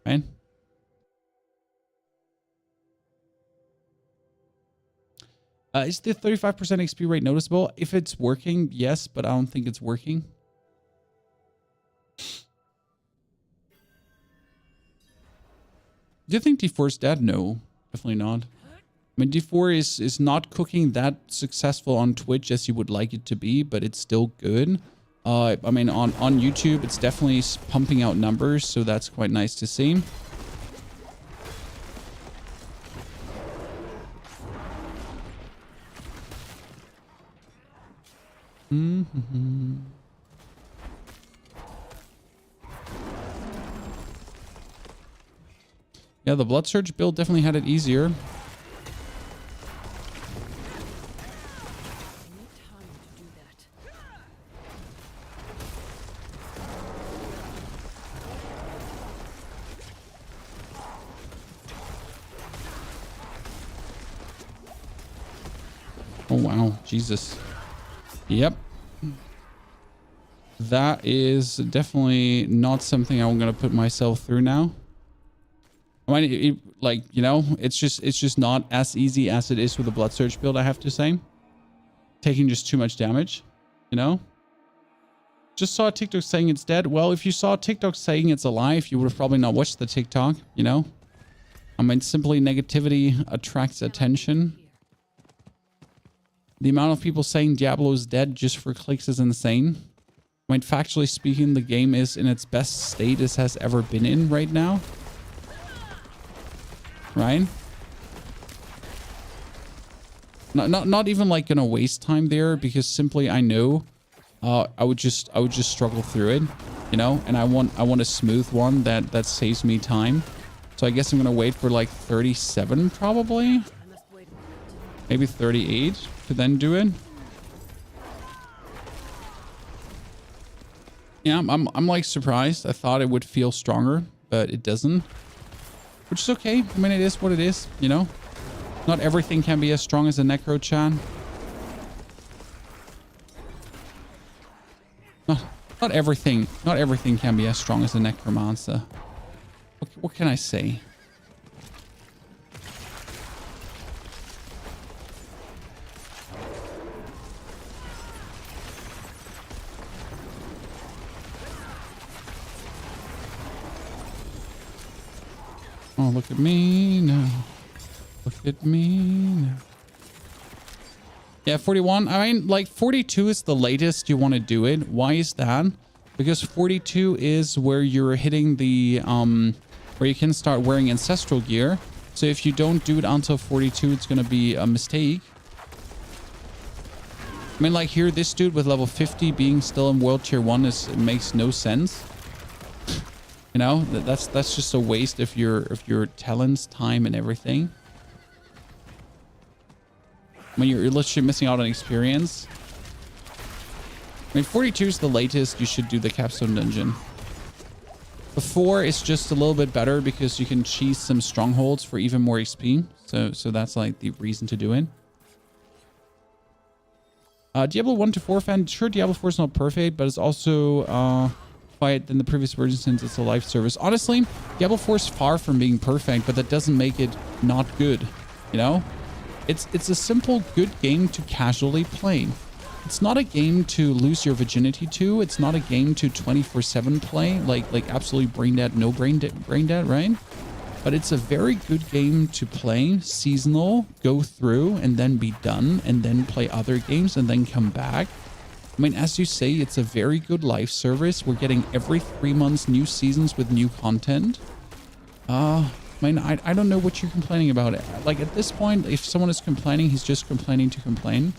Speaker 1: Right? Is the 35% XP rate noticeable? If it's working, yes, but I don't think it's working. Do you think D4 is dead? No, definitely not. I mean, D4 is not cooking that successful on Twitch as you would like it to be, but it's still good. I mean, on YouTube, it's definitely pumping out numbers, so that's quite nice to see. Yeah, the Blood Surge build definitely had it easier. Oh, wow. Jesus. Yep. That is definitely not something I'm going to put myself through now. I mean, like, you know, it's just not as easy as it is with the Blood Surge build, I have to say. Taking just too much damage, you know? Just saw a TikTok saying it's dead. Well, if you saw TikTok saying it's alive, you would have probably not watched the TikTok, you know? I mean, simply negativity attracts attention. The amount of people saying Diablo is dead just for clicks is insane. I mean, factually speaking, the game is in its best state it has ever been in right now. Right? Not even like gonna waste time there, because simply I know I would just struggle through it, you know, and I want a smooth one that saves me time. So I guess I'm gonna wait for like 37 probably, maybe 38 to then do it. Yeah, I'm like surprised. I thought it would feel stronger, but it doesn't. Which is okay. I mean, it is what it is, you know? Not everything can be as strong as a Necro-chan. Not everything can be as strong as a Necromancer. What can I say? Oh, look at me now. Look at me now. Yeah, 41. I mean, like 42 is the latest you want to do it. Why is that? Because 42 is where you're hitting the, where you can start wearing ancestral gear. So if you don't do it until 42, it's going to be a mistake. I mean, like here, this dude with level 50 being still in World Tier 1 it makes no sense. You know, that's just a waste of your talents, time, and everything. I mean, you're literally missing out on experience. I mean, 42 is the latest you should do the Capstone dungeon. Before, it's just a little bit better because you can cheese some strongholds for even more XP. So that's like the reason to do it. Diablo 1 to 4 fan. Sure, Diablo 4 is not perfect, but it's also quiet than the previous version since it's a live service. Honestly, Diablo 4 is far from being perfect, but that doesn't make it not good. You know, it's a simple, good game to casually play. It's not a game to lose your virginity to. It's not a game to 24/7 play, like absolutely brain dead, no brain dead, right? But it's a very good game to play, seasonal, go through, and then be done, and then play other games, and then come back. I mean, as you say, it's a very good live service. We're getting every 3 months new seasons with new content. I mean, I don't know what you're complaining about. Like, at this point, if someone is complaining, he's just complaining to complain.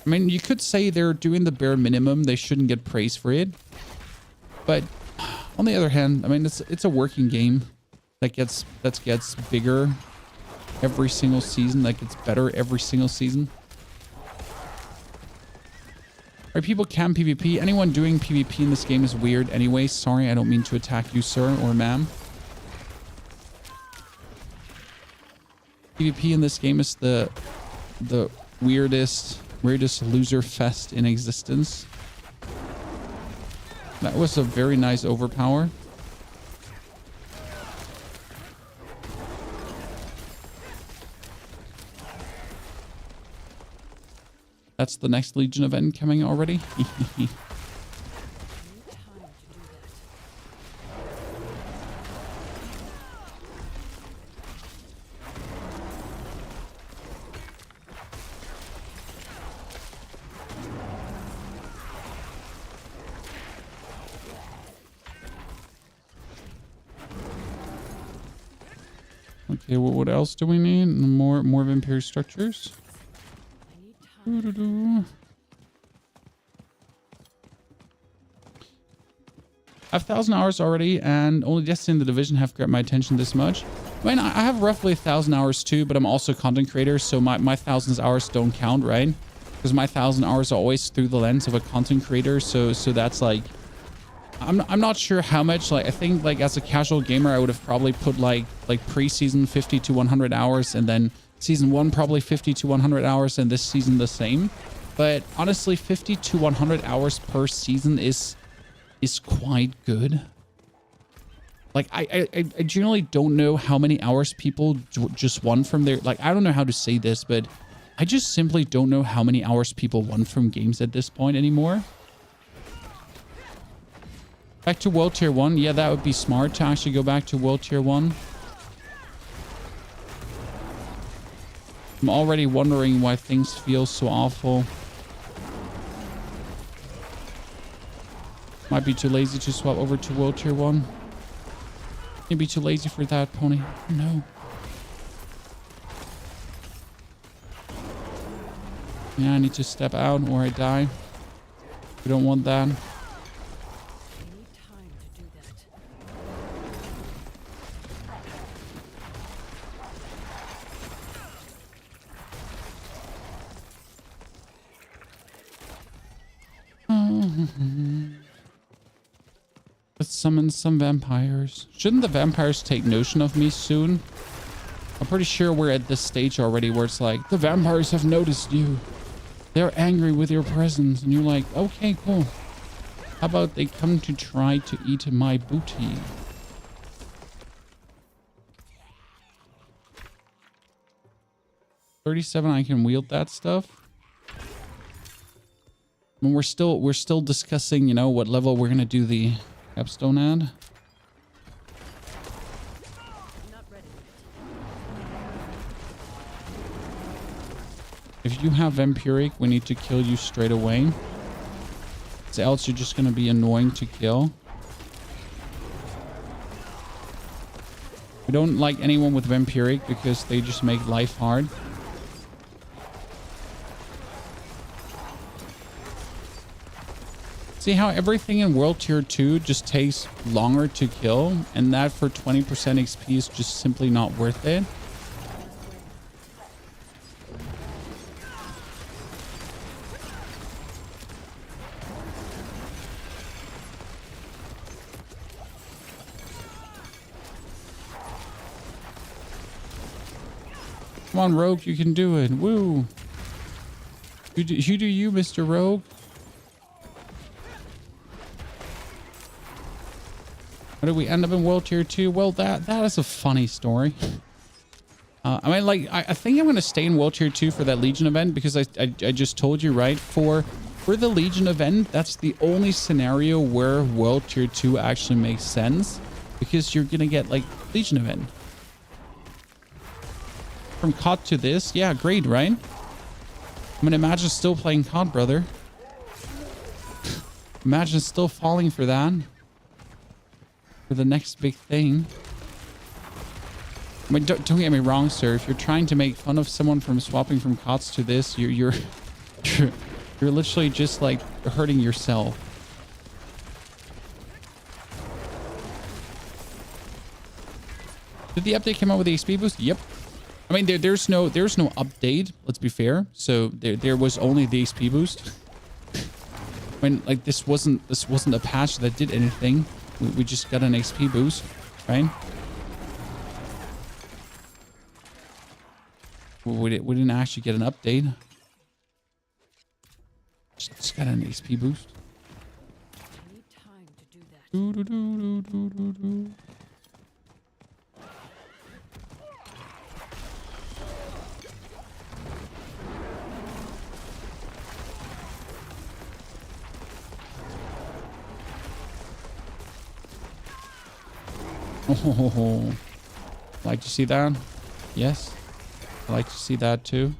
Speaker 1: I mean, you could say they're doing the bare minimum. They shouldn't get praise for it. But on the other hand, I mean, it's a working game that gets bigger every single season. That gets better every single season. Right, people can PvP. Anyone doing PvP in this game is weird anyway. Sorry, I don't mean to attack you, sir or ma'am. PvP in this game is the weirdest loser fest in existence. That was a very nice overpower. That's the next Legion event coming already. Okay, well, what else do we need? More vampire structures. I have 1,000 hours already, and only Destiny and the Division have grabbed my attention this much. I mean, I have roughly 1,000 hours too, but I'm also a content creator, so my 1,000 hours don't count, right? Because my 1,000 hours are always through the lens of a content creator, so that's like, I'm not sure how much. Like, I think like as a casual gamer, I would have probably put like pre-season 50 to 100 hours, and then season 1 probably 50 to 100 hours, and this season the same. But honestly, 50 to 100 hours per season is quite good. Like, I generally don't know how many hours people just won from their, like, I don't know how to say this, but I just simply don't know how many hours people won from games at this point anymore. Back to World Tier 1. Yeah, that would be smart to actually go back to World Tier 1. I'm already wondering why things feel so awful. Might be too lazy to swap over to World Tier 1. Maybe too lazy for that, Pony. No. Yeah, I need to step out or I die. We don't want that. Let's summon some vampires. Shouldn't the vampires take notion of me soon? I'm pretty sure we're at this stage already where it's like, the vampires have noticed you. They're angry with your presence. And you're like, okay, cool. How about they come to try to eat my booty? $37, I can wield that stuff. I mean, we're still discussing, you know, what level we're gonna do the Capstone ad. If you have Vampiric, we need to kill you straight away. Else you're just gonna be annoying to kill. We don't like anyone with Vampiric because they just make life hard. See how everything in World Tier 2 just takes longer to kill, and that for 20% XP is just simply not worth it. Come on, Rogue, you can do it. Woo! You do you, Mr. Rogue. How did we end up in World Tier 2? Well, that is a funny story. I mean, like, I think I'm going to stay in World Tier 2 for that Legion event because I just told you, right? For the Legion event, that's the only scenario where World Tier 2 actually makes sense because you're going to get, like, Legion event. From COD to this, yeah, great, right? I mean, imagine still playing COD, brother. Imagine still falling for that. For the next big thing. I mean, don't get me wrong, sir. If you're trying to make fun of someone from swapping from COTS to this, you're literally just like hurting yourself. Did the update come out with the XP boost? Yep. I mean, there's no update. Let's be fair. So there was only the XP boost. When like this wasn't a patch that did anything. We just got an XP boost, right? We didn't actually get an update. Just got an XP boost.
Speaker 2: I need time to do that.
Speaker 1: Do, do, do, do, do, do. Oh, like to see that? Yes. I like to see that too.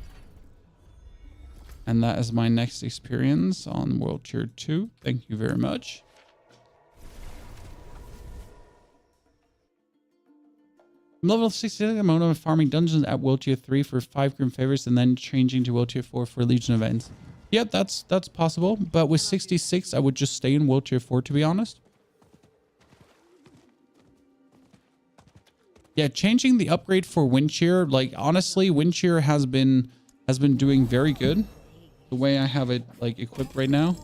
Speaker 1: And that is my next experience on World Tier 2. Thank you very much. I'm level 60 amount of farming dungeons at World Tier 3 for 5 grim favors and then changing to World Tier 4 for Legion events. Yep, that's possible. But with 66, I would just stay in World Tier 4, to be honest. Yeah, changing the upgrade for wind shear, like honestly, wind shear has been doing very good. The way I have it like equipped right now.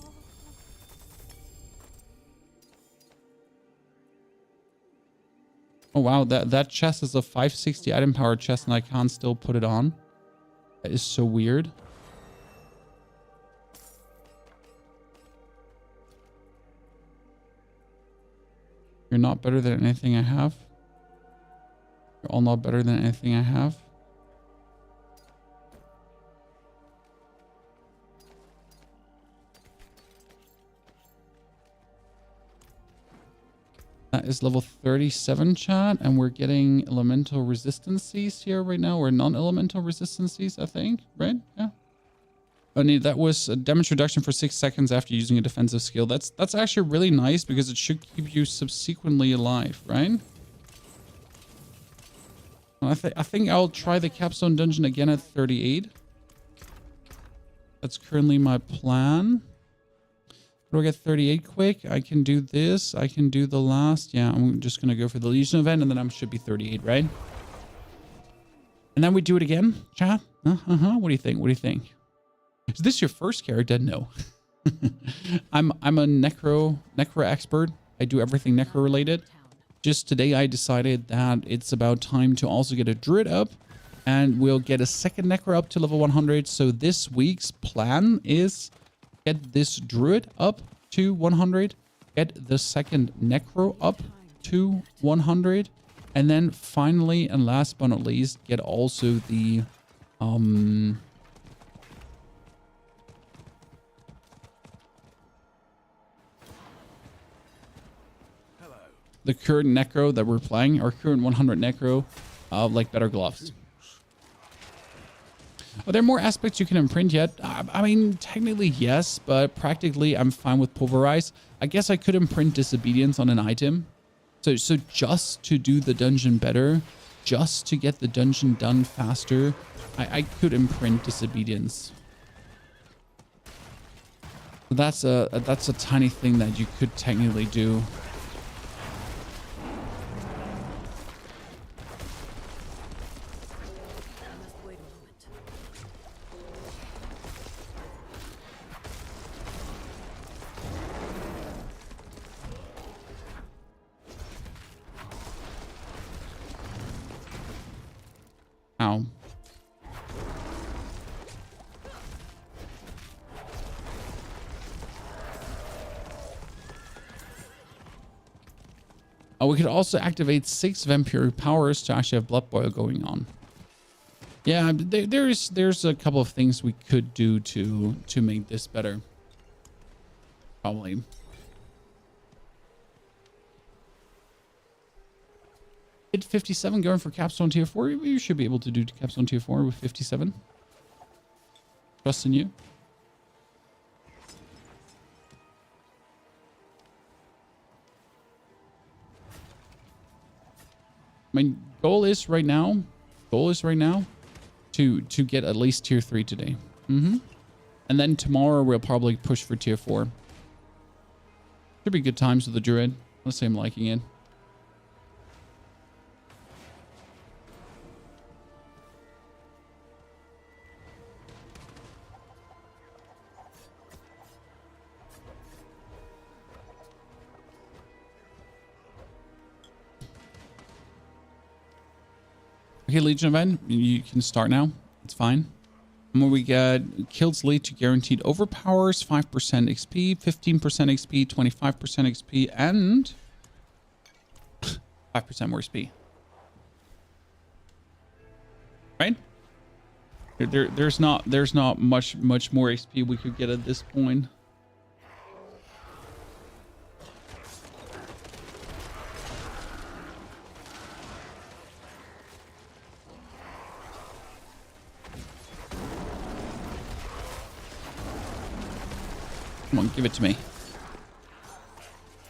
Speaker 1: Oh wow, that chest is a 560 item power chest and I can't still put it on. That is so weird. You're not better than anything I have. You're all not better than anything I have. That is level 37, chat, and we're getting elemental resistances here right now, or non-elemental resistances, I think, right? Yeah. Oh, nee, that was a damage reduction for 6 seconds after using a defensive skill. That's actually really nice because it should keep you subsequently alive, right? I think I'll try the Capstone dungeon again at 38. That's currently my plan. Do I get 38 quick? I can do this. I can do the last. Yeah, I'm just going to go for the Legion event and then I should be 38, right? And then we do it again, chat? What do you think? What do you think? Is this your first character? No. I'm a necro expert. I do everything necro related. Just today I decided that it's about time to also get a druid up and we'll get a second necro up to level 100. So this week's plan is get this druid up to 100, get the second necro up to 100, and then finally and last but not least get also the the current necro that we're playing, our current 100 necro, like better gloves. Are there more aspects you can imprint yet? I mean, technically yes, but practically I'm fine with pulverize. I guess I could imprint disobedience on an item. So just to do the dungeon better, just to get the dungeon done faster, I could imprint disobedience. So that's a tiny thing that you could technically do. Ow. We could also activate 6 vampiric powers to actually have blood boil going on. Yeah, there's a couple of things we could do to make this better. Probably. Hit 57 going for Capstone tier 4. You should be able to do Capstone tier 4 with 57. Trust in you. My goal is right now to get at least tier 3 today. And then tomorrow we'll probably push for tier 4. Should be good times with the Druid. Let's say I'm liking it. Okay, Legion event, you can start now. It's fine. And when we get kills lead to guaranteed overpowers, 5% XP, 15% XP, 25% XP, and 5% more XP. Right? There's not much more XP we could get at this point. Come on, give it to me.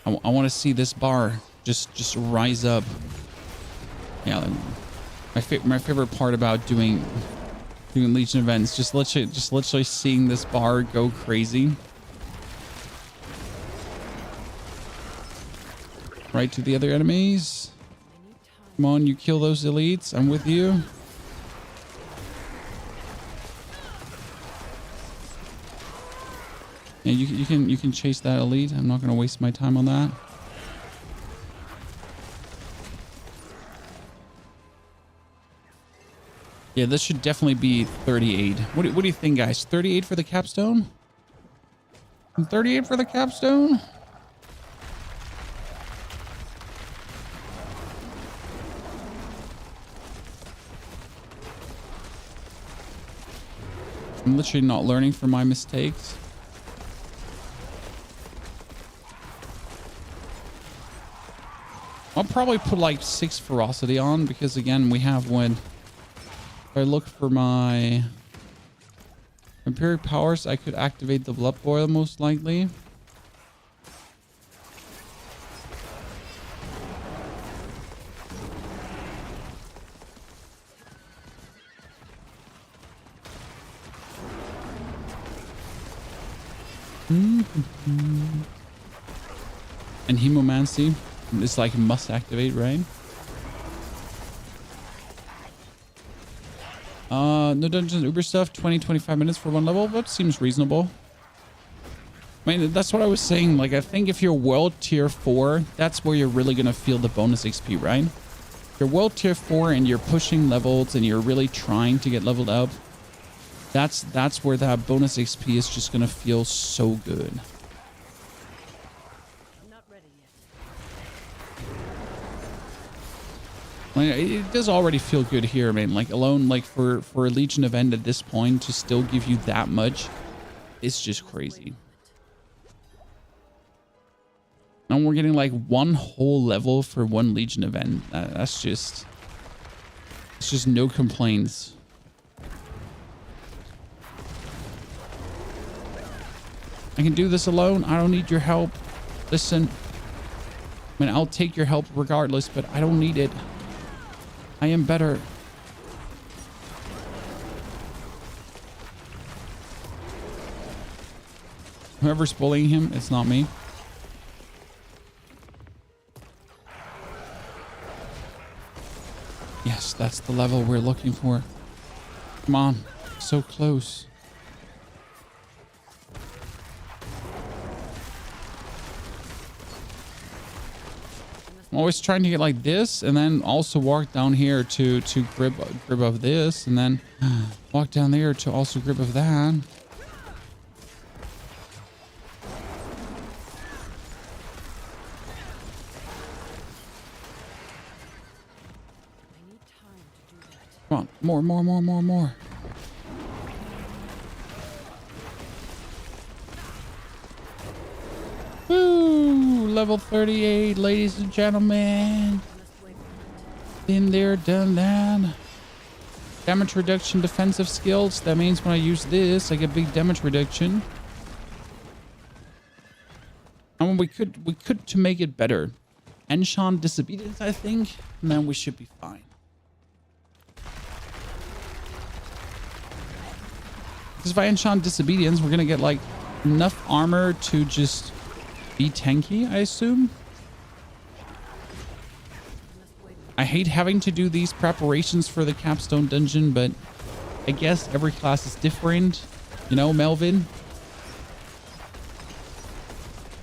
Speaker 1: I want to see this bar just rise up. Yeah, my favorite part about doing Legion events, just literally seeing this bar go crazy. Right to the other enemies. Come on, you kill those elites. I'm with you. Yeah, you can chase that elite. I'm not gonna waste my time on that. Yeah, this should definitely be 38. What do you think, guys? 38 for the capstone? 38 for the capstone? I'm literally not learning from my mistakes. I'll probably put like 6 ferocity on because again we have when if I look for my vampiric powers, I could activate the blood boil most likely. And hemomancy is like must activate, right? No dungeons uber stuff, 20-25 minutes for 1 level. That seems reasonable. I mean, that's what I was saying. Like, I think if you're world tier 4, that's where you're really gonna feel the bonus XP, right? If you're world tier 4 and you're pushing levels and you're really trying to get leveled up, that's where that bonus XP is just gonna feel so good. Like, it does already feel good here, man. Like alone, like for a Legion event at this point to still give you that much, it's just crazy. And we're getting like 1 whole level for 1 Legion event. It's just no complaints. I can do this alone. I don't need your help. Listen, I mean, I'll take your help regardless, but I don't need it. I am better. Whoever's bullying him, it's not me. Yes, that's the level we're looking for. Come on, so close. I'm always trying to get like this and then also walk down here to grip of this and then walk down there to also grip of that. on. More, more, more, more, more. Woo! Level 38, ladies and gentlemen. Been there, done that. Damage reduction, defensive skills. That means when I use this, I get big damage reduction. And we could to make it better. Enchant disobedience, I think, and then we should be fine. Because if I enchant disobedience, we're gonna get like enough armor to just be tanky, I assume. I hate having to do these preparations for the Capstone dungeon, but I guess every class is different. You know, Melvin?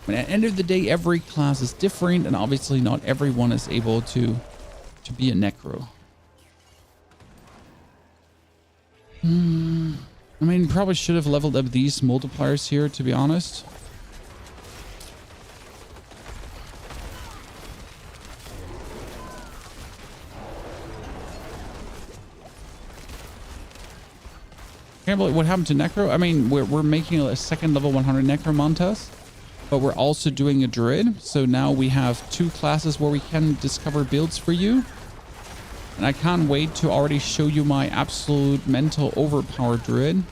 Speaker 1: But at the end of the day, every class is different, and obviously not everyone is able to be a necro. I mean, probably should have leveled up these multipliers here, to be honest. Can't believe what happened to Necro. I mean, we're making a second level 100 Necromantas, but we're also doing a Druid. So now we have 2 classes where we can discover builds for you. And I can't wait to already show you my absolute mental overpowered Druid.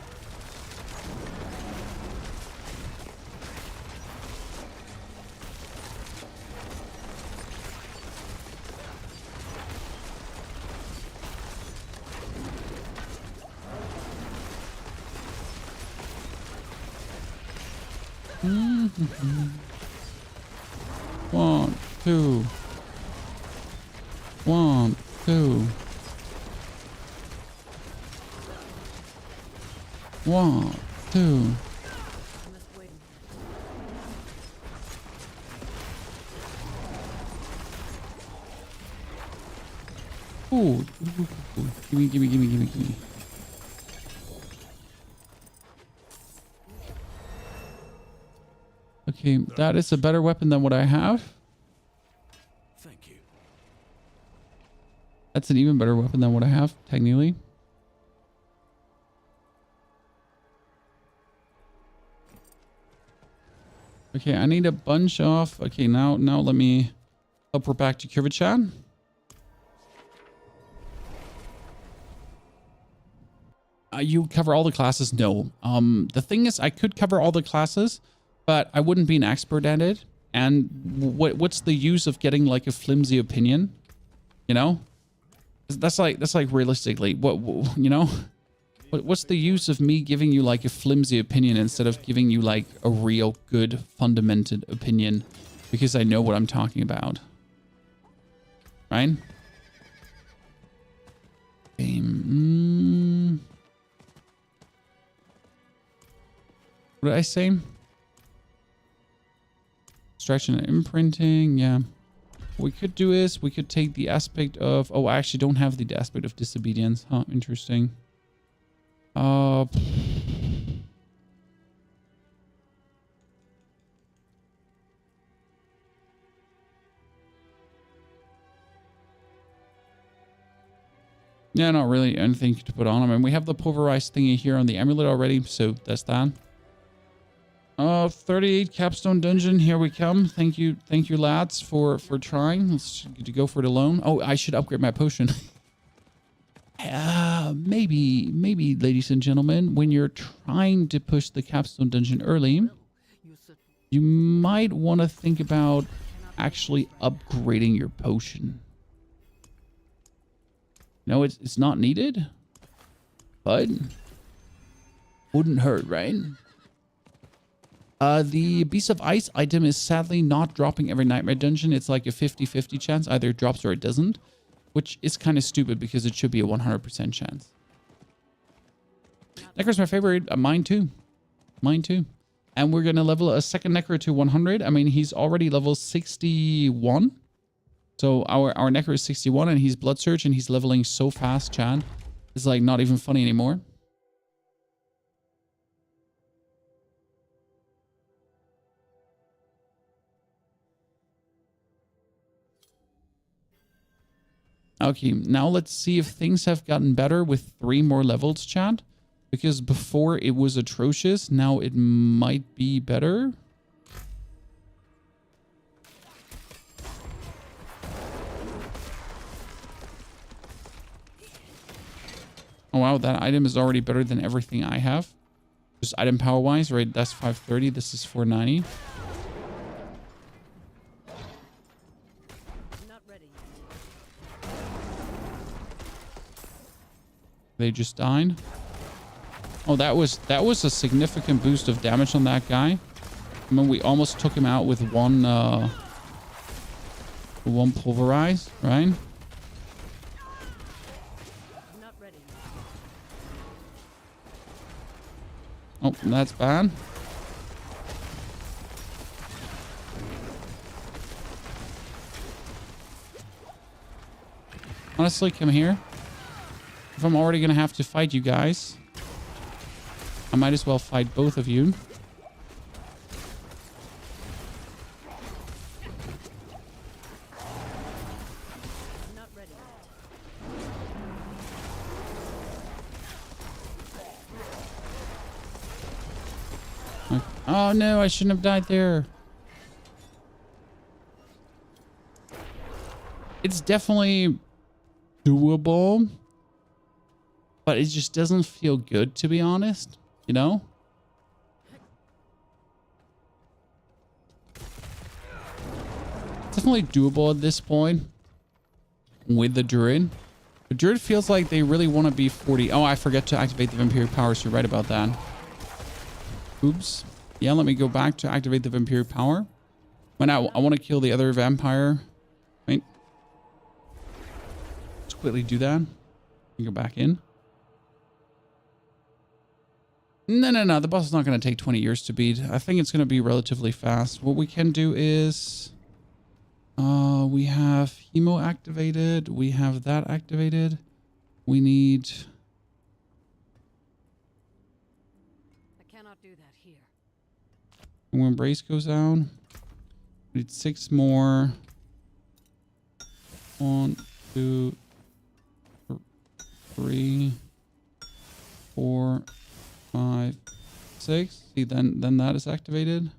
Speaker 1: One, two. 1, 2. 1, 2. Ooh. Gimme, gimme, gimme, gimme, gimme. Okay, that is a better weapon than what I have.
Speaker 3: Thank you.
Speaker 1: That's an even better weapon than what I have, technically. Okay, I need a bunch of... Okay, now let me teleport back to Kurvichan. You cover all the classes? No. The thing is, I could cover all the classes, but I wouldn't be an expert at it. And what's the use of getting like a flimsy opinion? You know? That's like realistically, you know? What's the use of me giving you like a flimsy opinion instead of giving you like a real good fundamented opinion? Because I know what I'm talking about. Right? What did I say? Extraction and imprinting, yeah. What we could do is we could take the aspect of... Oh, I actually don't have the aspect of disobedience. Huh, interesting. Yeah, not really anything to put on. I mean, we have the pulverize thingy here on the amulet already, so that's that. 38 Capstone dungeon, here we come. Thank you lads for trying. Let's go for it alone. Oh, I should upgrade my potion. Maybe, ladies and gentlemen, when you're trying to push the Capstone dungeon early, you might want to think about actually upgrading your potion. No, it's not needed, but wouldn't hurt, right? The Beast of Ice item is sadly not dropping every Nightmare dungeon. It's like a 50-50 chance. Either it drops or it doesn't, which is kind of stupid because it should be a 100% chance. Necro's my favorite. Mine too. Mine too. And we're going to level a second Necro to 100. I mean, he's already level 61. So our Necro is 61 and he's Blood Surge and he's leveling so fast, Chad. It's like not even funny anymore. Okay, now let's see if things have gotten better with 3 more levels, chat. Because before it was atrocious, now it might be better. Oh wow, that item is already better than everything I have. Just item power wise, right? That's 530. This is 490.
Speaker 2: Not ready yet.
Speaker 1: They just died. Oh, that was a significant boost of damage on that guy. I mean, we almost took him out with one pulverize, right?
Speaker 2: Not ready yet.
Speaker 1: Oh, that's bad. Honestly, come here. If I'm already gonna have to fight you guys, I might as well fight both of you.
Speaker 2: Not ready yet.
Speaker 1: Oh no, I shouldn't have died there. It's definitely doable, but it just doesn't feel good, to be honest, you know? It's definitely doable at this point with the Druid. The Druid feels like they really want to be 40. Oh, I forgot to activate the Vampiric Powers. You're right about that. Oops. Yeah, let me go back to activate the Vampiric Power. But now I want to kill the other vampire. Wait. Let's quickly do that. Go back in. No. The boss is not going to take 20 years to beat. I think it's going to be relatively fast. What we can do is... we have Hemo activated. We have that activated. We need...
Speaker 2: I cannot do that here.
Speaker 1: When Embrace goes down, we need 6 more. 1, 2, 3, 4, 5, 6. See, then that is activated.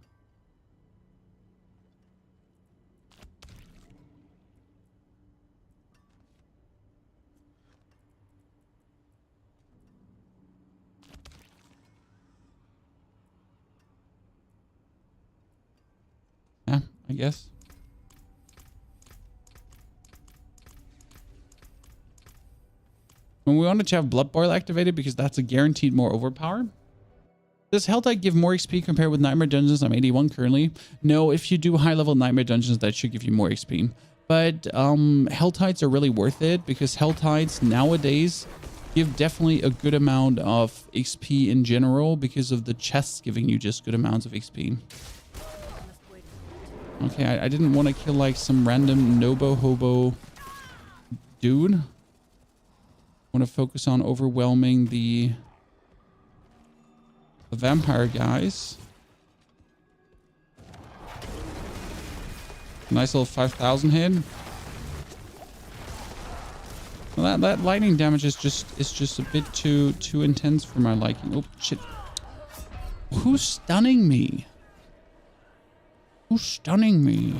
Speaker 1: Yeah, I guess. And we want to have Blood Boil activated because that's a guaranteed more overpower. Does Hell Tide give more XP compared with Nightmare Dungeons? I'm 81 currently. No, if you do high level Nightmare Dungeons, that should give you more XP. But Hell Tides are really worth it because Hell Tides nowadays give definitely a good amount of XP in general because of the chests giving you just good amounts of XP. Okay, I didn't want to kill like some random Nobo Hobo dude. I want to focus on overwhelming the vampire guys. Nice little 5,000 hit. Well, that lightning damage is just a bit too intense for my liking. Oh shit! Who's stunning me? Who's stunning me?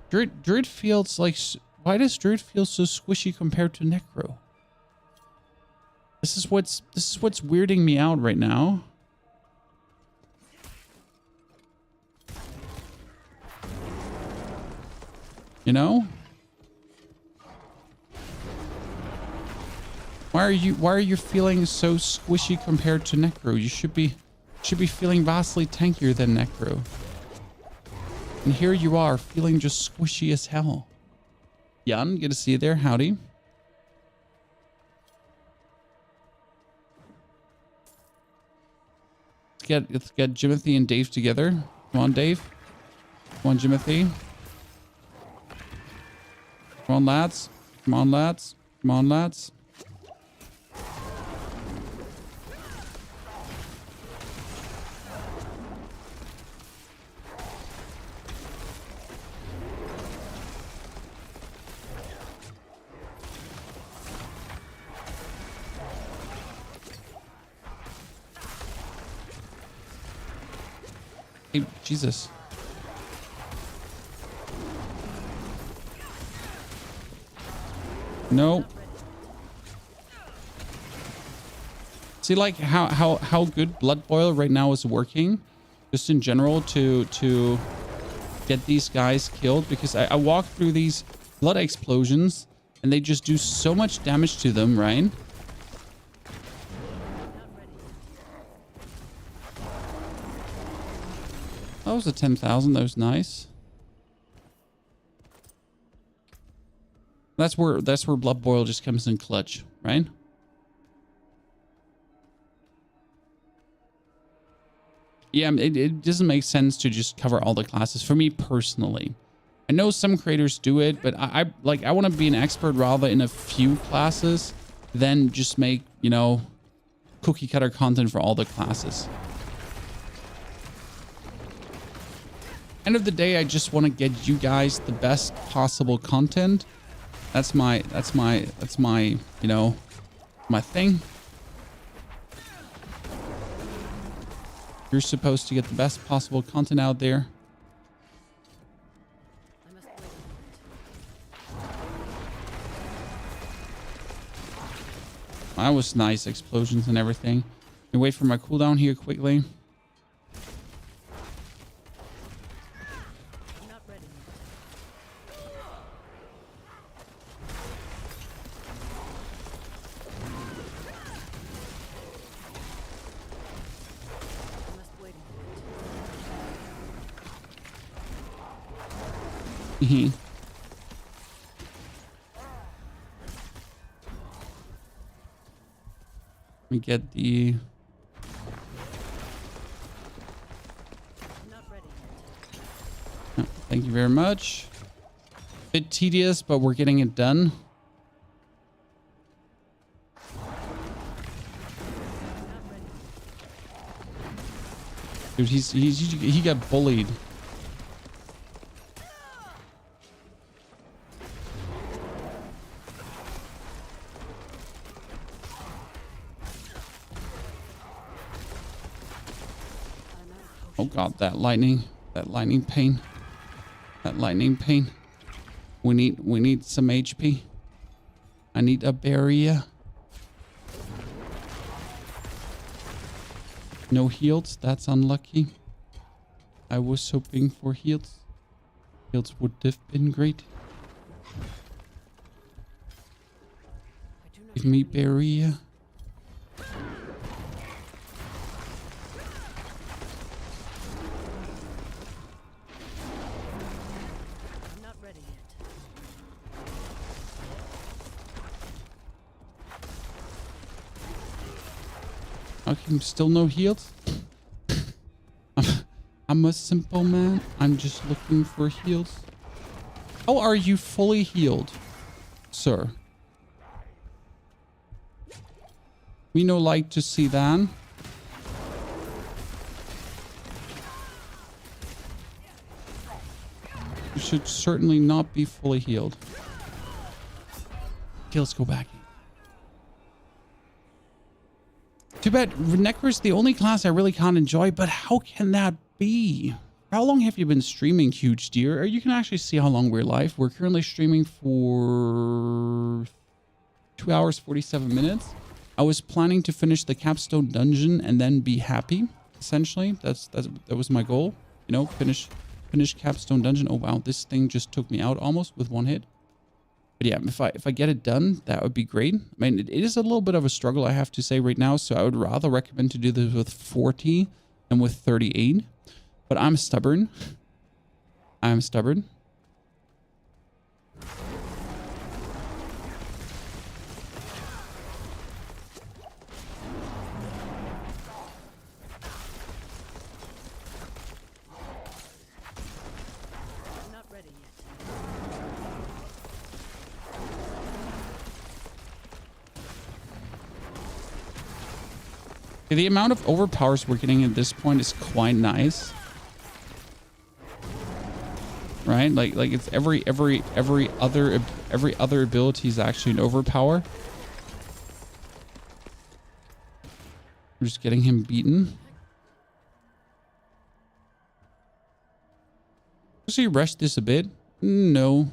Speaker 1: Druid feels like... Why does Druid feel so squishy compared to Necro? This is what's weirding me out right now. You know? Why are you feeling so squishy compared to Necro? You should be feeling vastly tankier than Necro. And here you are, feeling just squishy as hell. Jan, good to see you there. Howdy. Let's get Jimothy and Dave together. Come on, Dave. Come on, Jimothy. Come on, lads. Come on, lads. Come on, lads. Hey, Jesus. No. See, like how good Blood Boil right now is working, just in general to get these guys killed, because I walk through these blood explosions and they just do so much damage to them, right? That was a 10,000. That was nice. That's where Blood Boil just comes in clutch, right? Yeah, it doesn't make sense to just cover all the classes for me personally. I know some creators do it, but I want to be an expert rather in a few classes than just make, you know, cookie cutter content for all the classes. End of the day, I just want to get you guys the best possible content. That's my, you know, my thing. You're supposed to get the best possible content out there. That was nice, explosions and everything. Let me wait for my cooldown here quickly. Let me get the... Oh, thank you very much. Bit tedious, but we're getting it done. Dude, he got bullied. Oh god, that lightning pain. That lightning pain. We need some HP. I need a barrier. No heals, that's unlucky. I was hoping for heals. Heals would have been great. Give me barrier. Okay, still no heals. I'm a simple man. I'm just looking for heals. How are you fully healed, sir? We no like to see that. You should certainly not be fully healed. Okay, let's go back. Too bad Necro is the only class I really can't enjoy, but how can that be? How long have you been streaming, Huge Deer? You can actually see how long we're live. We're currently streaming for 2 hours, 47 minutes. I was planning to finish the Capstone dungeon and then be happy, essentially. That was my goal. You know, finish Capstone dungeon. Oh wow, this thing just took me out almost with one hit. But yeah, if I get it done, that would be great. I mean, it is a little bit of a struggle, I have to say right now. So I would rather recommend to do this with 40 than with 38. But I'm stubborn. I'm stubborn. The amount of overpowers we're getting at this point is quite nice, right? Like it's every other ability is actually an overpower. We're just getting him beaten. Should we rush this a bit? No.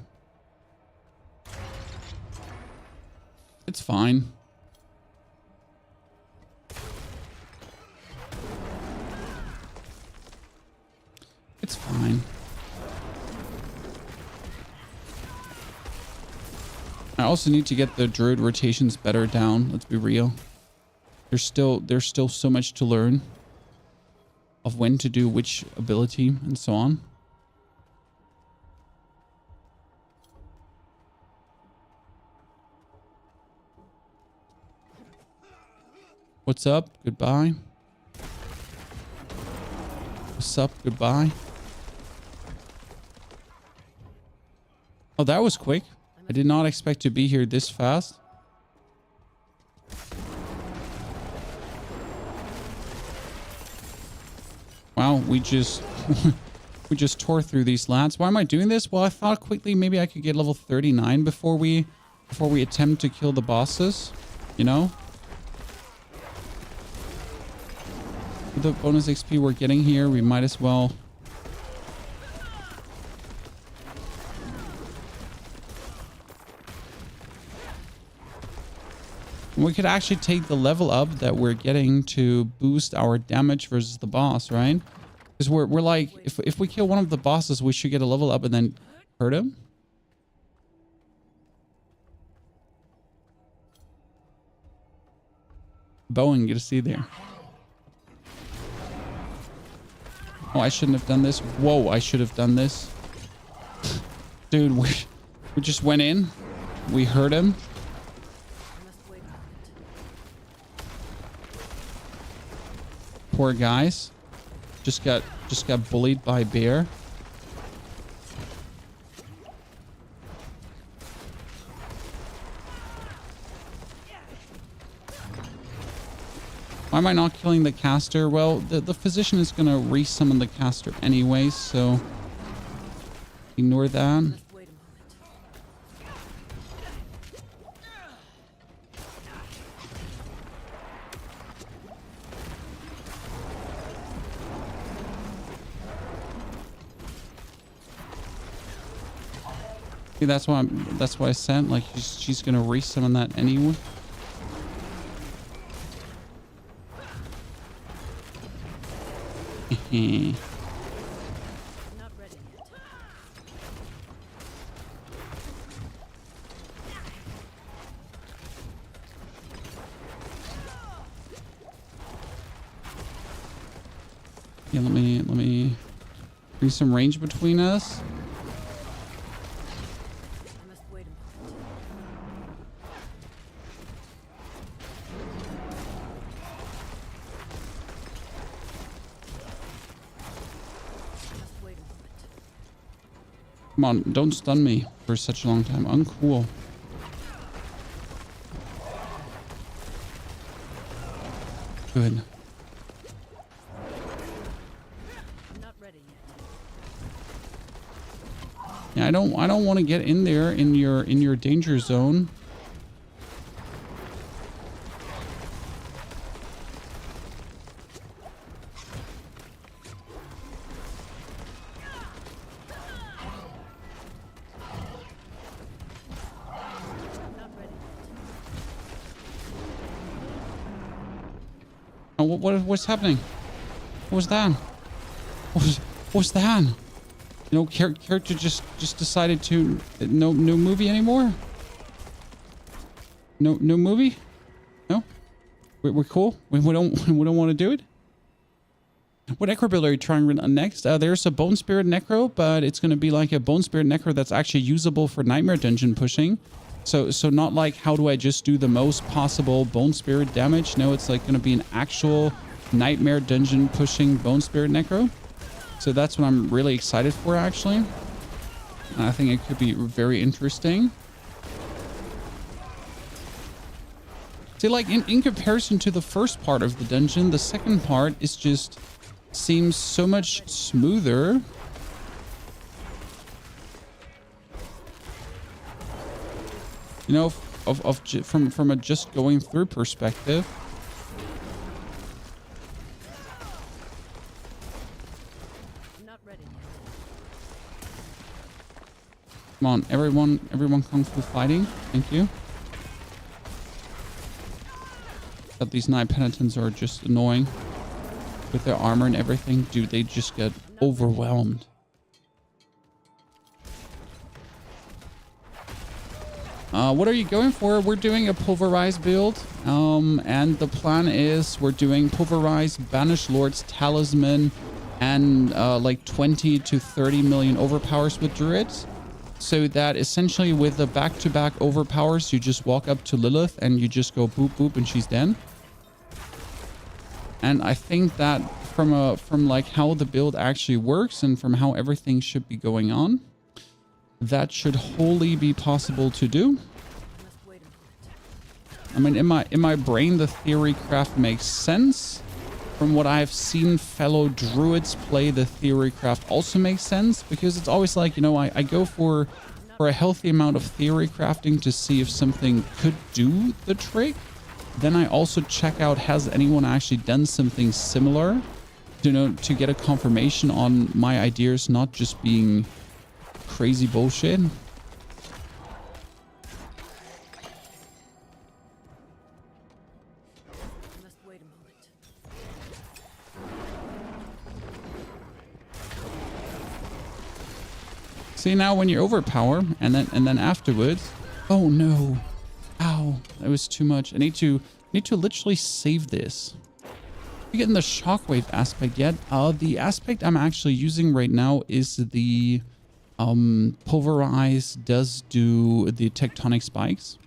Speaker 1: It's fine. It's fine. I also need to get the druid rotations better down. Let's be real. There's still so much to learn of when to do which ability and so on. What's up? Goodbye. What's up? Goodbye. Oh, that was quick. I did not expect to be here this fast. Wow, we just we just tore through these lads. Why am I doing this? Well, I thought quickly maybe I could get level 39 before we attempt to kill the bosses, you know? The bonus XP we're getting here, we might as well. We could actually take the level up that we're getting to boost our damage versus the boss, right? Because we're like, if we kill one of the bosses, we should get a level up and then hurt him. Bowen, get to see there. Oh, I shouldn't have done this. Whoa, I should have done this. Dude, we just went in. We hurt him. Poor guys. Just got bullied by bear. Why am I not killing the caster? Well, the physician is going to re-summon the caster anyway, so ignore that. See, that's why I said, like, she's going to re-summon that anyway. Not ready yet. Yeah, let me bring some range between us.
Speaker 2: I must wait a moment.
Speaker 1: Come on, don't stun me for such a long time. Uncool. Good.
Speaker 2: I'm not ready yet.
Speaker 1: Yeah, I don't want to get in there in your danger zone. What's happening? What was that? What was that? You know, character just decided to no movie anymore. No movie. No, we're cool. We don't want to do it. What necro build are you trying next? There's a bone spirit necro, but it's going to be like a bone spirit necro that's actually usable for nightmare dungeon pushing. So not like how do I just do the most possible bone spirit damage? No, it's like going to be an actual nightmare dungeon pushing bone spirit necro. So that's what I'm really excited for, actually. And I think it could be very interesting. See, like in comparison to the first part of the dungeon, the second part is just seems so much smoother. You know, from a just going through perspective.
Speaker 2: I'm not ready yet.
Speaker 1: Come on, everyone kung fu fighting. Thank you. But these Knight Penitents are just annoying. With their armor and everything. Dude, they just get overwhelmed. What are you going for? We're doing a pulverize build. And the plan is we're doing pulverize, banish lord's talisman, and like 20 to 30 million overpowers with druids. So that essentially with the back-to-back overpowers, you just walk up to Lilith and you just go boop boop and she's dead. And I think that from like how the build actually works and from how everything should be going on, that should wholly be possible to do. I mean, in my brain, the theory craft makes sense. From what I've seen fellow druids play, the theory craft also makes sense, because it's always like, you know, I go for a healthy amount of theory crafting to see if something could do the trick. Then I also check out, has anyone actually done something similar, you know, to get a confirmation on my ideas not just being crazy bullshit. See, now when you overpower and then afterwards, oh no, ow, that was too much. I need to literally save this. We're getting the shockwave aspect yet. The aspect I'm actually using right now is the pulverize does do the tectonic spikes.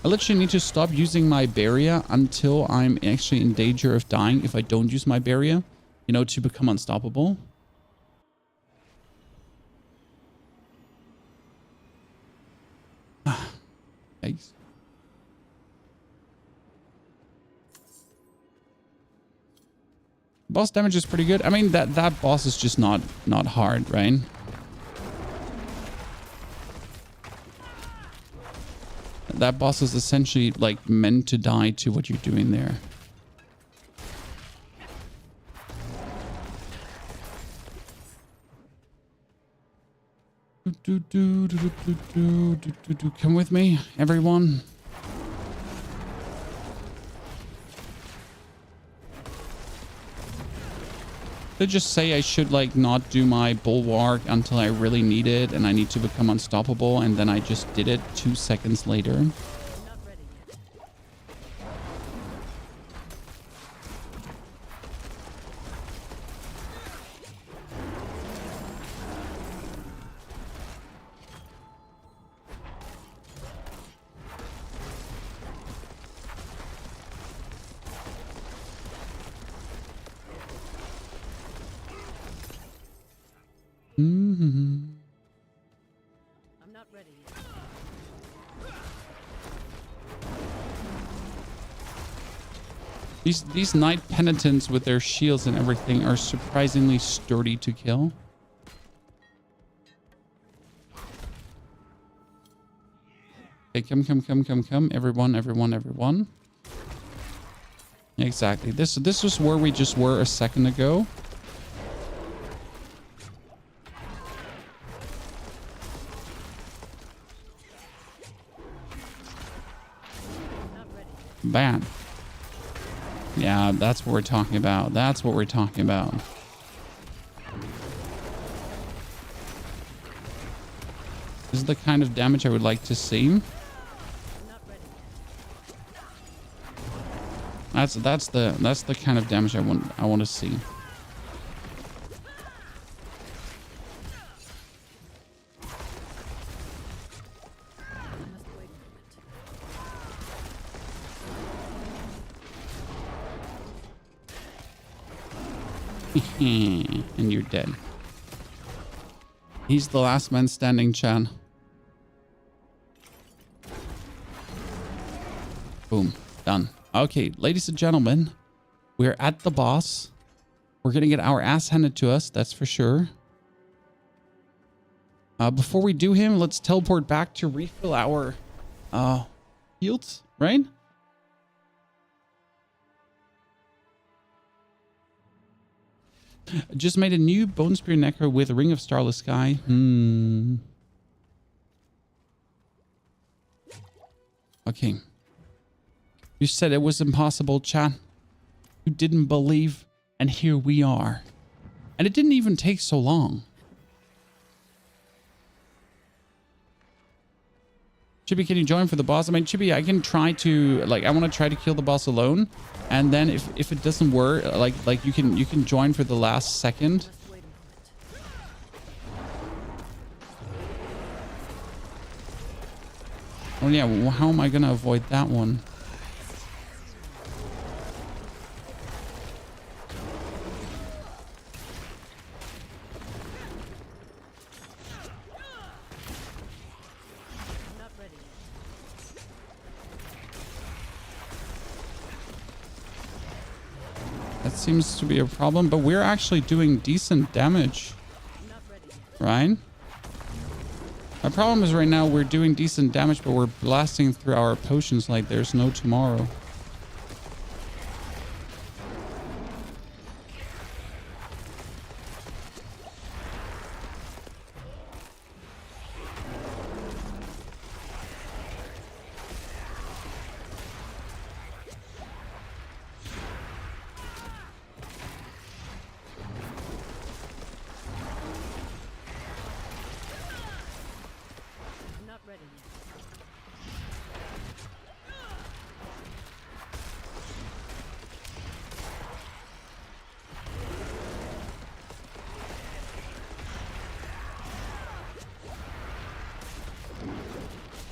Speaker 1: I literally need to stop using my barrier until I'm actually in danger of dying if I don't use my barrier, you know, to become unstoppable. Yikes. Boss damage is pretty good. I mean, that boss is just not hard, right? That boss is essentially like meant to die to what you're doing there. Come with me, everyone. They just say I should like not do my bulwark until I really need it and I need to become unstoppable, and then I just did it 2 seconds later.
Speaker 2: I'm not ready yet.
Speaker 1: These Knight Penitents with their shields and everything are surprisingly sturdy to kill. Okay, come. Everyone. Exactly. This was where we just were a second ago. Bam. Yeah, that's what we're talking about. That's what we're talking about. This is the kind of damage I would like to see. That's the kind of damage I want to see. And you're dead. He's the last man standing, Chan. Boom. Done. Okay, ladies and gentlemen, we're at the boss. We're gonna get our ass handed to us, that's for sure. Before we do him, let's teleport back to refill our heals, right? Just made a new Bone Spear Necro with Ring of Starless Sky. Okay. You said it was impossible, chat. You didn't believe, and here we are. And it didn't even take so long. Chibi, can you join for the boss? I mean, Chibi, I can try to, like, I want to try to kill the boss alone. And then if it doesn't work, like you can join for the last second.
Speaker 2: Just waiting for it.
Speaker 1: Oh yeah, well, how am I gonna avoid that one?
Speaker 2: I'm not ready yet.
Speaker 1: That seems to be a problem, but we're actually doing decent damage,
Speaker 2: I'm not ready yet.
Speaker 1: right? My problem is right now we're doing decent damage, but we're blasting through our potions like there's no tomorrow.
Speaker 2: I'm not ready yet.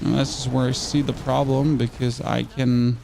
Speaker 1: And this is where I see the problem because I can...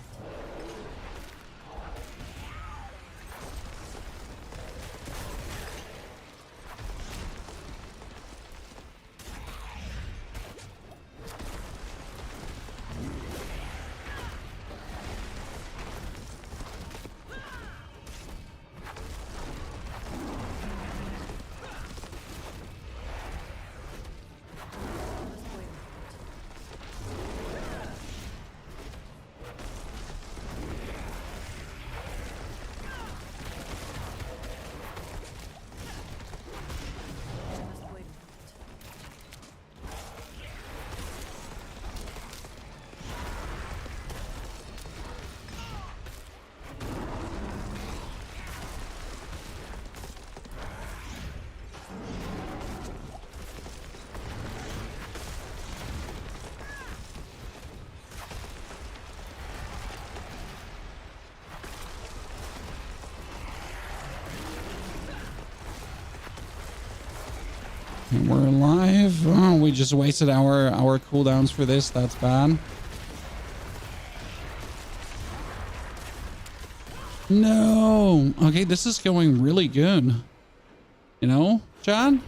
Speaker 2: Just waiting for it. Just waiting for it.
Speaker 1: And we're alive. Oh, we just wasted our cooldowns for this. That's bad. No. Okay, this is going really good. You know, John?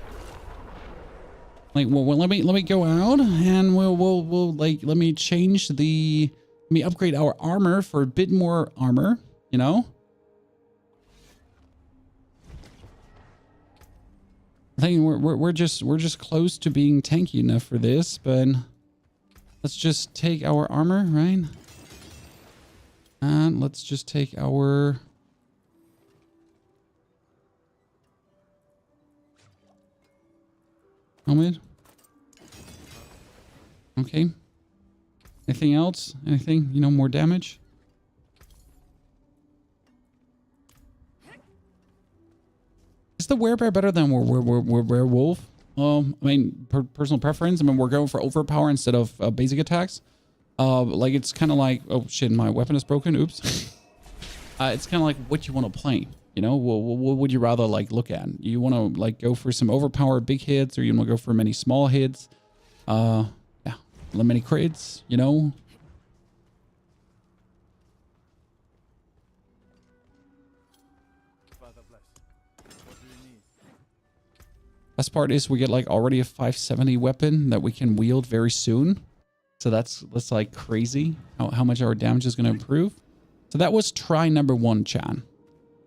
Speaker 1: Like, well, let me go out and we'll like, let me change the, let me upgrade our armor for a bit more armor, you know? I think we're just close to being tanky enough for this, but let's just take our armor, right? And let's just take our helmet. Okay. Anything else? Anything, you know, more damage? Is the werebear better than werewolf? I mean, personal preference. I mean, we're going for overpower instead of basic attacks. Like it's kind of like, oh shit, my weapon is broken. Oops. It's kind of like what you want to play. You know, what would you rather like look at? You want to like go for some overpowered big hits, or you want to go for many small hits? Yeah, many crits. You know. Best part is we get like already a 570 weapon that we can wield very soon. So that's like crazy how much our damage is going to improve. So that was try number 1, Chan.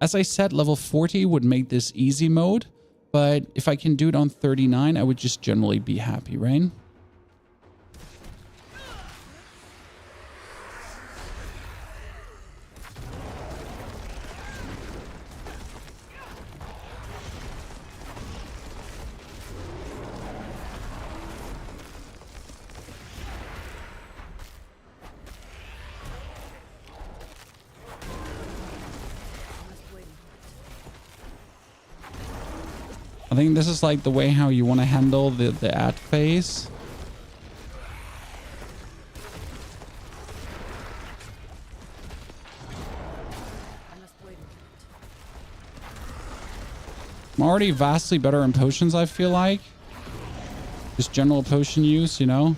Speaker 1: As I said, level 40 would make this easy mode. But if I can do it on 39, I would just generally be happy, right? think this is like the way how you want to handle the ad phase. I'm already vastly better in potions, I feel like. Just general potion use, you know?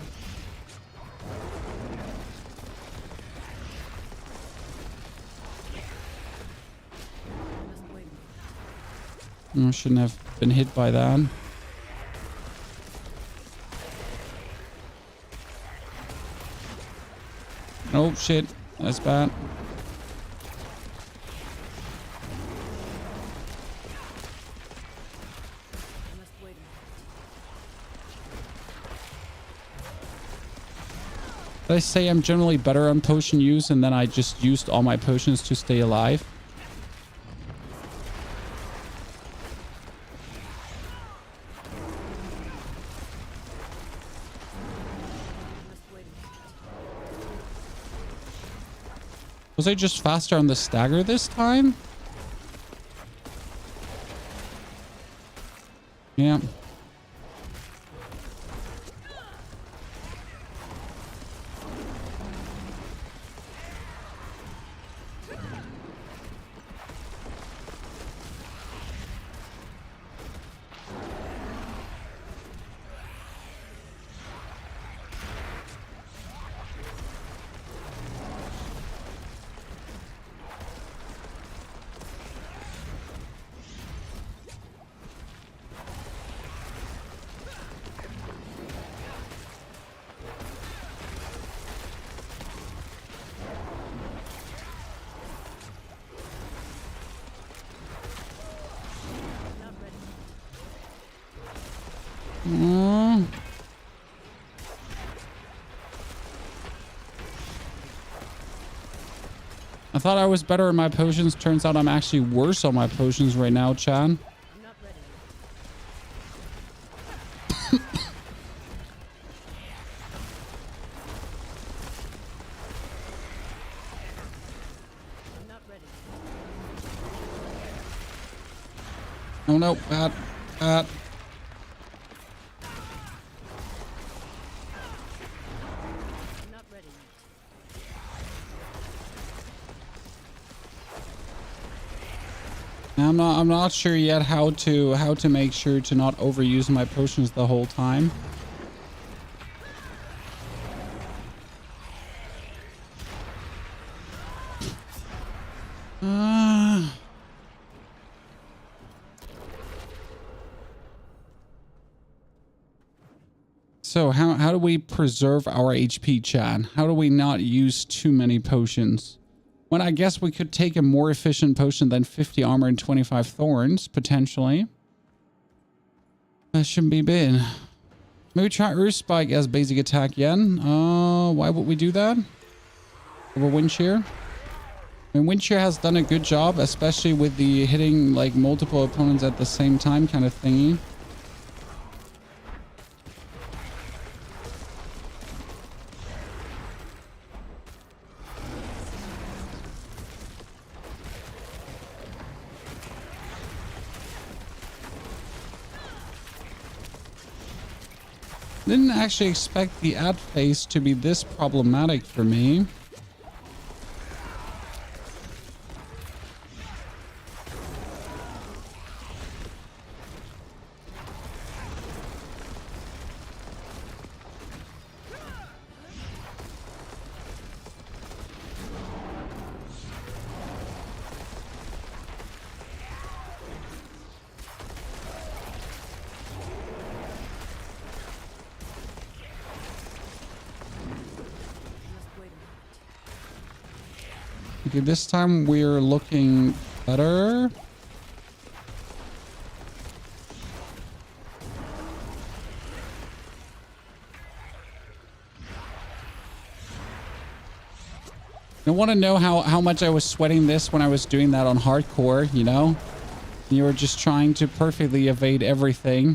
Speaker 1: I shouldn't have been hit by that. Oh, shit. That's bad. Did I say I'm generally better on potion use and then I just used all my potions to stay alive? Was I just faster on the stagger this time? Yeah. I thought I was better at my potions. Turns out I'm actually worse on my potions right now, Chan. Oh no, bad, bad. I'm not sure yet how to make sure to not overuse my potions the whole time. So how do we preserve our HP, Chan? How do we not use too many potions? Well, I guess we could take a more efficient potion than 50 armor and 25 thorns, potentially. That shouldn't be bad. Maybe try Earth Spike as basic attack again. Why would we do that? Over Wind Shear? I mean, Wind Shear has done a good job, especially with the hitting like multiple opponents at the same time kind of thingy. Didn't actually expect the ad phase to be this problematic for me. Okay, this time we're looking better. I want to know how much I was sweating this when I was doing that on hardcore, you know? You were just trying to perfectly evade everything.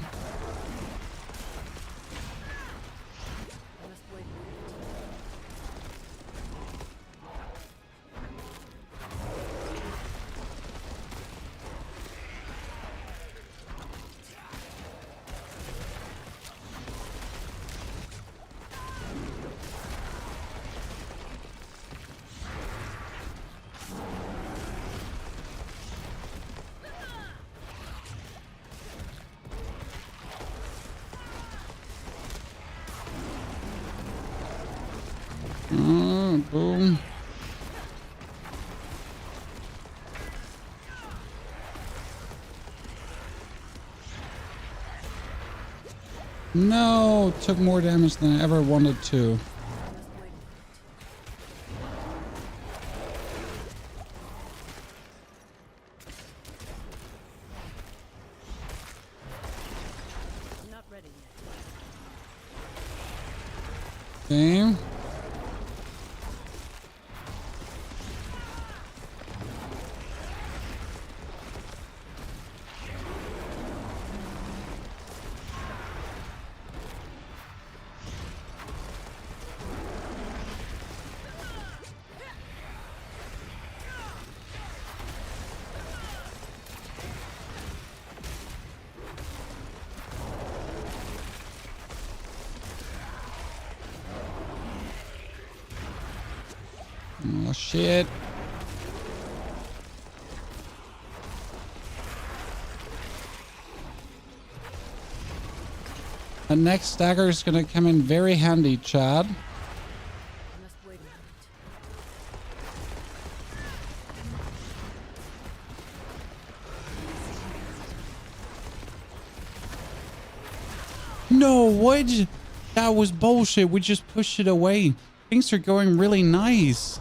Speaker 1: No, took more damage than I ever wanted to.
Speaker 2: Not ready yet.
Speaker 1: Okay. Oh, shit. The next dagger is going to come in very handy, Chad.
Speaker 2: I must wait a moment.
Speaker 1: No, what? That was bullshit. We just pushed it away. Things are going really nice.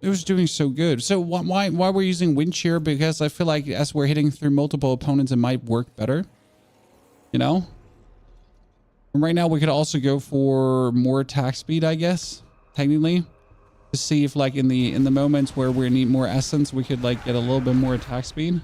Speaker 1: It was doing so good. So why we're using wind shear? Because I feel like as we're hitting through multiple opponents, it might work better. You know? And right now we could also go for more attack speed, I guess, technically. To see if like in the moments where we need more essence, we could like get a little bit more attack speed.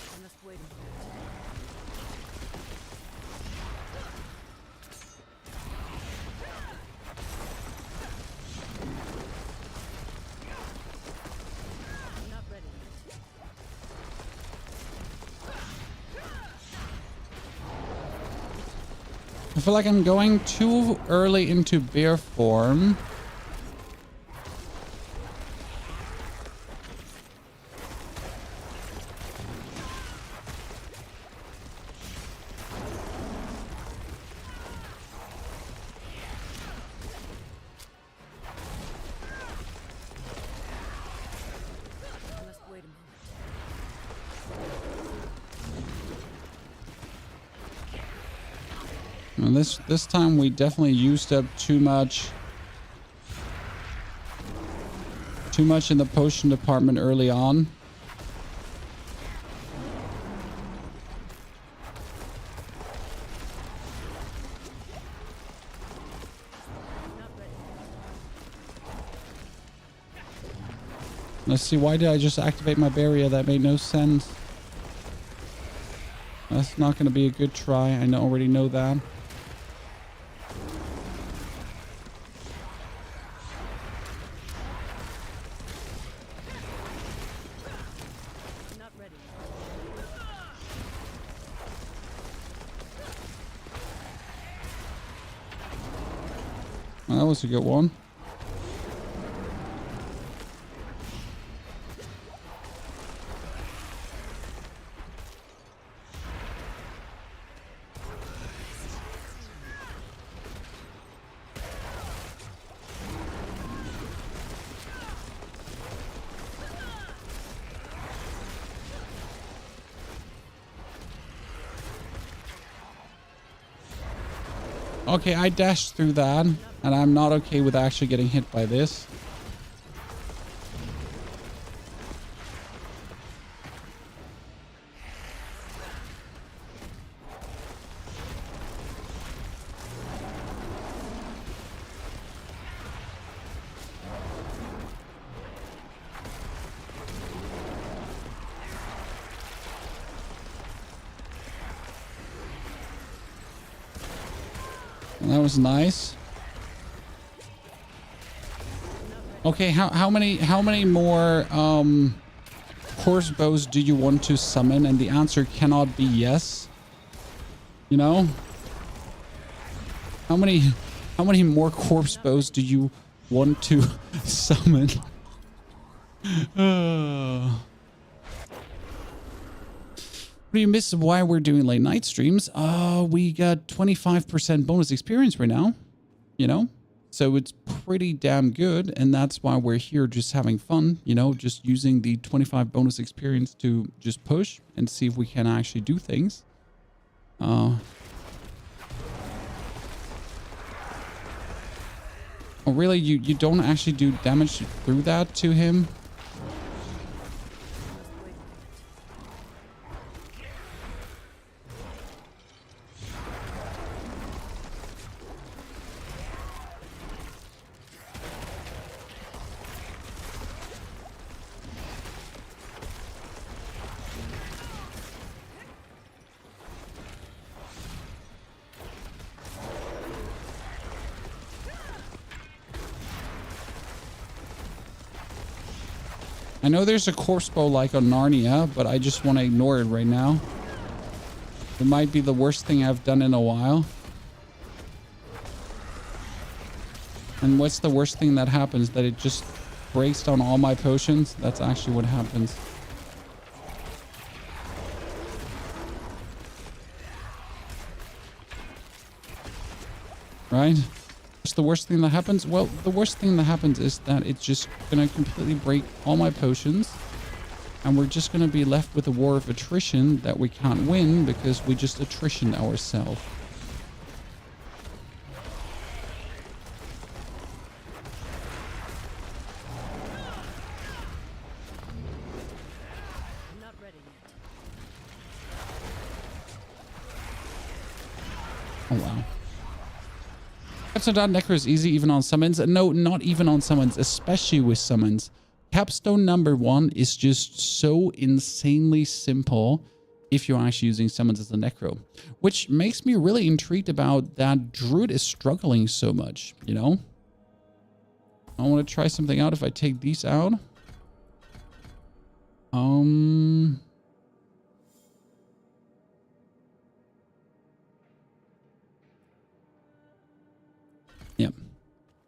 Speaker 2: I must wait a moment. Not ready yet.
Speaker 1: I feel like I'm going too early into bear form.
Speaker 2: I must wait a moment.
Speaker 1: And this time we definitely used up too much in the potion department early on.
Speaker 2: Not ready.
Speaker 1: Let's see, why did I just activate my barrier? That made no sense. That's not going to be a good try. I already know that.
Speaker 2: Not ready.
Speaker 1: Well, that was a good one. Okay, I dashed through that, and I'm not okay with actually getting hit by this. That was nice. Okay, how many more corpse bows do you want to summon? And the answer cannot be yes. You know? How many more corpse bows do you want to summon? What do you miss why we're doing late night streams? We got 25% bonus experience right now, you know? So it's pretty damn good, and that's why we're here just having fun, you know, just using the 25 bonus experience to just push and see if we can actually do things. Oh, really? You don't actually do damage through that to him? I know there's a corpse bow like on Narnia, but I just want to ignore it right now. It might be the worst thing I've done in a while. And what's the worst thing that happens? That it just breaks down all my potions? That's actually what happens. Right? What's the worst thing that happens? Well, the worst thing that happens is that it's just going to completely break all my potions. And we're just going to be left with a war of attrition that we can't win because we just attritioned ourselves.
Speaker 2: Not ready yet.
Speaker 1: Oh, wow. Capstone Necro is easy even on summons. No, not even on summons, especially with summons. Capstone number 1 is just so insanely simple if you're actually using summons as a Necro. Which makes me really intrigued about that Druid is struggling so much, you know? I want to try something out if I take these out. Yeah.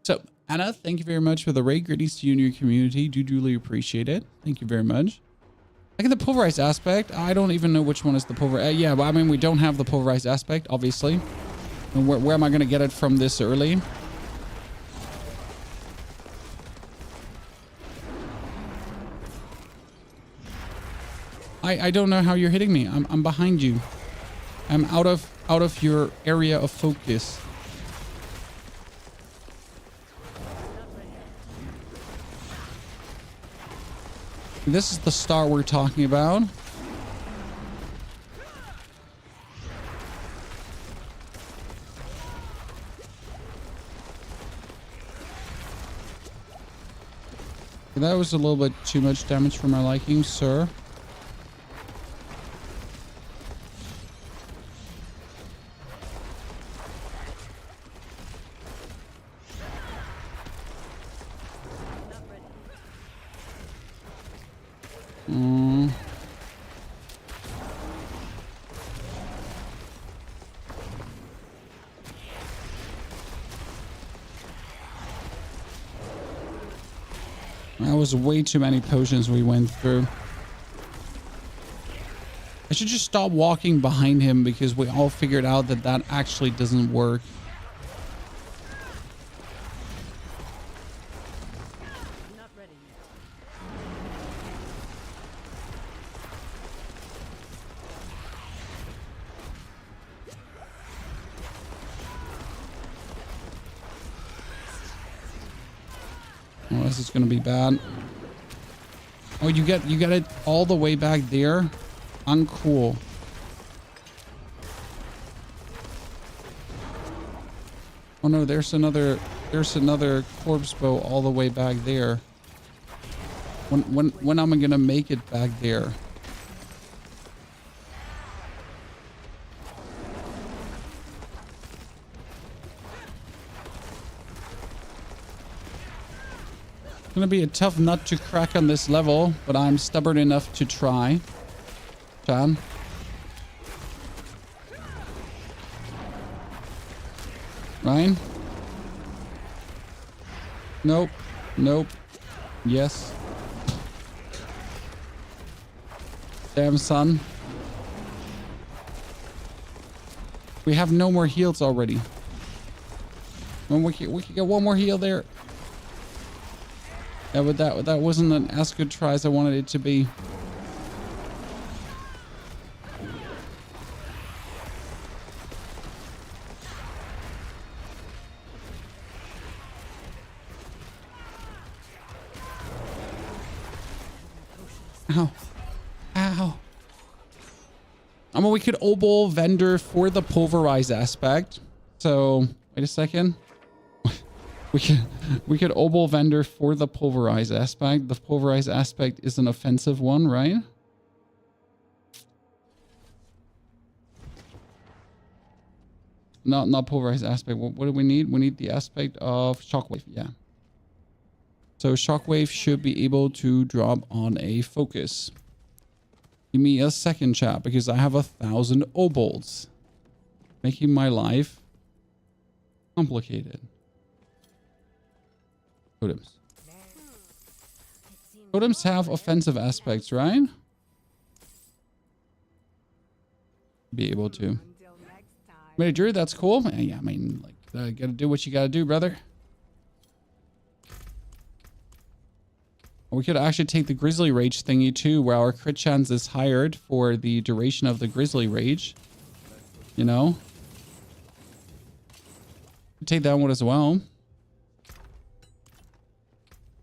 Speaker 1: So, Anna, thank you very much for the raid. Greetings to you and your community. Do duly appreciate it. Thank you very much. I get the pulverize aspect. I don't even know which one is the pulverize. Yeah, well, I mean, we don't have the pulverize aspect, obviously. And where am I going to get it from this early? I don't know how you're hitting me. I'm behind you. I'm out of your area of focus. This is the star we're talking about. That was a little bit too much damage for my liking, sir. That was way too many potions we went through. I should just stop walking behind him because we all figured out that that actually doesn't work.
Speaker 2: Not ready yet.
Speaker 1: Oh, this is gonna be bad. Oh, you get it all the way back there? Uncool. Oh no, there's another corpse bow all the way back there. When am I gonna make it back there? Gonna be a tough nut to crack on this level, but I'm stubborn enough to try. Chan. Ryan? Nope. Nope. Yes. Damn, son. We have no more heals already. We can get one more heal there. Yeah, but that wasn't as good try as I wanted it to be. Ow. Ow. I mean, we could obol vendor for the pulverize aspect. So, wait a second. We could obol vendor for the pulverize aspect. The pulverize aspect is an offensive one, right? Not pulverize aspect. What do we need? We need the aspect of shockwave. Yeah. So shockwave should be able to drop on a focus. Give me a second, chat, because I have 1,000 obols, making my life complicated. Totems. Totems have offensive aspects, right? Be able to. Major, that's cool. Yeah, I mean, like, gotta do what you gotta do, brother. We could actually take the Grizzly Rage thingy too, where our crit chance is hired for the duration of the Grizzly Rage. You know? Take that one as well.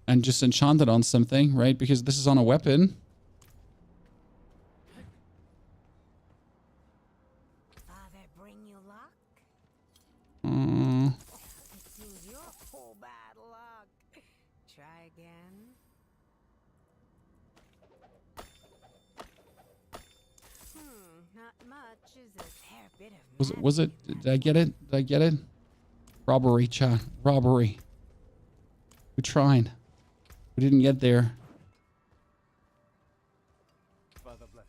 Speaker 1: And just enchant it on something, right? Because this is on a weapon.
Speaker 2: Father, bring you luck? It seems you're full bad luck. Try again. Not much, is a fair bit of
Speaker 1: Was it? Did I get it? Did I get it? Robbery, chat. Robbery. We tried. We didn't get there.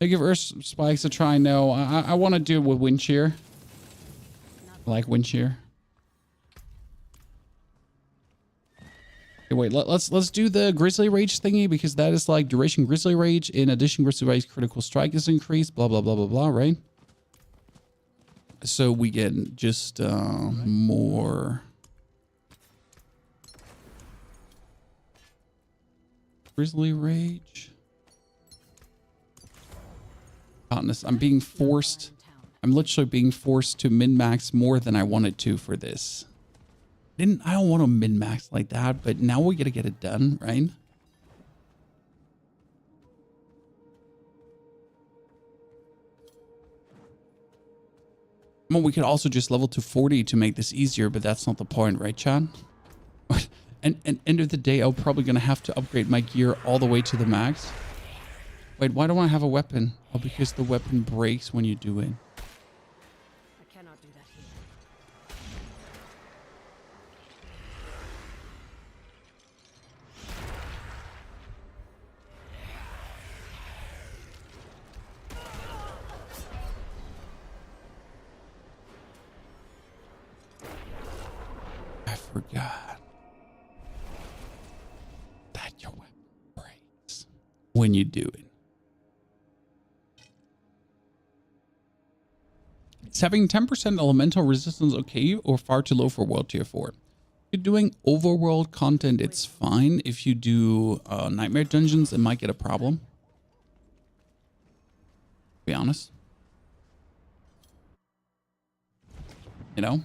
Speaker 1: I give Earth Spikes a try. No, I want to do it with Wind Shear. I like Wind Shear. Okay, wait. Let's do the Grizzly Rage thingy, because that is like duration Grizzly Rage. In addition, Grizzly Rage critical strike is increased. Blah blah blah blah blah. Right. So we get just more. Grizzly Rage. Honest, I'm being forced. I'm literally being forced to min-max more than I wanted to for this. I don't want to min-max like that, but now we gotta get it done, right? Well, we could also just level to 40 to make this easier, but that's not the point, right, Chad? And end of the day, I'm probably going to have to upgrade my gear all the way to the max. Wait, why don't I have a weapon? Oh, because the weapon breaks when you do it.
Speaker 2: I cannot do that here.
Speaker 1: I forgot that your weapon breaks when you do it. Is having 10% elemental resistance okay or far too low for World Tier 4? If you're doing overworld content, it's fine. If you do Nightmare Dungeons, it might get a problem. Be honest. You know?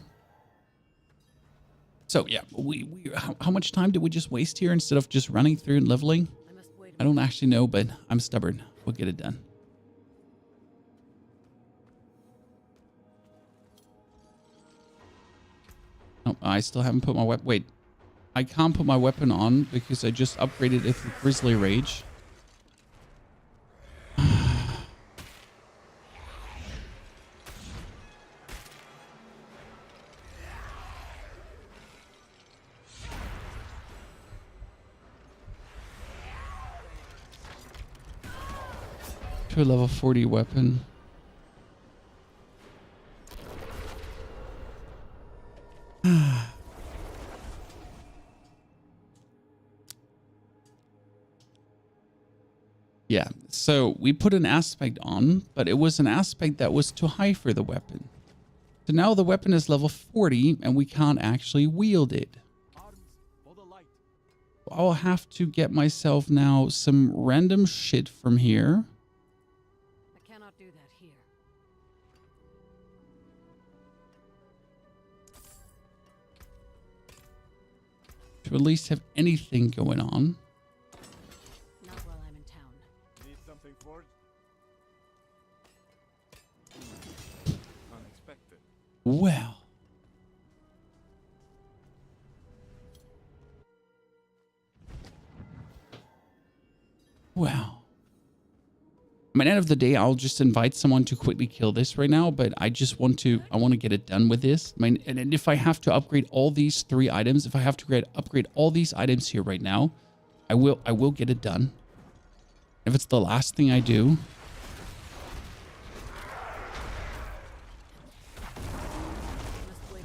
Speaker 1: So yeah, how much time did we just waste here instead of just running through and leveling? I don't actually know, but I'm stubborn. We'll get it done. Oh, I still haven't put my weapon. Wait, I can't put my weapon on because I just upgraded it with Grizzly Rage. to a level 40 weapon. Yeah, so we put an aspect on, but it was an aspect that was too high for the weapon. So now the weapon is level 40 and we can't actually wield it. I'll have to get myself now some random shit from here.
Speaker 2: I cannot do that here.
Speaker 1: To at least have anything going on.
Speaker 2: Not while I'm in town.
Speaker 3: Need something for it? Unexpected.
Speaker 1: Well. Well. I mean, at the end of the day, I'll just invite someone to quickly kill this right now, but I want to get it done with this. I mean, and if I have to upgrade all these 3 items, if I have to upgrade all these items here right now, I will get it done. If it's the last thing I do.
Speaker 2: Must wait.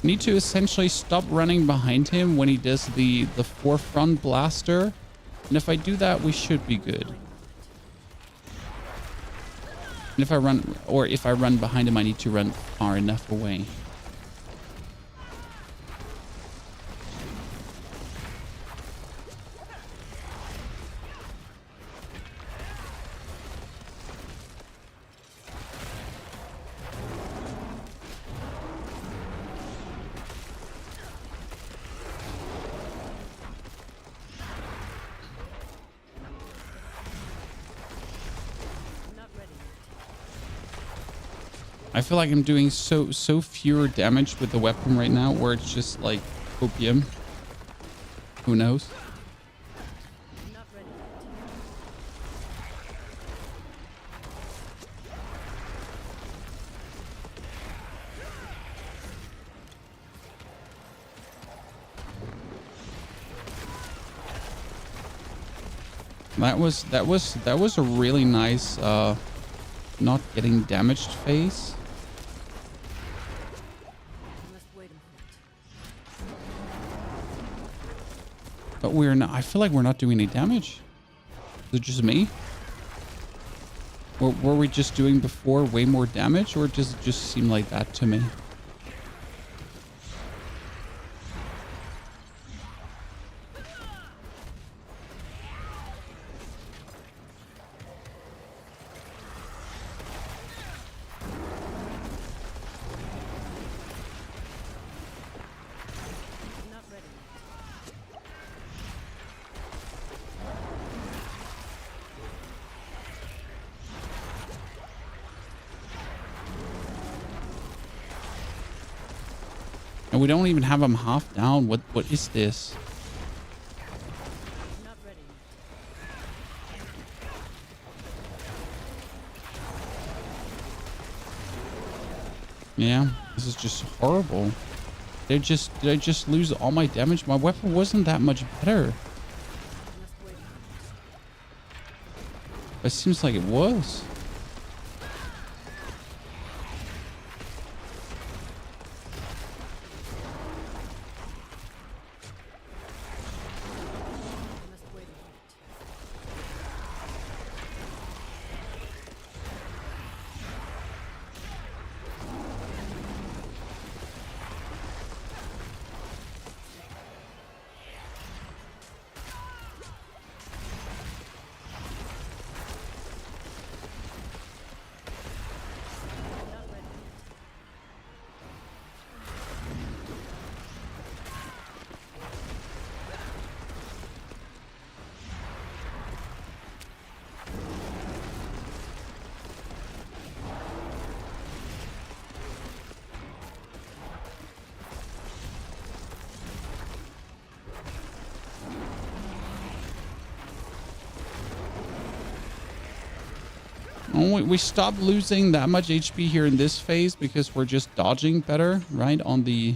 Speaker 1: Need to essentially stop running behind him when he does the forefront blaster. And if I do that, we should be good. And if I run behind him, I need to run far enough away. I feel like I'm doing so fewer damage with the weapon right now, where it's just like opium. Who knows?
Speaker 2: Not ready.
Speaker 1: That was a really nice not getting damaged phase.
Speaker 2: Must wait a minute.
Speaker 1: But we're not. I feel like we're not doing any damage. Is it just me? Or were we just doing before way more damage, or does it just seem like that to me?
Speaker 2: Not ready.
Speaker 1: And we don't even have him half down. What is this?
Speaker 2: Not ready.
Speaker 1: Yeah, this is just horrible. Did I just lose all my damage? My weapon wasn't that much better.
Speaker 2: Must wait.
Speaker 1: It seems like it was.
Speaker 2: Must wait a minute.
Speaker 1: We stopped losing that much HP here in this phase because we're just dodging better, right? On the...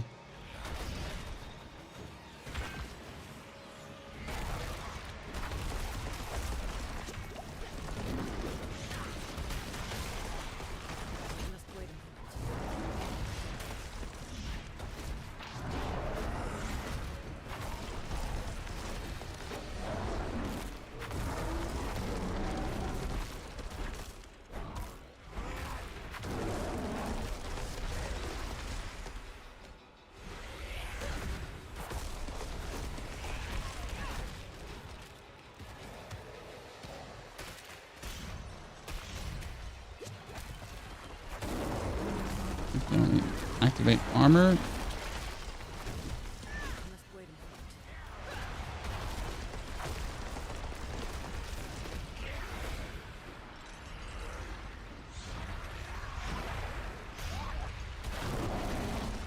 Speaker 1: Activate armor.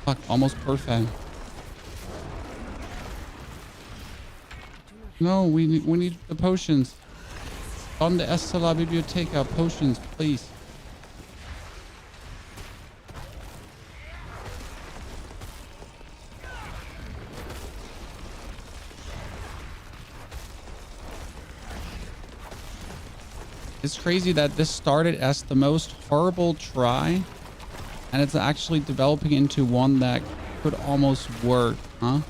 Speaker 1: Fuck, almost perfect. No, we need the potions. On the Estela Biblioteca, potions, please. It's crazy that this started as the most horrible try, and it's actually developing into one that could almost work, huh?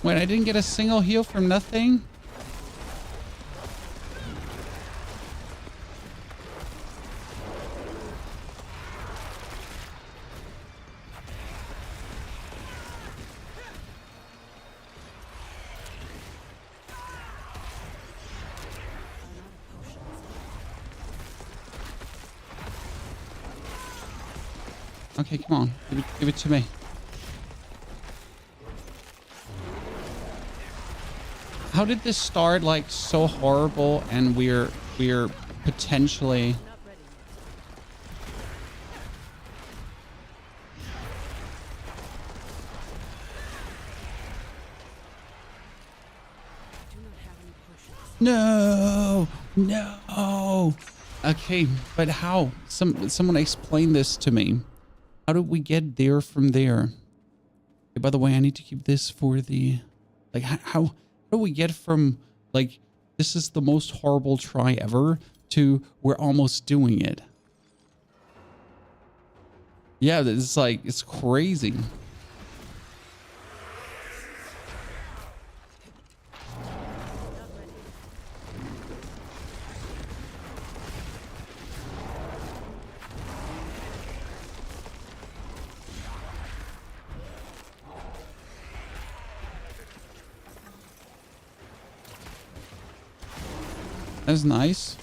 Speaker 1: Wait, I didn't get a single heal from nothing? Okay, come on. Give it to me. How did this start like so horrible and we're potentially... No, no. Okay, but how? Someone explain this to me. How did we get there from there? Okay, by the way, I need to keep this for the... Like, how do we get from, like, this is the most horrible try ever to we're almost doing it? Yeah, it's like, it's crazy. That's nice.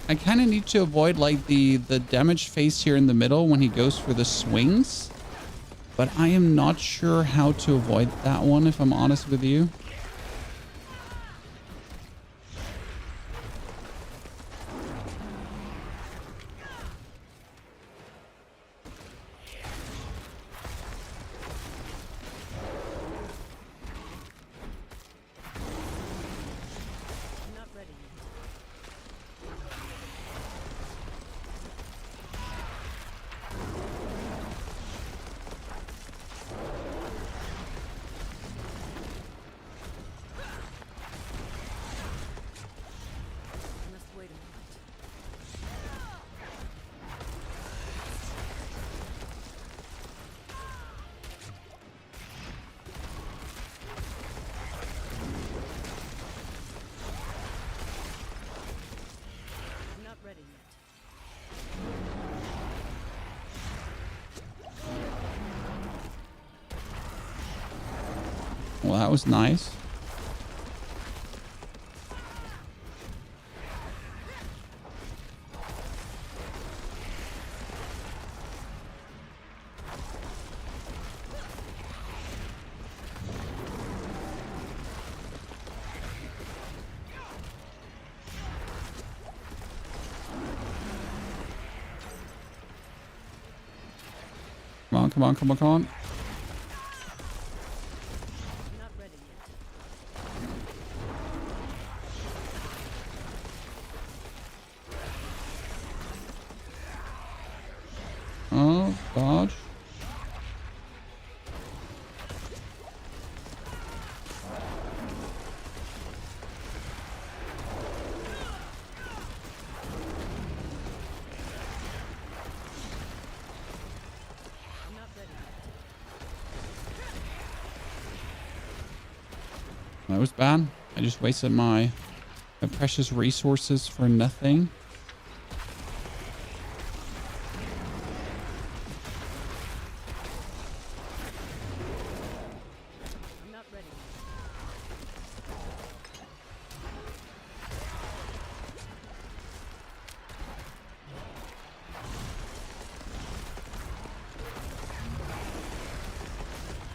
Speaker 1: I kind of need to avoid like the damage phase here in the middle when he goes for the swings, but I am not sure how to avoid that one, if I'm honest with you. Well, that was nice. Come on, come on, come on, come on.
Speaker 2: Not ready yet.
Speaker 1: Oh, dodge.
Speaker 2: Not ready yet.
Speaker 1: That was bad. I just wasted my precious resources for nothing.
Speaker 2: I'm not ready yet.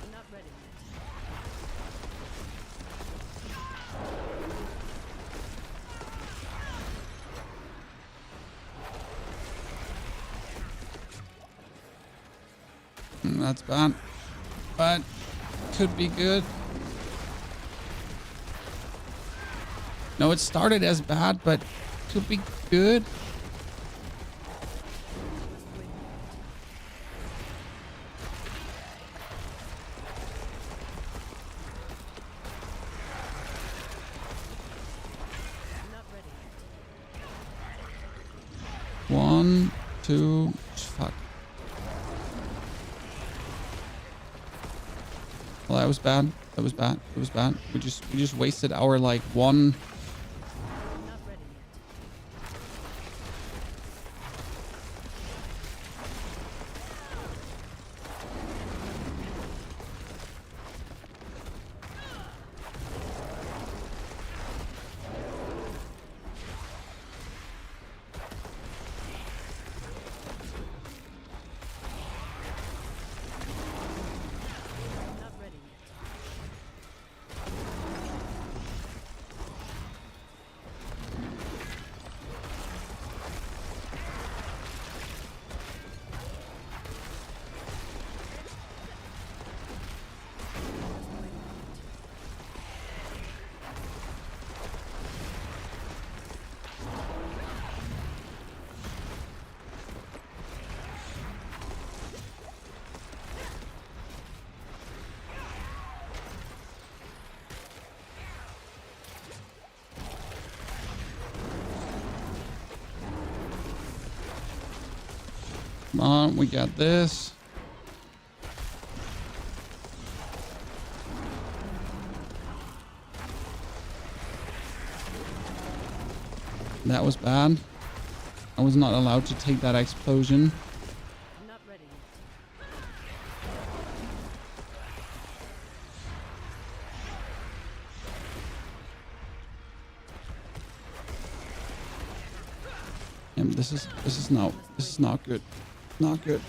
Speaker 2: I'm not ready yet.
Speaker 1: That's bad. But could be good. No, it started as bad, but could be good.
Speaker 2: I'm not ready yet.
Speaker 1: 1, 2, fuck. Well, that was bad. That was bad. It was bad. We just wasted our like one.
Speaker 2: I'm not ready yet. I'm not ready yet.
Speaker 1: Come on, we got this. That was bad. I was not allowed to take that explosion.
Speaker 2: I'm not ready yet.
Speaker 1: And this is not good. Not good.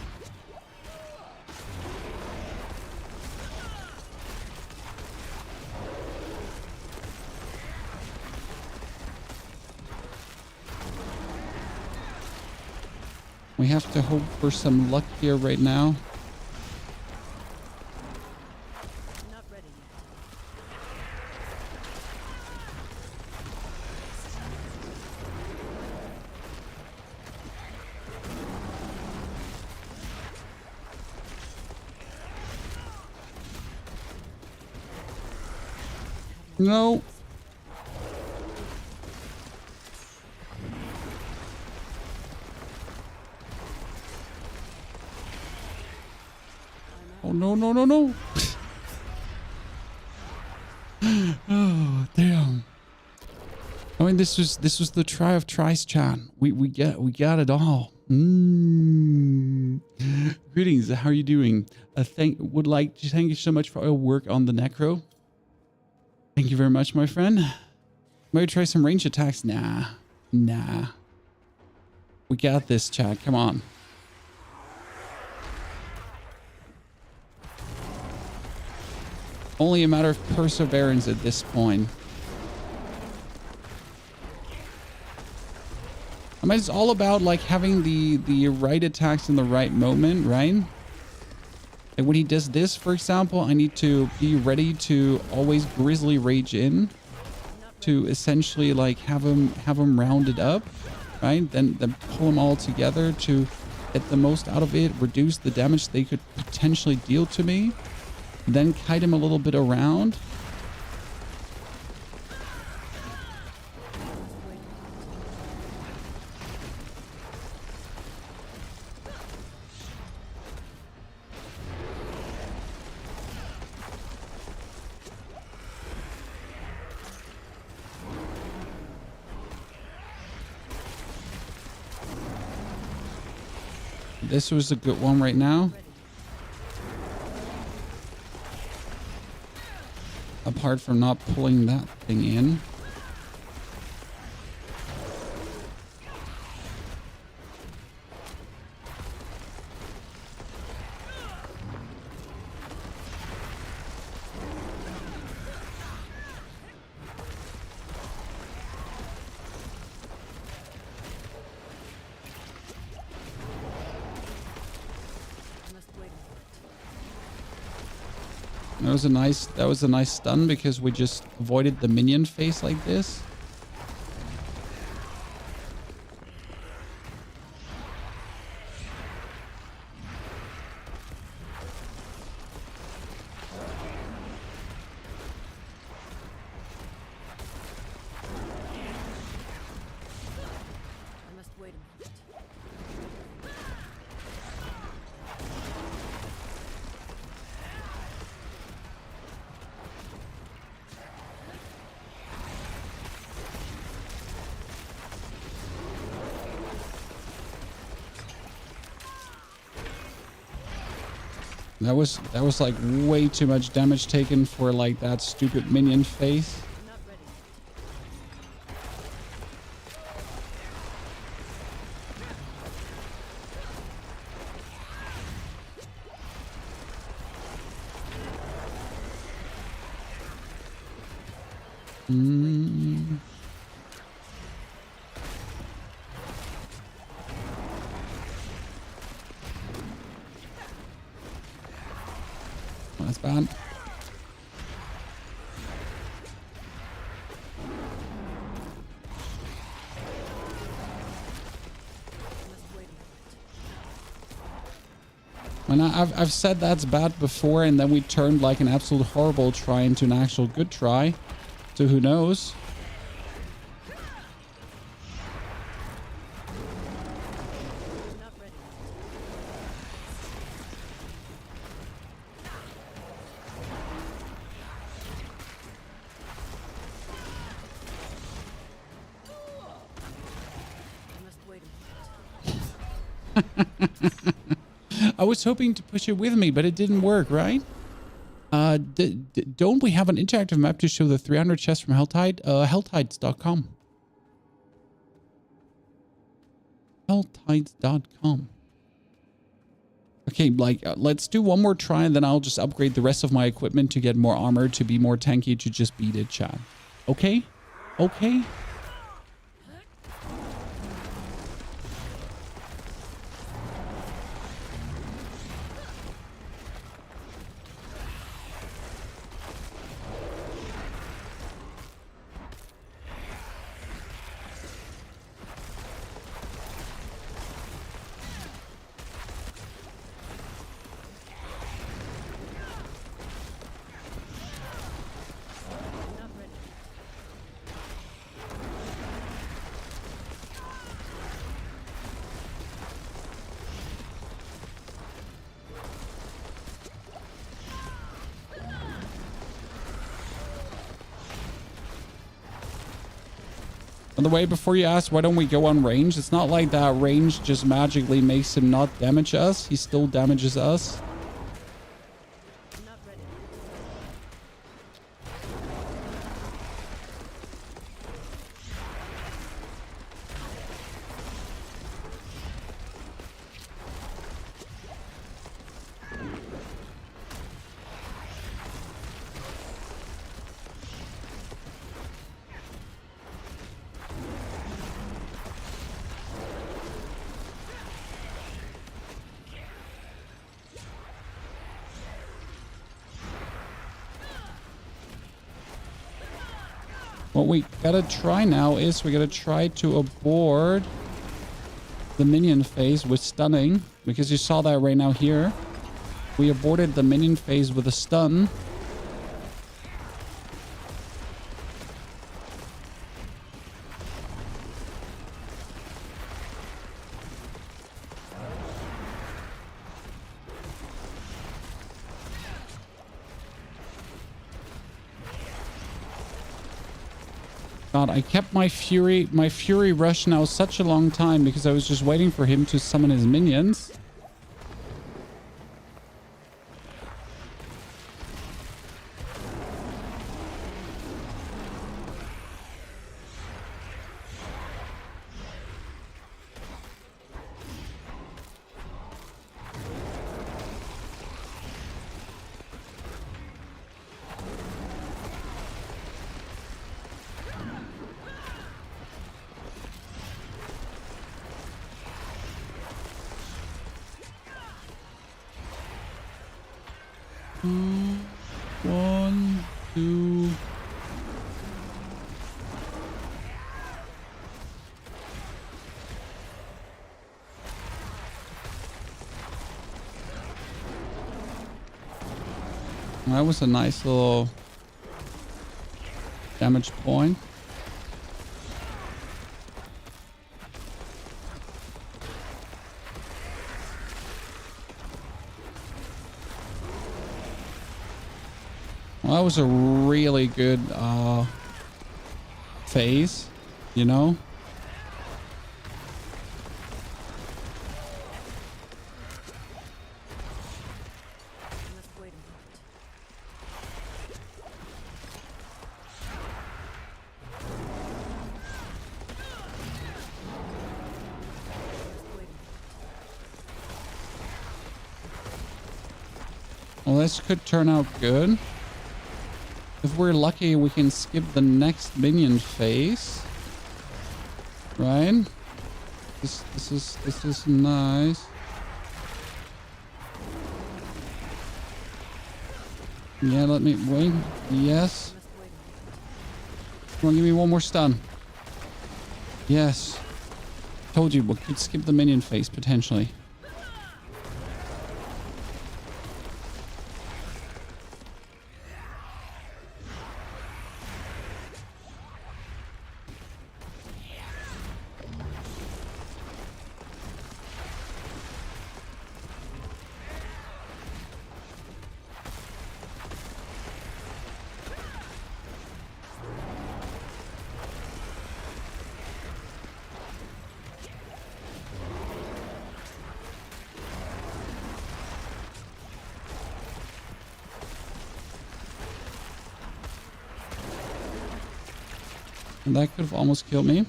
Speaker 1: We have to hope for some luck here right now.
Speaker 2: I'm not ready yet.
Speaker 1: No. Oh no no no no. Oh damn. I mean this was the try of tries, Chan. We got it all. Greetings, how are you doing? Thank you so much for your work on the necro. Thank you very much, my friend. Maybe try some range attacks. Nah. Nah. We got this, chat. Come on. Only a matter of perseverance at this point. I mean, it's all about like having the right attacks in the right moment, right? And when he does this, for example, I need to be ready to always grizzly rage in to essentially like have him rounded up, right? Then pull them all together to get the most out of it, reduce the damage they could potentially deal to me, then kite him a little bit around. This was a good one right now. Apart from not pulling that thing in. That was a nice stun because we just avoided the minion face like this. That was like way too much damage taken for like that stupid minion face. That's bad. And I've said that's bad before, and then we turned like an absolute horrible try into an actual good try. So who knows? I was hoping to push it with me, but it didn't work, right? Don't we have an interactive map to show the 300 chests from Helltide? Helltides.com. Helltides.com. Okay, like, let's do one more try, and then I'll just upgrade the rest of my equipment to get more armor, to be more tanky, to just beat it, chat. Okay? Okay? By the way, before you ask, why don't we go on range? It's not like that range just magically makes him not damage us. He still damages us. What we gotta try now is we gotta try to abort the minion phase with stunning, because you saw that right now here. We aborted the minion phase with a stun. God, I kept my fury rush now such a long time because I was just waiting for him to summon his minions. One, two. That was a nice little damage point. Well, that was a really good phase, you know? Well, this could turn out good. If we're lucky, we can skip the next minion phase. Right? This is nice. Yeah, let me wait. Yes. Come on, give me one more stun. Yes. Told you we could skip the minion phase potentially. And that could have almost killed me.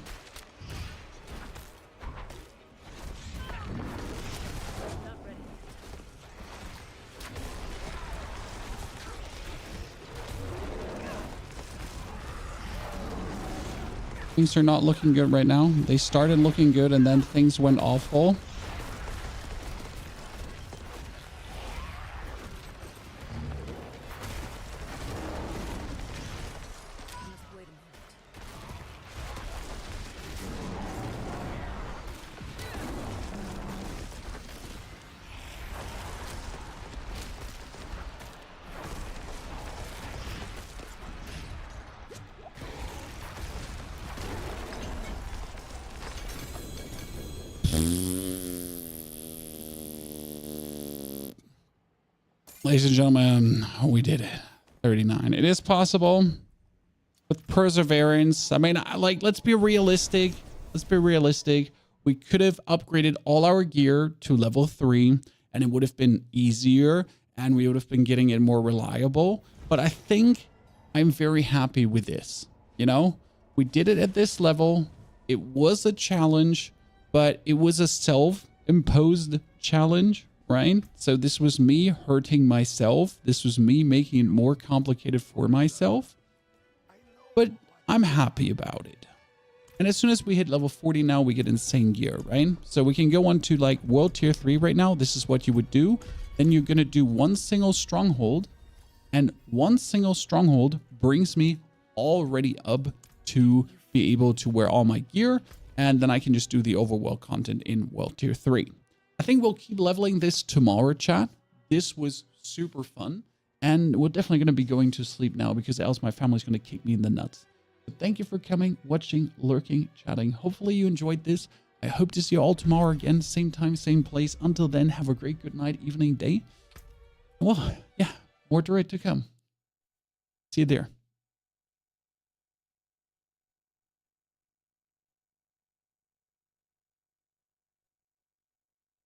Speaker 1: Things are not looking good right now. They started looking good and then things went awful. Ladies and gentlemen, we did it. 39. It is possible with perseverance. I mean, like, let's be realistic. Let's be realistic. We could have upgraded all our gear to level 3 and it would have been easier and we would have been getting it more reliable. But I think I'm very happy with this. You know, we did it at this level. It was a challenge, but it was a self-imposed challenge. Right? So this was me hurting myself. This was me making it more complicated for myself. But I'm happy about it. And as soon as we hit level 40 now, we get insane gear, right? So we can go on to like world tier 3 right now. This is what you would do. Then you're going to do one single stronghold. And one single stronghold brings me already up to be able to wear all my gear. And then I can just do the overworld content in World Tier 3. I think we'll keep leveling this tomorrow, chat. This was super fun. And we're definitely going to be going to sleep now because else my family's going to kick me in the nuts. But thank you for coming, watching, lurking, chatting. Hopefully you enjoyed this. I hope to see you all tomorrow again. Same time, same place. Until then, have a great good night, evening, day. Well, yeah, more Druid to come. See you there.